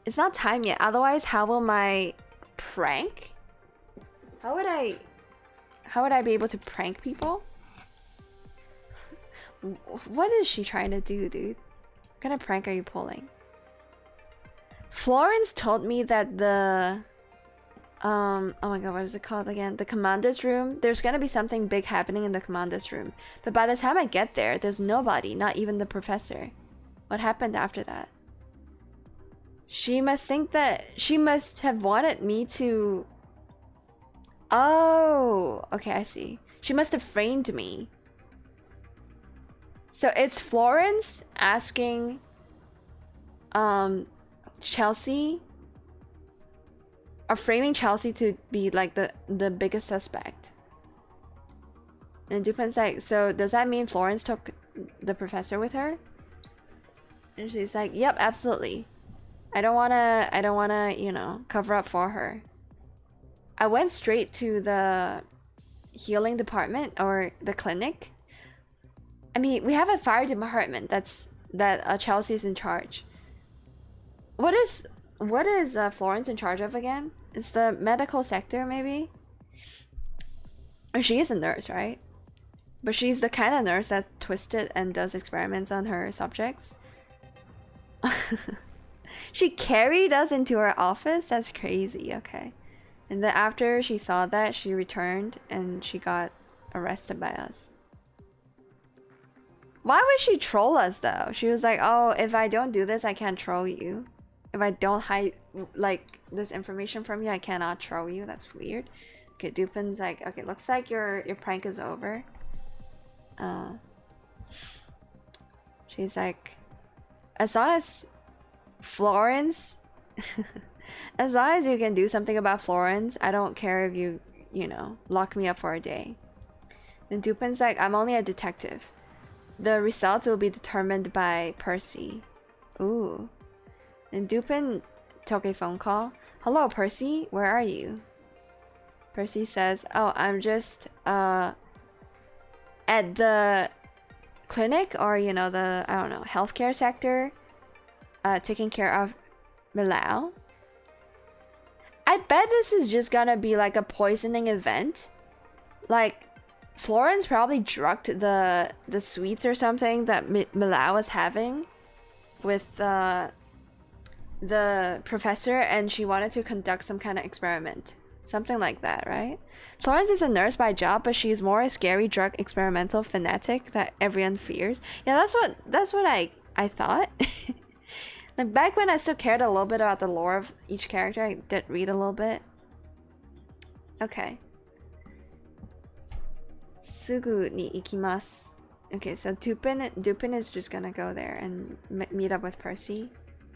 S1: It's not time yet, otherwise how will my prank? How would I be able to prank people? What is she trying to do, dude? What kind of prank are you pulling? Florence told me that the... oh my god, what is it called again? The commander's room. There's gonna be something big happening in the commander's room. But by the time I get there, there's nobody, not even the professor. What happened after that? She must think that... She must have wanted me to... Oh, okay, I see. She must have framed me. So it's Florence asking Chelsea, or framing Chelsea to be like the biggest suspect. And Dupin's like, so does that mean Florence took the professor with her? And she's like, yep, absolutely. I don't wanna, you know, cover up for her. I went straight to the healing department or the clinic. I mean, we have a fire department that Chelsea is in charge. What is Florence in charge of again? It's the medical sector, maybe? Or she is a nurse, right? But she's the kind of nurse that's twisted and does experiments on her subjects. She carried us into her office? That's crazy, okay. And then after she saw that, she returned and she got arrested by us. Why would she troll us though? She was like, oh, if I don't do this, I can't troll you. If I don't hide like this information from you, I cannot troll you. That's weird. Okay, Dupin's like, okay, looks like your prank is over. She's like, as long as Florence as long as you can do something about Florence, I don't care if you know, lock me up for a day. Then Dupin's like, I'm only a detective. The results will be determined by Percy. Ooh. And Dupin took a phone call. Hello, Percy, where are you? Percy says, oh, I'm just at the clinic, or you know, the, I don't know, healthcare sector, taking care of Milao. I bet this is just gonna be like a poisoning event. Like, Florence probably drugged the sweets or something that Milau was having with the professor, and she wanted to conduct some kind of experiment. Something like that, right? Florence is a nurse by job, but she's more a scary drug experimental fanatic that everyone fears. Yeah, that's what I thought. Like, back when I still cared a little bit about the lore of each character, I did read a little bit. Okay. Sugu ni ikimasu. Okay, so Dupin is just gonna go there and meet up with Percy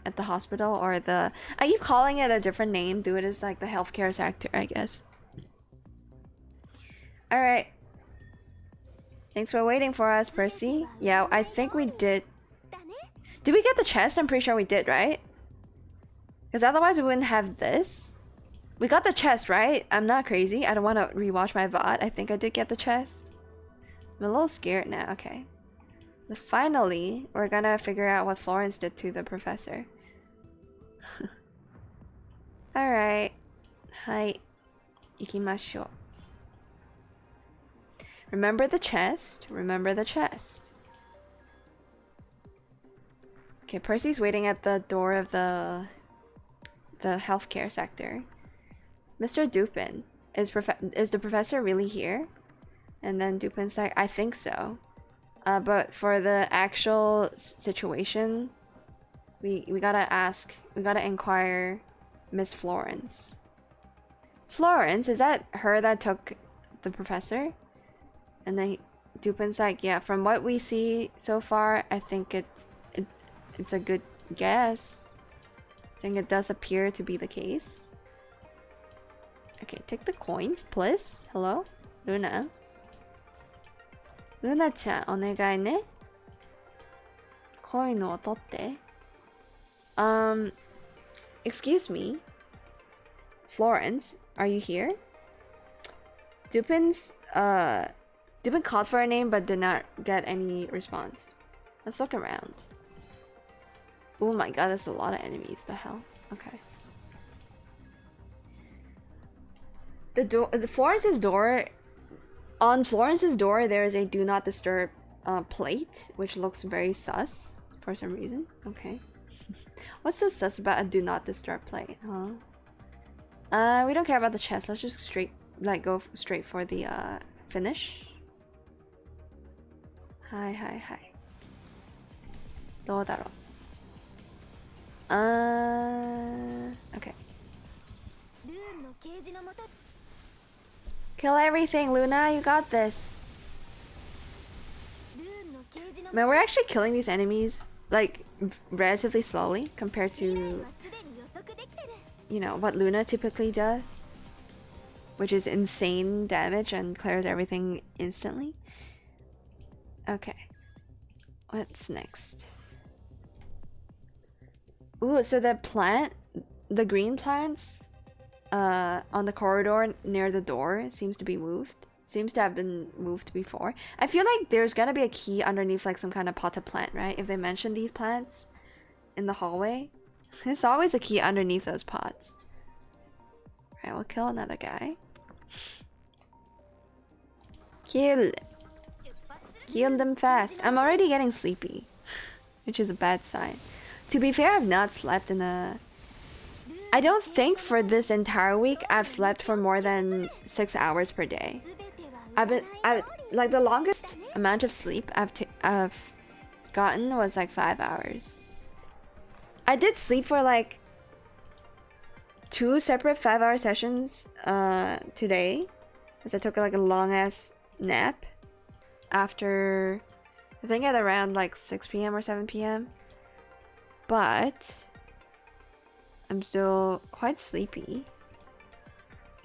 S1: at the hospital, or the... I keep calling it a different name. Do it as like the healthcare sector, I guess. Alright. Thanks for waiting for us, Percy. Yeah, I think we did... Did we get the chest? I'm pretty sure we did, right? Because otherwise we wouldn't have this. We got the chest, right? I'm not crazy. I don't want to rewatch my VOD. I think I did get the chest. I'm a little scared now. Okay. But finally, we're gonna figure out what Florence did to the professor. Alright. Hai. Ikimashou. Remember the chest. Remember the chest. Okay, Percy's waiting at the door of the healthcare sector. Mr. Dupin, is the professor really here? And then Dupin's like, I think so. But for the actual situation, we gotta inquire Miss Florence. Florence, is that her that took the professor? And then Dupin's like, yeah, from what we see so far, I think it's a good guess. I think it does appear to be the case. Okay, take the coins, please. Hello? Luna? Luna-chan, onegai ne? Coin wo totte. Excuse me? Florence, are you here? Dupin called for her name but did not get any response. Let's look around. Oh my god, there's a lot of enemies. The hell? Okay. Florence's door. On Florence's door, there is a do not disturb plate, which looks very sus for some reason. Okay. What's so sus about a do not disturb plate, huh? We don't care about the chest. Let's just go straight for the finish. Hi. どうだろう? Okay. Kill everything, Luna. You got this. Man, we're actually killing these enemies like relatively slowly compared to, you know, what Luna typically does, which is insane damage and clears everything instantly. Okay. What's next? Ooh, so the green plants on the corridor near the door seems to be moved. Seems to have been moved before. I feel like there's gonna be a key underneath like some kind of potted plant, right? If they mention these plants in the hallway, there's always a key underneath those pots. Alright, we'll kill another guy. Kill them fast. I'm already getting sleepy, which is a bad sign. To be fair, I've not slept in a... I don't think for this entire week I've slept for more than 6 hours per day. Like the longest amount of sleep I've gotten was like 5 hours. I did sleep for like 2 separate 5-hour sessions today, because I took like a long ass nap after, I think at around like 6 p.m. or 7 p.m. But I'm still quite sleepy.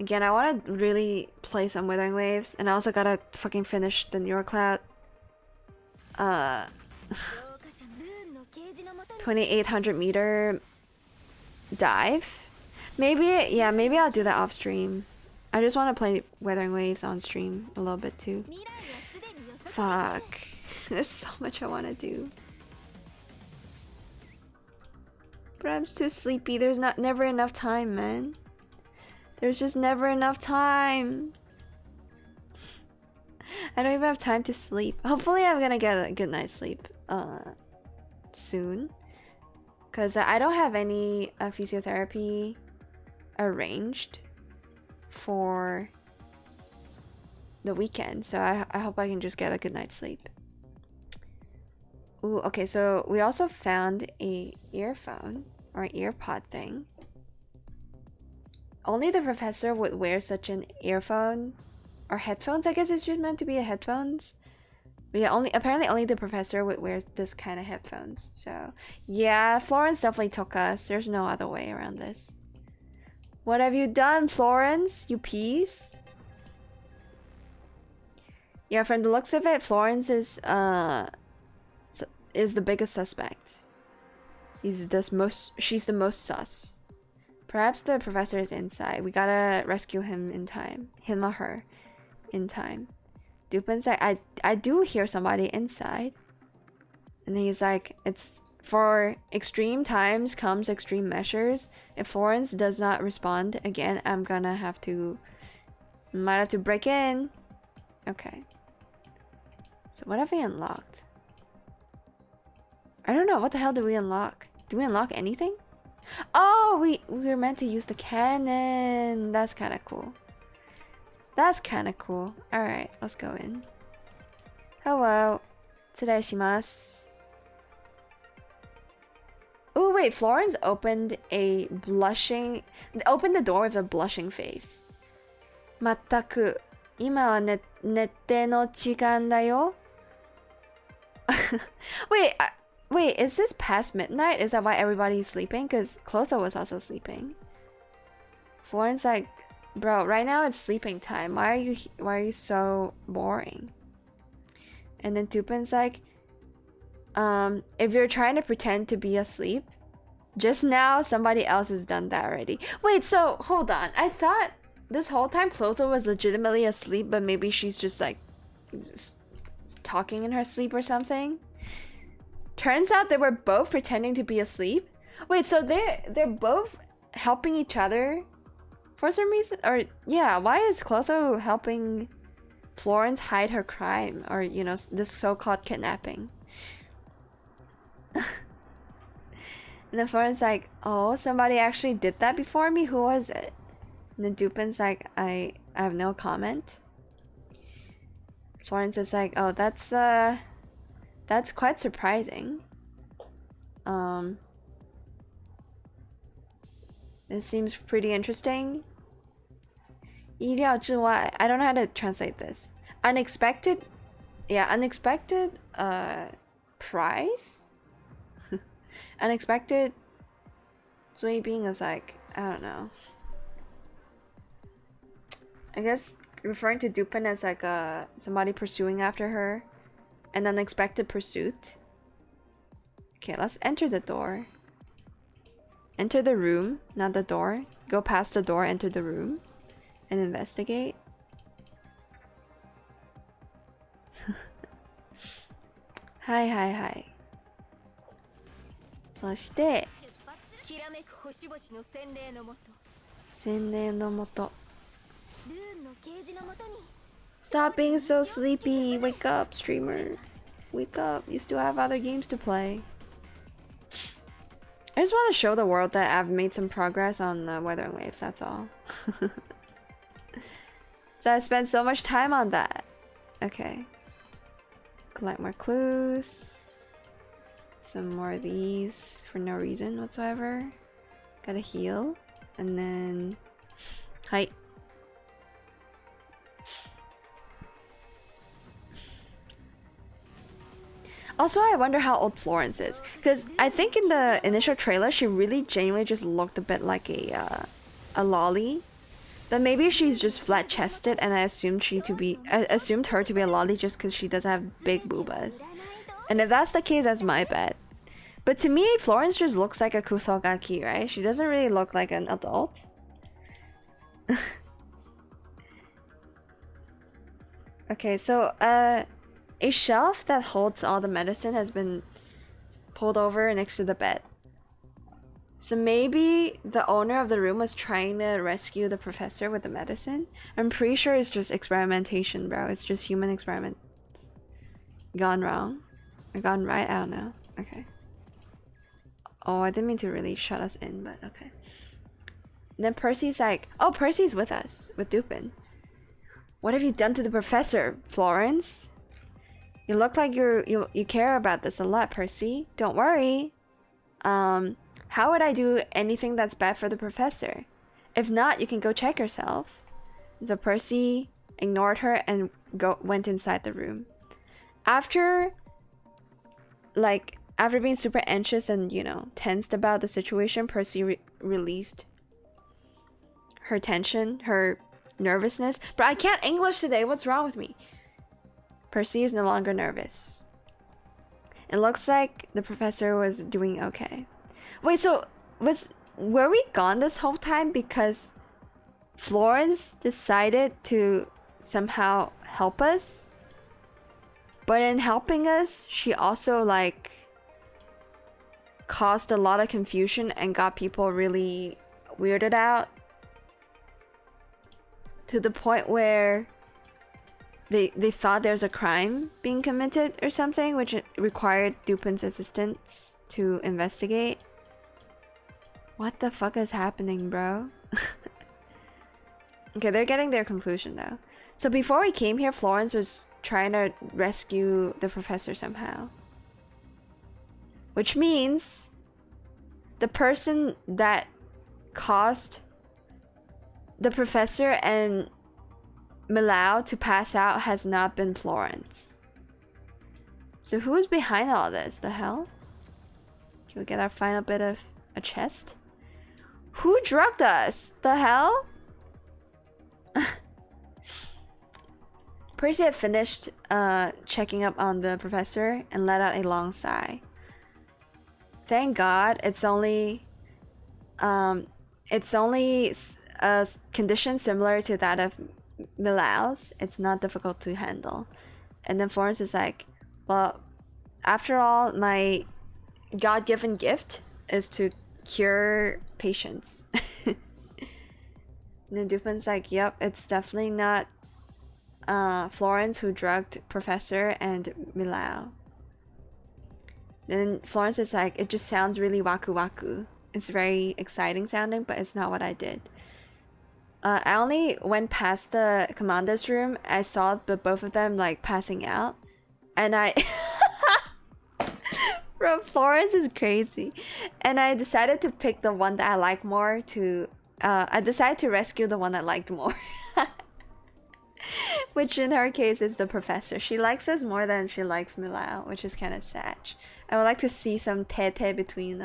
S1: Again, I want to really play some Withering Waves, and I also gotta fucking finish the Neurocloud 2800 meter dive. Maybe I'll do that off stream. I just want to play Withering Waves on stream a little bit too. Fuck. There's so much I want to do. But I'm too sleepy. There's never enough time, man. There's just never enough time. I don't even have time to sleep. Hopefully I'm gonna get a good night's sleep soon. Because I don't have any physiotherapy arranged for the weekend. So I hope I can just get a good night's sleep. Ooh, okay, so we also found a earphone or earpod thing. Only the professor would wear such an earphone or headphones. I guess it's just meant to be a headphones. But yeah, apparently only the professor would wear this kind of headphones. So yeah, Florence definitely took us. There's no other way around this. What have you done, Florence? You piece? Yeah, from the looks of it, Florence is the biggest suspect. She's the most sus. Perhaps the professor is inside. We gotta rescue him in time. Him or her in time. Dupin's like, I do hear somebody inside. And he's like, it's for extreme times comes extreme measures. If Florence does not respond again, might have to break in. Okay. So what have we unlocked? I don't know. What the hell did we unlock? Did we unlock anything? Oh, we were meant to use the cannon. That's kind of cool. That's kind of cool. All right, let's go in. Hello. Todayishimasu. Oh wait, Florence opened the door with a blushing face. まったく、今は寝ての時間だよ. Wait, is this past midnight? Is that why everybody's sleeping? Because Clotho was also sleeping. Florence like, bro, right now it's sleeping time. Why are you so boring? And then Dupin's like, if you're trying to pretend to be asleep, just now somebody else has done that already. Wait, so hold on. I thought this whole time Clotho was legitimately asleep, but maybe she's just like talking in her sleep or something. Turns out they were both pretending to be asleep. Wait, so they're both helping each other for some reason? Or yeah, why is Clotho helping Florence hide her crime? Or, you know, this so-called kidnapping? And then Florence like, oh, somebody actually did that before me? Who was it? And then Dupin's like, I have no comment. Florence is like, oh, that's quite surprising. This seems pretty interesting. 意料之外, I don't know how to translate this. Unexpected prize? Unexpected 追兵 is like, I don't know. I guess referring to Dupin as like somebody pursuing after her. An unexpected pursuit. Okay, let's enter the door. Enter the room, not the door. Go past the door, enter the room. And investigate. Hi. そして洗礼のもと Stop being so sleepy. Wake up, streamer. Wake up. You still have other games to play. I just want to show the world that I've made some progress on Weathering Waves, that's all. So I spent so much time on that. Okay. Collect more clues. Some more of these for no reason whatsoever. Gotta heal. And then... Hi. Also, I wonder how old Florence is, because I think in the initial trailer she really genuinely just looked a bit like a lolly, but maybe she's just flat-chested, and I assumed her to be a lolly just because she doesn't have big boobas. And if that's the case, that's my bad. But to me, Florence just looks like a kusogaki, right? She doesn't really look like an adult. Okay, so a shelf that holds all the medicine has been pulled over next to the bed. So maybe the owner of the room was trying to rescue the professor with the medicine. I'm pretty sure it's just experimentation, bro. It's just human experiments gone wrong or gone right. I don't know. Okay. Oh, I didn't mean to really shut us in, but okay. And then Percy's like, oh, Percy's with us with Dupin. What have you done to the professor, Florence? You look like you care about this a lot, Percy. Don't worry. How would I do anything that's bad for the professor? If not, you can go check yourself. So Percy ignored her and went inside the room. After being super anxious and, you know, tensed about the situation, Percy released her tension, her nervousness. But I can't English today. What's wrong with me? Percy is no longer nervous. It looks like the professor was doing okay. Wait, so were we gone this whole time because Florence decided to somehow help us? But in helping us, she also like caused a lot of confusion and got people really weirded out to the point where they thought there's a crime being committed or something, which required Dupin's assistance to investigate. What the fuck is happening, bro? Okay, they're getting their conclusion though. So before we came here, Florence was trying to rescue the professor somehow. Which means the person that caused the professor and Millau to pass out has not been Florence. So who's behind all this? The hell? Can we get our final bit of a chest? Who drugged us? The hell? Percy had finished checking up on the professor and let out a long sigh. Thank God it's only a condition similar to that of Milau's. It's not difficult to handle. And then Florence is like, well, after all, my God-given gift is to cure patients. And then Dupin's like, yep, it's definitely not Florence who drugged Professor and Millau. Then Florence is like, it just sounds really waku waku. It's very exciting sounding, but it's not what I did. I only went past the commander's room. I saw both of them like passing out, and I bro, Florence is crazy. And I decided to pick the one that I like more to I decided to rescue the one I liked more. Which in her case is the professor. She likes us more than she likes Millau, which is kind of sad. I would like to see some tete between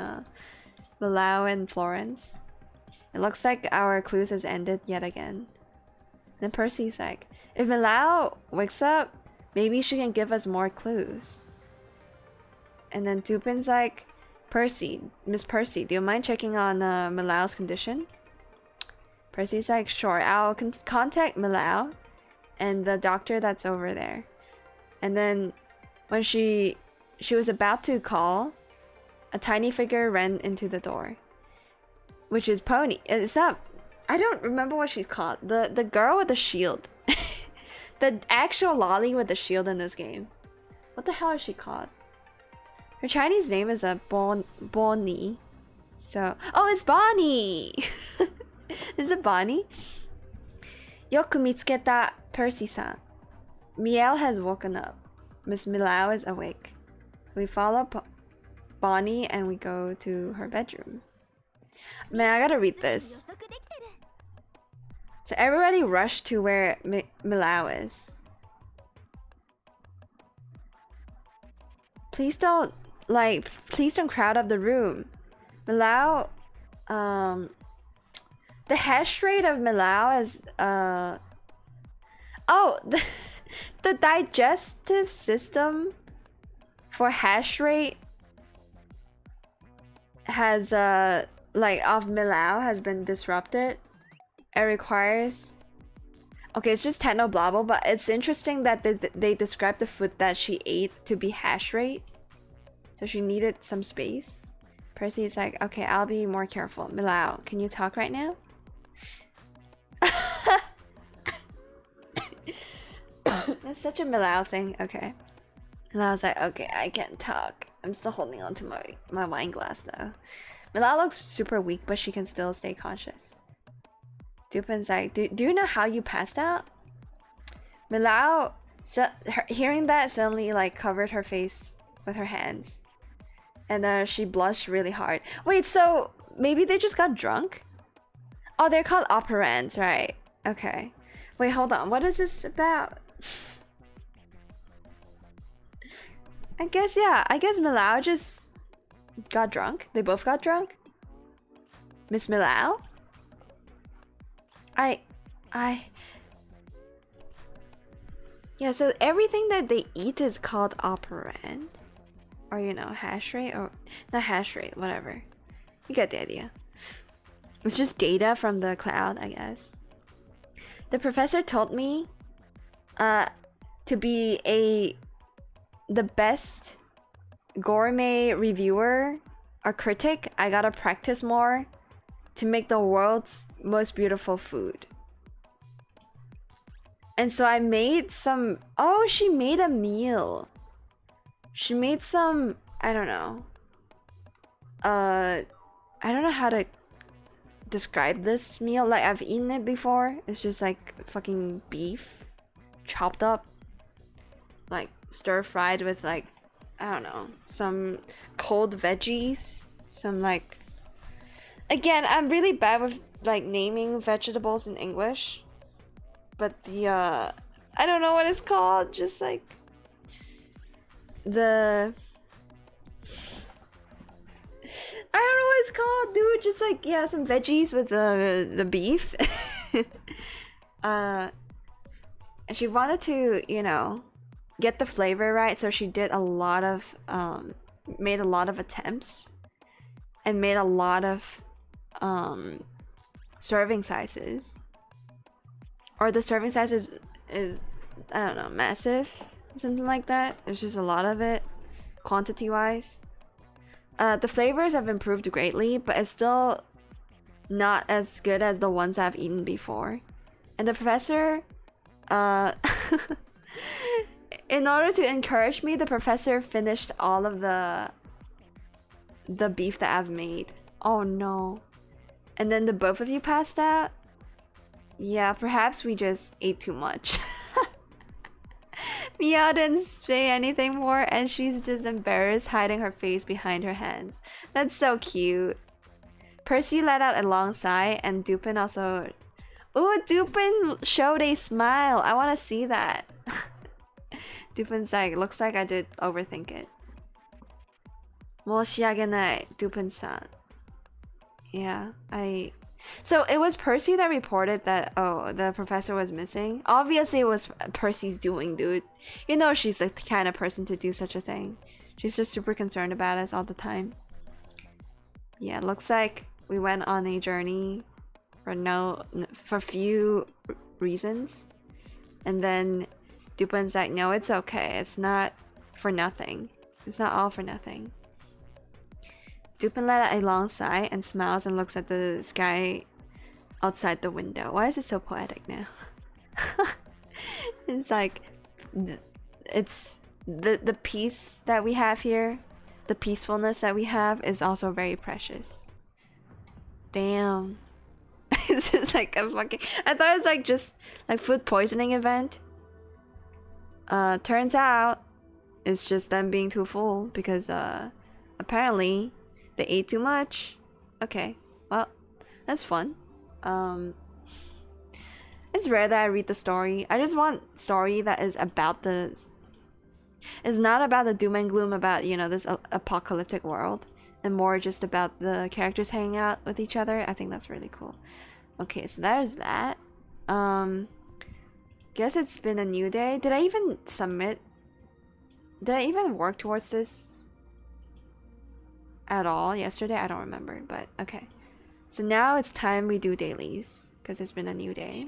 S1: Millau and Florence. It looks like our clues has ended yet again. Then Percy's like, if Millau wakes up, maybe she can give us more clues. And then Dupin's like, Percy, Miss Percy, do you mind checking on Milau's condition? Percy's like, sure, I'll contact Millau and the doctor that's over there. And then when she was about to call, a tiny figure ran into the door, which is Pony. It's not, I don't remember what she's called. The girl with the shield. The actual lolly with the shield in this game. What the hell is she called? Her Chinese name is a Bonnie. So, oh, it's Bonnie. Is it Bonnie? Yoku mitsuketa, Percy-san. Miel has woken up. Miss Millau is awake. So we follow Bonnie and we go to her bedroom. Man, I gotta read this. So everybody rushed to where Millau is. Please don't crowd up the room. Millau, the hash rate of Millau is oh, the digestive system for hash rate has of Millau has been disrupted. It requires, okay, it's just techno blabble, but it's interesting that they describe the food that she ate to be hash rate. So she needed some space. Percy's like, okay, I'll be more careful. Milao, can you talk right now? That's such a Milao thing. Okay. Milao's like, okay, I can't talk. I'm still holding on to my wine glass though. Milao looks super weak, but she can still stay conscious. Dupin's like, do you know how you passed out? Milao, hearing that, suddenly like covered her face with her hands. And then she blushed really hard. Wait, so maybe they just got drunk? Oh, they're called operands, right? Okay. Wait, hold on. What is this about? I guess, yeah. I guess Milao just got drunk. They both got drunk. Miss Milao? Yeah, so everything that they eat is called operand. Or, you know, hash rate, or not hash rate, whatever. You get the idea. It's just data from the cloud, I guess. The professor told me to be the best gourmet reviewer or critic, I gotta practice more to make the world's most beautiful food. And so I made some... Oh, she made a meal. She made some... I don't know. I don't know how to describe this meal. Like, I've eaten it before. It's just like fucking beef chopped up, like stir fried with like, I don't know, some cold veggies, some like, again, I'm really bad with like naming vegetables in English, but the I don't know what it's called, just like the I don't know what it's called, dude. Just like, yeah, some veggies with the beef. And she wanted to, you know, get the flavor right, so she did a lot of made a lot of attempts and made a lot of serving sizes. Or the serving size is I don't know, massive, something like that. There's just a lot of it, quantity wise. The flavors have improved greatly, but it's still not as good as the ones I've eaten before. And the professor, in order to encourage me, the professor finished all of the beef that I've made. Oh no. And then the both of you passed out? Yeah, perhaps we just ate too much. Mia didn't say anything more, and she's just embarrassed, hiding her face behind her hands. That's so cute. Percy let out a long sigh, and Dupin also... Ooh, Dupin showed a smile. I want to see that. Dupin's like, looks like I did overthink it. 申し訳ない, Dupin-san. Yeah, So it was Percy that reported that, oh, the professor was missing. Obviously it was Percy's doing, dude. You know she's the kind of person to do such a thing. She's just super concerned about us all the time. Yeah, it looks like we went on a journey for few reasons. And then Dupin's like, no, it's okay. It's not for nothing. It's not all for nothing. Dupin let out a long sigh and smiles and looks at the sky outside the window. Why is it so poetic now? It's like, it's the peace that we have here, the peacefulness that we have is also very precious. Damn. It's just like a fucking... I thought it was like just like food poisoning event. Turns out it's just them being too full because apparently they ate too much. Okay, well, that's fun. It's rare that I read the story. I just want story that is about the... It's not about the doom and gloom about, you know, this apocalyptic world. And more just about the characters hanging out with each other. I think that's really cool. Okay, so there's that. Guess it's been a new day. Did I even submit? Did I even work towards this at all yesterday? I don't remember, but okay. So now it's time we do dailies because it's been a new day.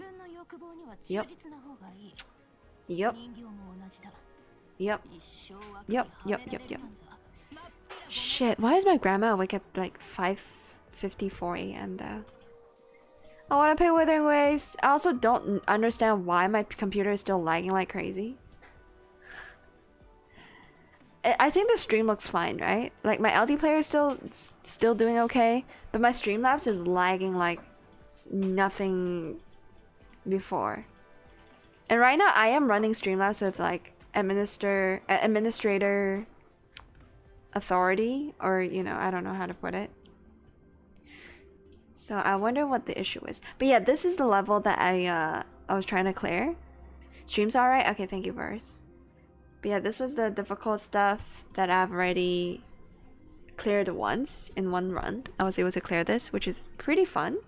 S1: Yep. Yep. Yep. Yep. Yep. Yep. Yep. Shit, why is my grandma awake at like 5:54 a.m. though? I want to play Withering Waves. I also don't understand why my computer is still lagging like crazy. I think the stream looks fine, right? Like my LD player is still doing okay, but my Streamlabs is lagging like nothing before. And right now I am running Streamlabs with like administrator authority, or you know, I don't know how to put it. So I wonder what the issue is. But yeah, this is the level that I was trying to clear. Stream's alright? Okay, thank you, Verse. But yeah, this was the difficult stuff that I've already cleared once in one run. I was able to clear this, which is pretty fun.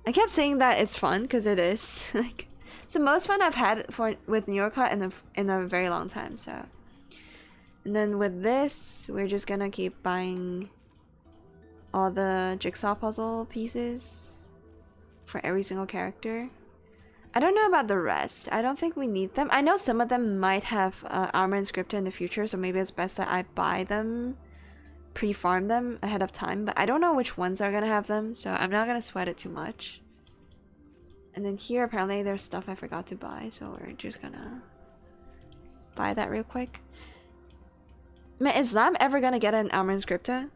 S1: I kept saying that it's fun because it is. Like, it's the most fun I've had with New York in a very long time. So, and then with this, we're just gonna keep buying all the jigsaw puzzle pieces for every single character. I don't know about the rest. I don't think we need them. I know some of them might have armor and scripted in the future, so maybe it's best that I buy them, pre-farm them ahead of time, but I don't know which ones are gonna have them, so I'm not gonna sweat it too much. And then here, apparently there's stuff I forgot to buy, so we're just gonna buy that real quick. Man, is Lam ever gonna get an armor and scripted?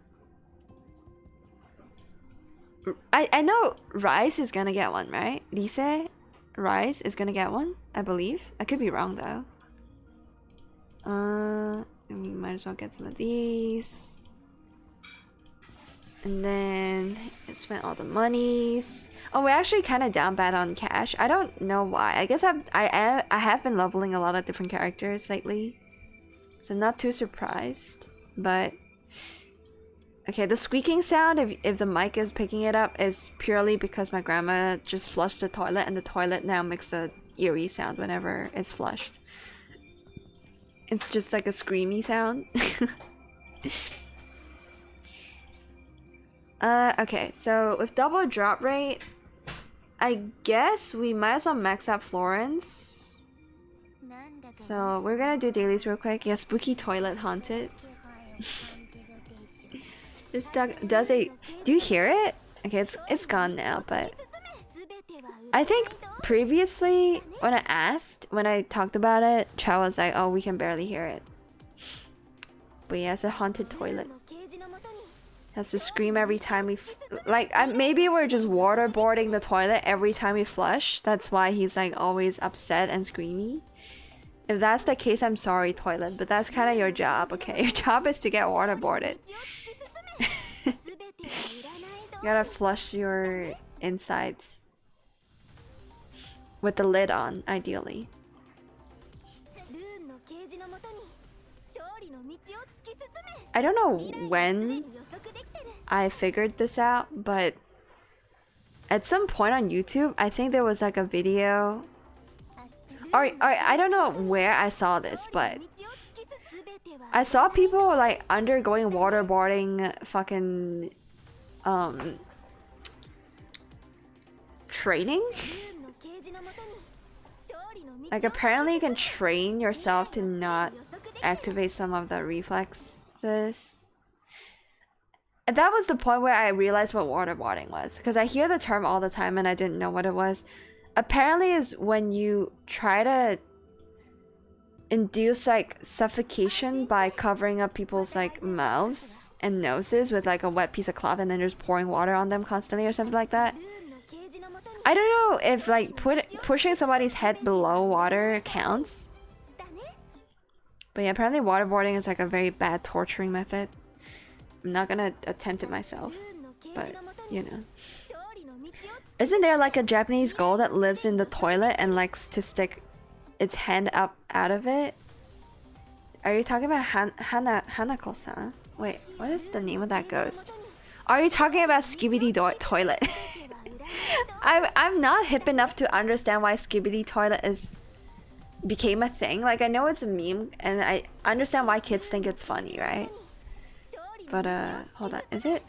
S1: I know Rice is gonna get one, right? Lise? Rice is gonna get one, I believe. I could be wrong though. We might as well get some of these. And then I spent all the monies. Oh, we're actually kind of down bad on cash. I don't know why. I guess I have been leveling a lot of different characters lately, so I'm not too surprised. But okay, the squeaking sound, if the mic is picking it up, is purely because my grandma just flushed the toilet, and the toilet now makes a eerie sound whenever it's flushed. It's just like a screamy sound. Okay, so with double drop rate, I guess we might as well max out Florence. So we're gonna do dailies real quick. Yeah, spooky toilet haunted. This does a... Do you hear it? Okay, it's gone now, but I think previously when I talked about it, Chow was like, oh, we can barely hear it. But yeah, it's a haunted toilet. Has to scream every time we maybe we're just waterboarding the toilet every time we flush. That's why he's like always upset and screamy. If that's the case, I'm sorry, toilet, but that's kind of your job, okay? Your job is to get waterboarded. You gotta flush your insides with the lid on, ideally. I don't know when I figured this out, but at some point on YouTube, I think there was like a video, or I don't know where I saw this, but I saw people like undergoing waterboarding fucking training. Like apparently you can train yourself to not activate some of the reflexes. And that was the point where I realized what waterboarding was, because I hear the term all the time and I didn't know what it was. Apparently is when you try to induce like suffocation by covering up people's like mouths and noses with like a wet piece of cloth and then just pouring water on them constantly or something like that. I don't know if like pushing somebody's head below water counts. But yeah, apparently waterboarding is like a very bad torturing method. I'm not gonna attempt it myself, but you know. Isn't there like a Japanese ghoul that lives in the toilet and likes to stick its hand up out of it? Are you talking about Hanako-san? Wait, what is the name of that ghost? Are you talking about Skibidi Toilet? I'm not hip enough to understand why Skibidi Toilet became a thing. Like, I know it's a meme and I understand why kids think it's funny, right? But hold on, is it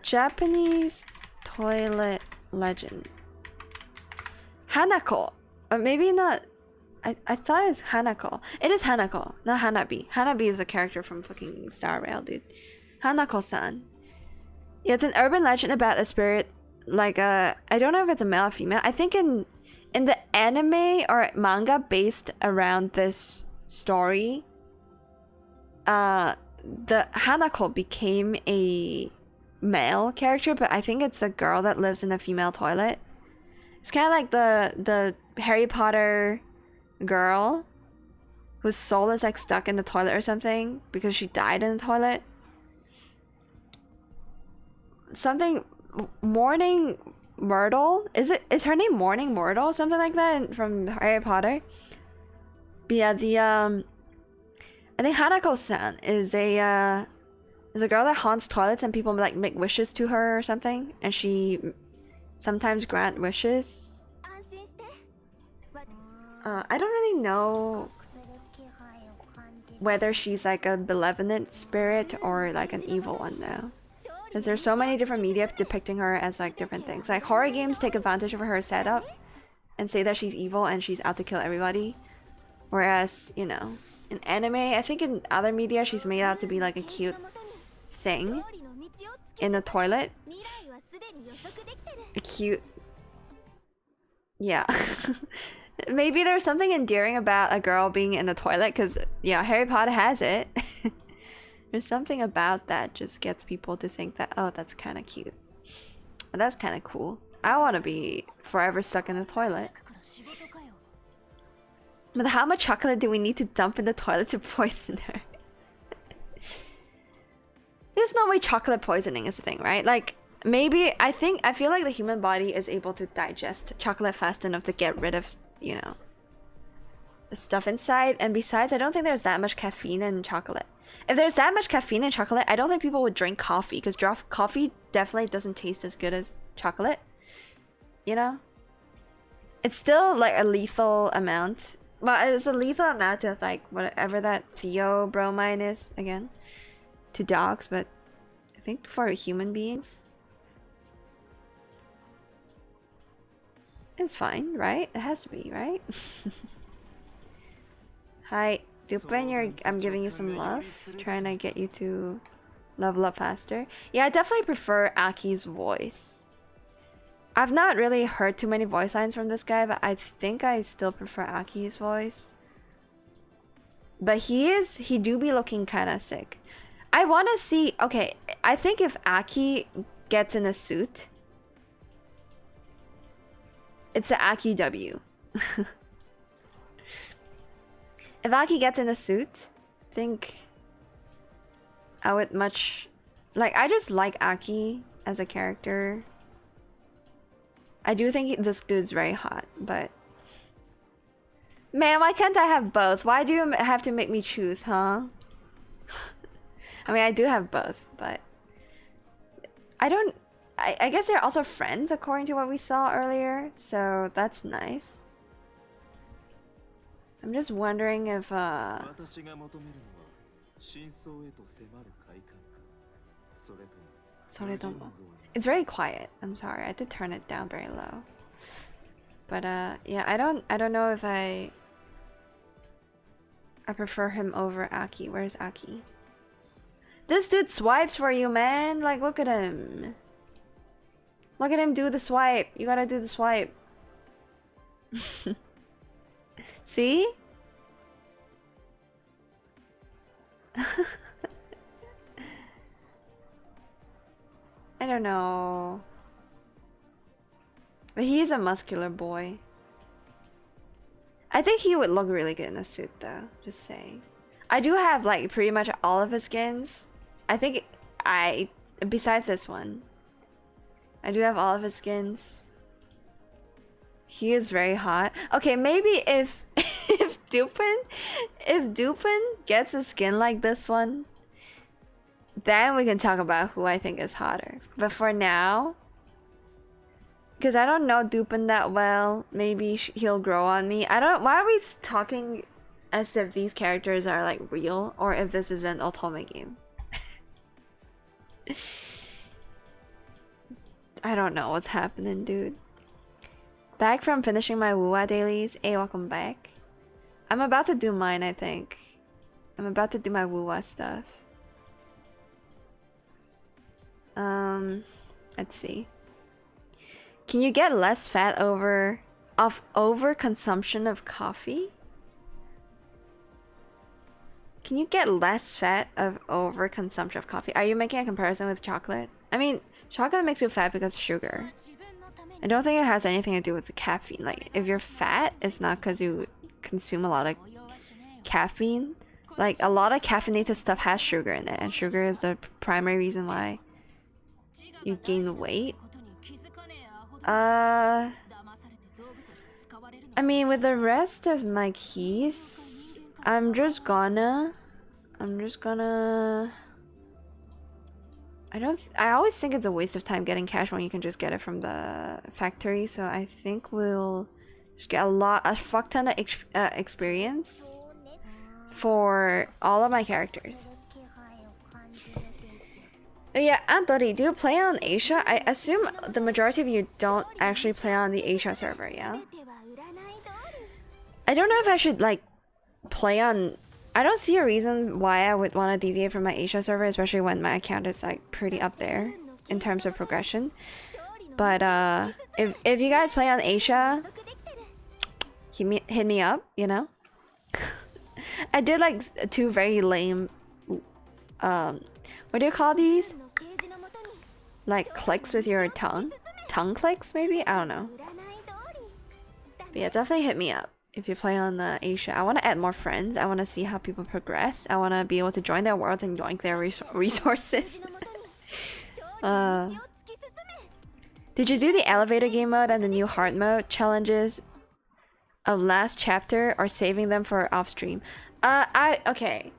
S1: Japanese toilet legend. Hanako. Or maybe not. I thought it was Hanako. It is Hanako, not Hanabi. Hanabi is a character from fucking Star Rail, dude. Hanako-san. Yeah, it's an urban legend about a spirit, like I don't know if it's a male or female. I think in the anime or manga based around this story, the Hanako became a male character, but I think it's a girl that lives in a female toilet. It's kind of like the Harry Potter girl whose soul is like stuck in the toilet or something because she died in the toilet. Something Morning Myrtle? Is her name Morning Myrtle? Something like that from Harry Potter. But yeah, I think Hanako-san is a girl that haunts toilets and people like make wishes to her or something, and she sometimes grant wishes. I don't really know whether she's like a benevolent spirit or like an evil one though, because there's so many different media depicting her as like different things. Like horror games take advantage of her setup and say that she's evil and she's out to kill everybody, whereas, you know, in anime, I think in other media she's made out to be like a cute thing in the toilet. A cute, yeah. Maybe there's something endearing about a girl being in the toilet, because yeah, Harry Potter has it. There's something about that just gets people to think that, oh, that's kind of cute. That's kind of cool. I want to be forever stuck in the toilet. But how much chocolate do we need to dump in the toilet to poison her? There's no way chocolate poisoning is a thing, right? Like, maybe, I feel like the human body is able to digest chocolate fast enough to get rid of, you know, the stuff inside. And besides, I don't think there's that much caffeine in chocolate. If there's that much caffeine in chocolate, I don't think people would drink coffee, because coffee definitely doesn't taste as good as chocolate. You know? It's still like a lethal amount. Well, it's a lethal amount of like whatever that theobromine is, again, to dogs, but I think for human beings, it's fine, right? It has to be, right? Hi, Dupin, I'm giving you some love, trying to get you to level up faster. Yeah, I definitely prefer Aki's voice. I've not really heard too many voice lines from this guy, but I think I still prefer Aki's voice. But he do be looking kind of sick. I want to see, okay, I think if Aki gets in a suit, it's a Aki W. If Aki gets in a suit, I think I would much... Like, I just like Aki as a character. I do think this dude's very hot, but... Man, why can't I have both? Why do you have to make me choose, huh? I mean, I do have both, but... I don't... I guess they're also friends, according to what we saw earlier, so that's nice. I'm just wondering if, It's very quiet. I'm sorry, I did turn it down very low. But yeah, I don't know if I prefer him over Aki. Where's Aki? This dude swipes for you, man. Like, look at him. Look at him do the swipe. You gotta do the swipe. See? I don't know. But he's a muscular boy. I think he would look really good in a suit though, just saying. I do have like pretty much all of his skins. I think besides this one, I do have all of his skins. He is very hot. Okay, maybe if Dupin gets a skin like this one, then we can talk about who I think is hotter. But for now, because I don't know Dupin that well, maybe he'll grow on me. I don't. Why are we talking as if these characters are like real, or if this is an Otome game? I don't know what's happening, dude. Back from finishing my WUA dailies. Hey, welcome back. I'm about to do mine, I think. I'm about to do my woo-wah stuff. Let's see. Can you get less fat off overconsumption of coffee? Can you get less fat of overconsumption of coffee? Are you making a comparison with chocolate? I mean, chocolate makes you fat because of sugar. I don't think it has anything to do with the caffeine. Like, if you're fat, it's not because you consume a lot of caffeine. Like, a lot of caffeinated stuff has sugar in it, and sugar is the primary reason why you gain weight. I mean, with the rest of my keys, I always think it's a waste of time getting cash when you can just get it from the factory, so I think we'll just get a fuck ton of experience for all of my characters. Yeah, Anthony, do you play on Asia? I assume the majority of you don't actually play on the Asia server, yeah? I don't know if I should, like, play on... I don't see a reason why I would want to deviate from my Asia server, especially when my account is, like, pretty up there in terms of progression. But, if you guys play on Asia, hit me up, you know? I did, like, 2 very lame... what do you call these? Like clicks with your tongue? Tongue clicks, maybe? I don't know. But yeah, definitely hit me up if you play on Asia. I want to add more friends. I want to see how people progress. I want to be able to join their worlds and yoink their resources. Did you do the elevator game mode and the new heart mode challenges of last chapter, or saving them for off stream? Okay.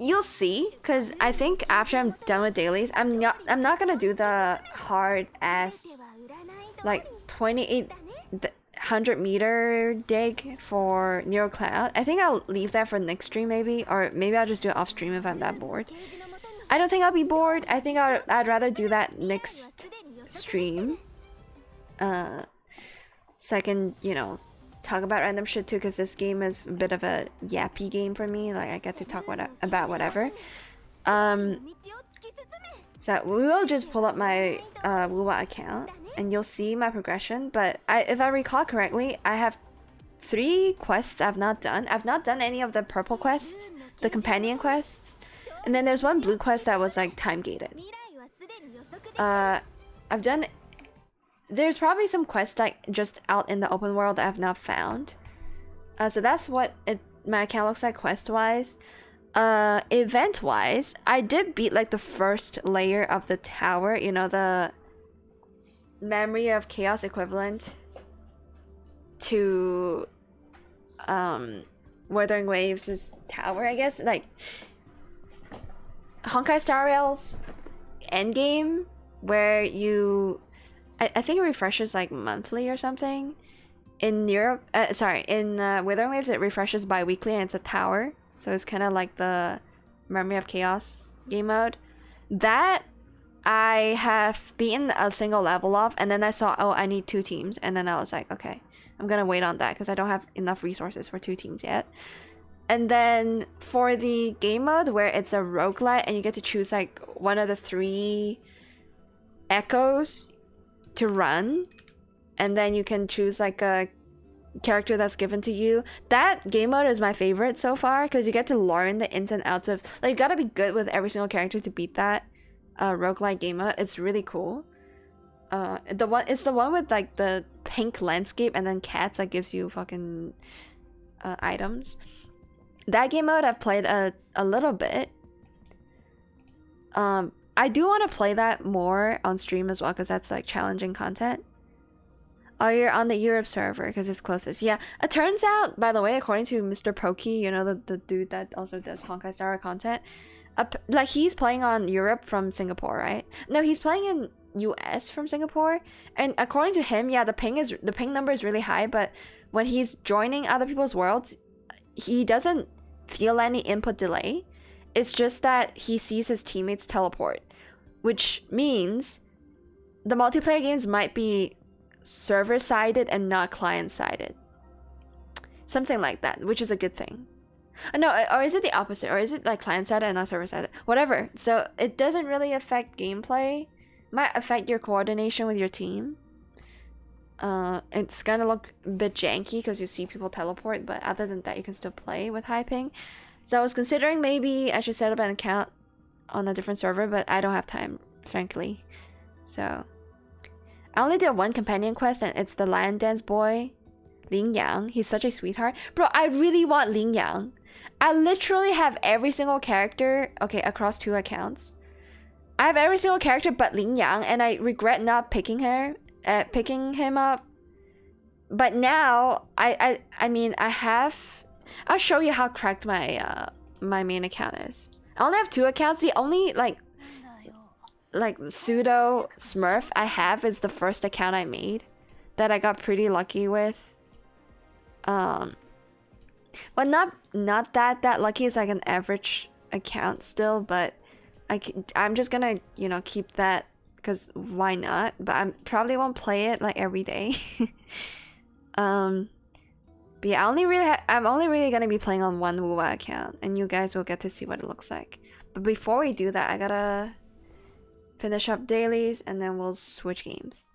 S1: You'll see, because I think after I'm done with dailies, I'm not gonna do the hard ass like 2,800 meter dig for Nero Cloud. I think I'll leave that for next stream maybe, or maybe I'll just do it off stream if I'm that bored. I don't think I'll be bored. I think I'd rather do that next stream. So I can, you know, talk about random shit too, because this game is a bit of a yappy game for me. Like, I get to talk about whatever. So we will just pull up my Wuwa account and you'll see my progression. But if I recall correctly, I have 3 quests I've not done. I've not done any of the purple quests, the companion quests, and then there's one blue quest that was like time gated. I've done... There's probably some quests like just out in the open world that I've not found. So that's what my account looks like quest-wise. Event-wise, I did beat like the first layer of the tower, you know, the Memory of Chaos equivalent to Wuthering Waves' tower, I guess. Like Honkai Star Rail's endgame, where you... I think it refreshes like monthly or something. In Europe, in Wuthering Waves it refreshes bi-weekly and it's a tower. So it's kind of like the Memory of Chaos game mode. That I have beaten a single level of, and then I saw, oh, I need 2 teams. And then I was like, okay, I'm gonna wait on that because I don't have enough resources for 2 teams yet. And then for the game mode where it's a roguelite and you get to choose like one of the 3 echoes to run, and then you can choose like a character that's given to you. That game mode is my favorite so far because you get to learn the ins and outs of, like, you gotta be good with every single character to beat that roguelike game mode. It's really cool. It's the one with like the pink landscape and then cats that gives you fucking items. That game mode I've played a little bit. I do want to play that more on stream as well, because that's like challenging content. Oh, you're on the Europe server because it's closest. Yeah, it turns out, by the way, according to Mr. Pokey, you know, the dude that also does Honkai Star content, like he's playing on Europe from Singapore, right? No, he's playing in US from Singapore, and according to him, yeah, the ping number is really high, but when he's joining other people's worlds, he doesn't feel any input delay. It's just that he sees his teammates teleport, which means the multiplayer games might be server-sided and not client-sided. Something like that, which is a good thing. No, or is it the opposite? Or is it like client-sided and not server-sided? Whatever. So it doesn't really affect gameplay. Might affect your coordination with your team. It's gonna look a bit janky because you see people teleport, but other than that, you can still play with high ping. So I was considering maybe I should set up an account on a different server, but I don't have time, frankly. So I only did one companion quest, and it's the lion dance boy, Ling Yang. He's such a sweetheart. Bro, I really want Ling Yang. I literally have every single character, okay, across 2 accounts. I have every single character but Ling Yang, and I regret not picking him up. But now, I mean, I'll show you how cracked my my main account is. I only have 2 accounts. The only like pseudo smurf I have is the first account I made that I got pretty lucky with. Well, not that lucky. It's like an average account still, but I'm just gonna, you know, keep that because why not? But I probably won't play it like every day. But yeah, I'm only really gonna be playing on one WoWa account, and you guys will get to see what it looks like. But before we do that, I gotta finish up dailies, and then we'll switch games.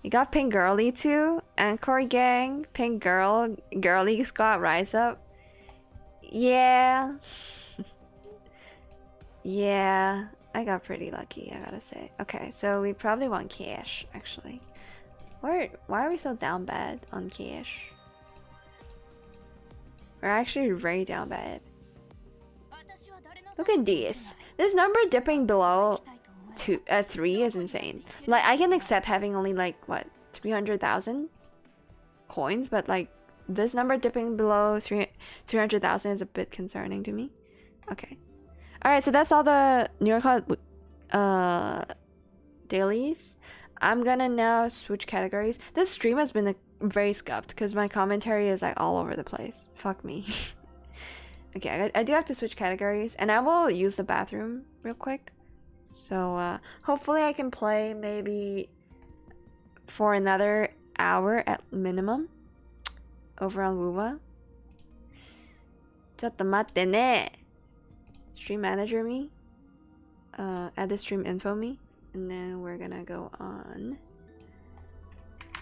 S1: You got Pink Girly too? Anchor Gang, Pink Girl, Girly Squad, Rise Up. Yeah. Yeah, I got pretty lucky, I gotta say. Okay, so we probably want cash, actually. Why are we so down bad on cash? We're actually very down bad. Look at this. This number dipping below 3 is insane. Like, I can accept having only like what 300,000 coins, but like this number dipping below 300,000 is a bit concerning to me. Okay, all right, so that's all the New York dailies. I'm gonna now switch categories. This stream has been very scuffed because my commentary is like all over the place. Fuck me. Okay, I do have to switch categories, and I will use the bathroom real quick. So hopefully I can play maybe for another hour at minimum over on WoWa. ちょっと待ってね. Stream manager me. Add the stream info me. And then we're gonna go on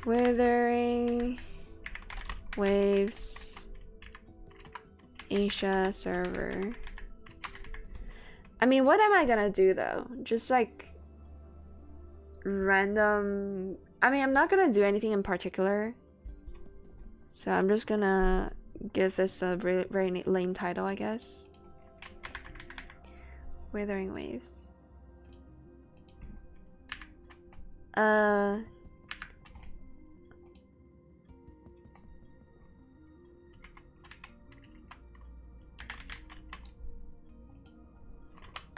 S1: Withering Waves Asia server. I mean, what am I gonna do though? Just like random. I mean, I'm not gonna do anything in particular. So I'm just gonna give this a very lame title, I guess. Withering Waves. I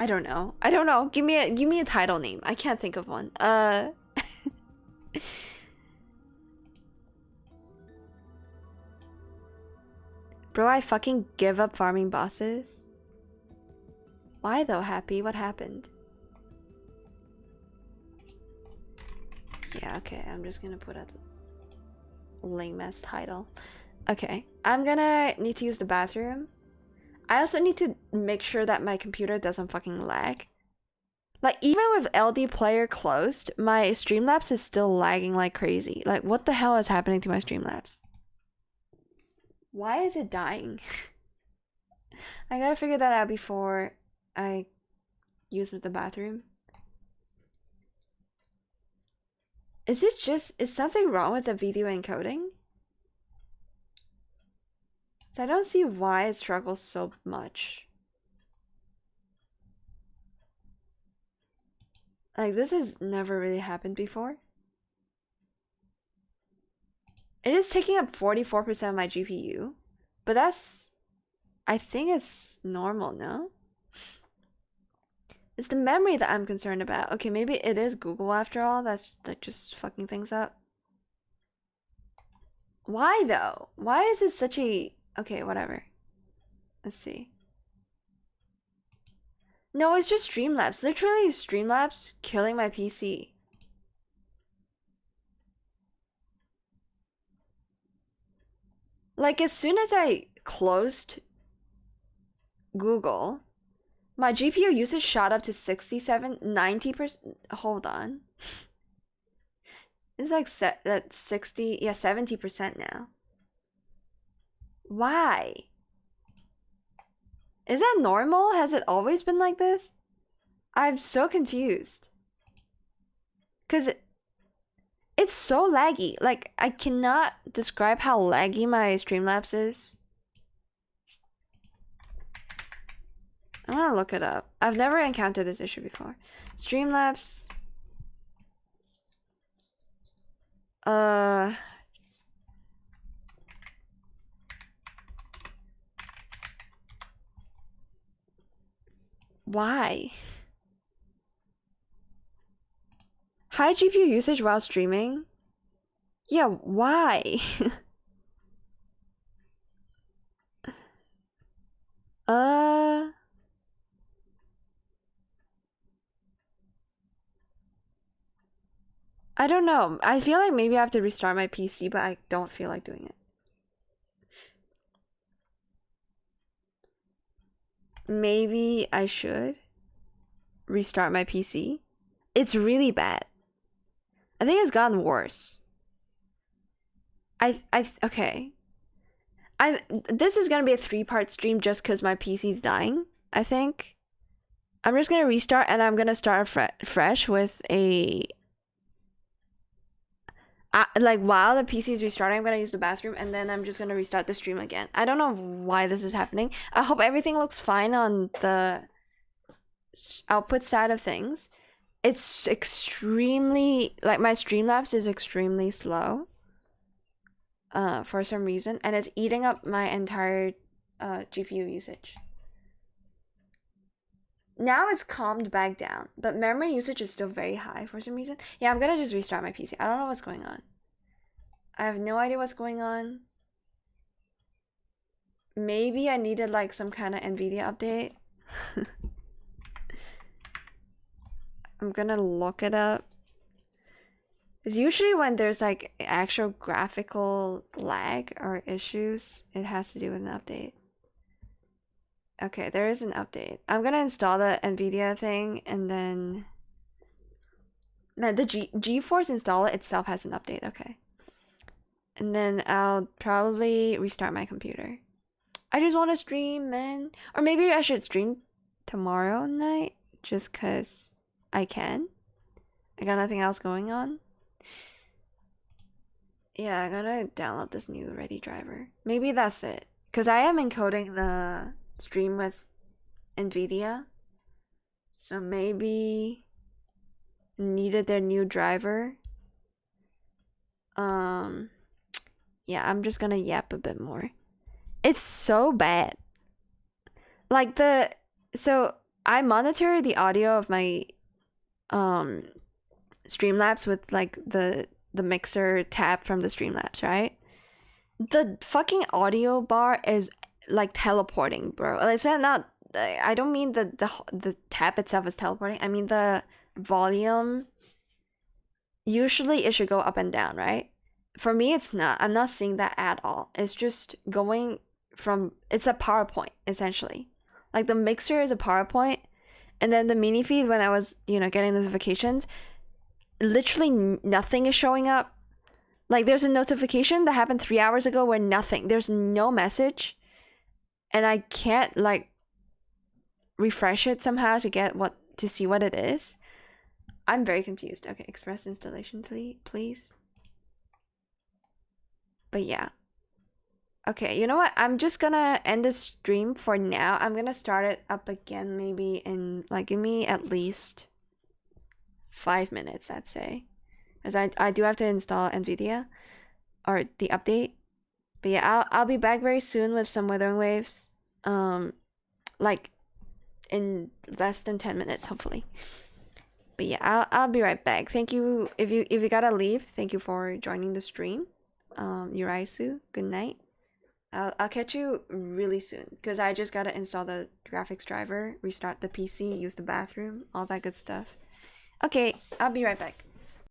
S1: don't know. Give me a title name. I can't think of one. Bro, I fucking give up farming bosses. Why though, Happy? What happened? Yeah, okay, I'm just gonna put a lame ass title. Okay, I'm gonna need to use the bathroom. I also need to make sure that my computer doesn't fucking lag. Like, even with LD player closed, my Streamlabs is still lagging like crazy. Like, what the hell is happening to my Streamlabs? Why is it dying? I gotta figure that out before I use the bathroom. Is something wrong with the video encoding? So I don't see why it struggles so much. Like, this has never really happened before. It is taking up 44% of my GPU, but I think it's normal, no? It's the memory that I'm concerned about. Okay, maybe it is Google after all. That's like just fucking things up. Why though? Why is it such a... Okay, whatever. Let's see. No, it's just Streamlabs. Literally Streamlabs killing my PC. Like as soon as I closed Google, my GPU usage shot up to 67, 90%. Hold on. It's like at 60, yeah, 70% now. Why? Is that normal? Has it always been like this? I'm so confused. Cause it's so laggy. Like I cannot describe how laggy my Streamlabs is. I'm gonna look it up. I've never encountered this issue before. Streamlabs. Why? High GPU usage while streaming? Yeah, why? I don't know. I feel like maybe I have to restart my PC, but I don't feel like doing it. Maybe I should restart my PC. It's really bad. I think it's gotten worse. Okay. This is gonna be a 3-part stream just because my PC's dying, I think. I'm just gonna restart and I'm gonna start fresh with a... like while the PC is restarting, I'm gonna use the bathroom and then I'm just gonna restart the stream again. I don't know why this is happening. I hope everything looks fine on the output side of things. It's extremely, like my Streamlabs is extremely slow for some reason, and it's eating up my entire GPU usage. Now it's calmed back down, but memory usage is still very high for some reason. Yeah, I'm gonna just restart my PC. I don't know what's going on. I have no idea what's going on. Maybe I needed like some kind of NVIDIA update. I'm gonna look it up. Because usually when there's like actual graphical lag or issues, it has to do with an update. Okay, there is an update. I'm gonna install the NVIDIA thing and then... the GeForce installer itself has an update, okay. And then I'll probably restart my computer. I just want to stream, man. Or maybe I should stream tomorrow night just because I can. I got nothing else going on. Yeah, I'm gonna download this new Ready driver. Maybe that's it. Because I am encoding the stream with NVIDIA. So maybe needed their new driver. Yeah, I'm just gonna yap a bit more. It's so bad. Like so I monitor the audio of my Streamlabs with like the mixer tab from the Streamlabs, right? The fucking audio bar is like teleporting, bro. It's not I don't mean the tab itself is teleporting. I mean the volume. Usually it should go up and down, right? For me, it's not. I'm not seeing that at all. It's just going from... It's a PowerPoint, essentially. Like, the mixer is a PowerPoint, and then the mini feed, when I was, getting notifications, literally nothing is showing up. Like, there's a notification that happened 3 hours ago where nothing. There's no message, and I can't, like, refresh it somehow to see what it is. I'm very confused. Okay, express installation, please. But yeah. Okay, you know what? I'm just gonna end the stream for now. I'm gonna start it up again maybe in, like, give me at least 5 minutes, I'd say. As I do have to install NVIDIA, or the update. But yeah, I'll be back very soon with some Withering Waves. Like, in less than 10 minutes, hopefully. But yeah, I'll be right back. Thank you. If you gotta leave, thank you for joining the stream. Yuraisu, good night. I'll catch you really soon because I just gotta install the graphics driver, restart the PC, use the bathroom, all that good stuff. Okay, I'll be right back.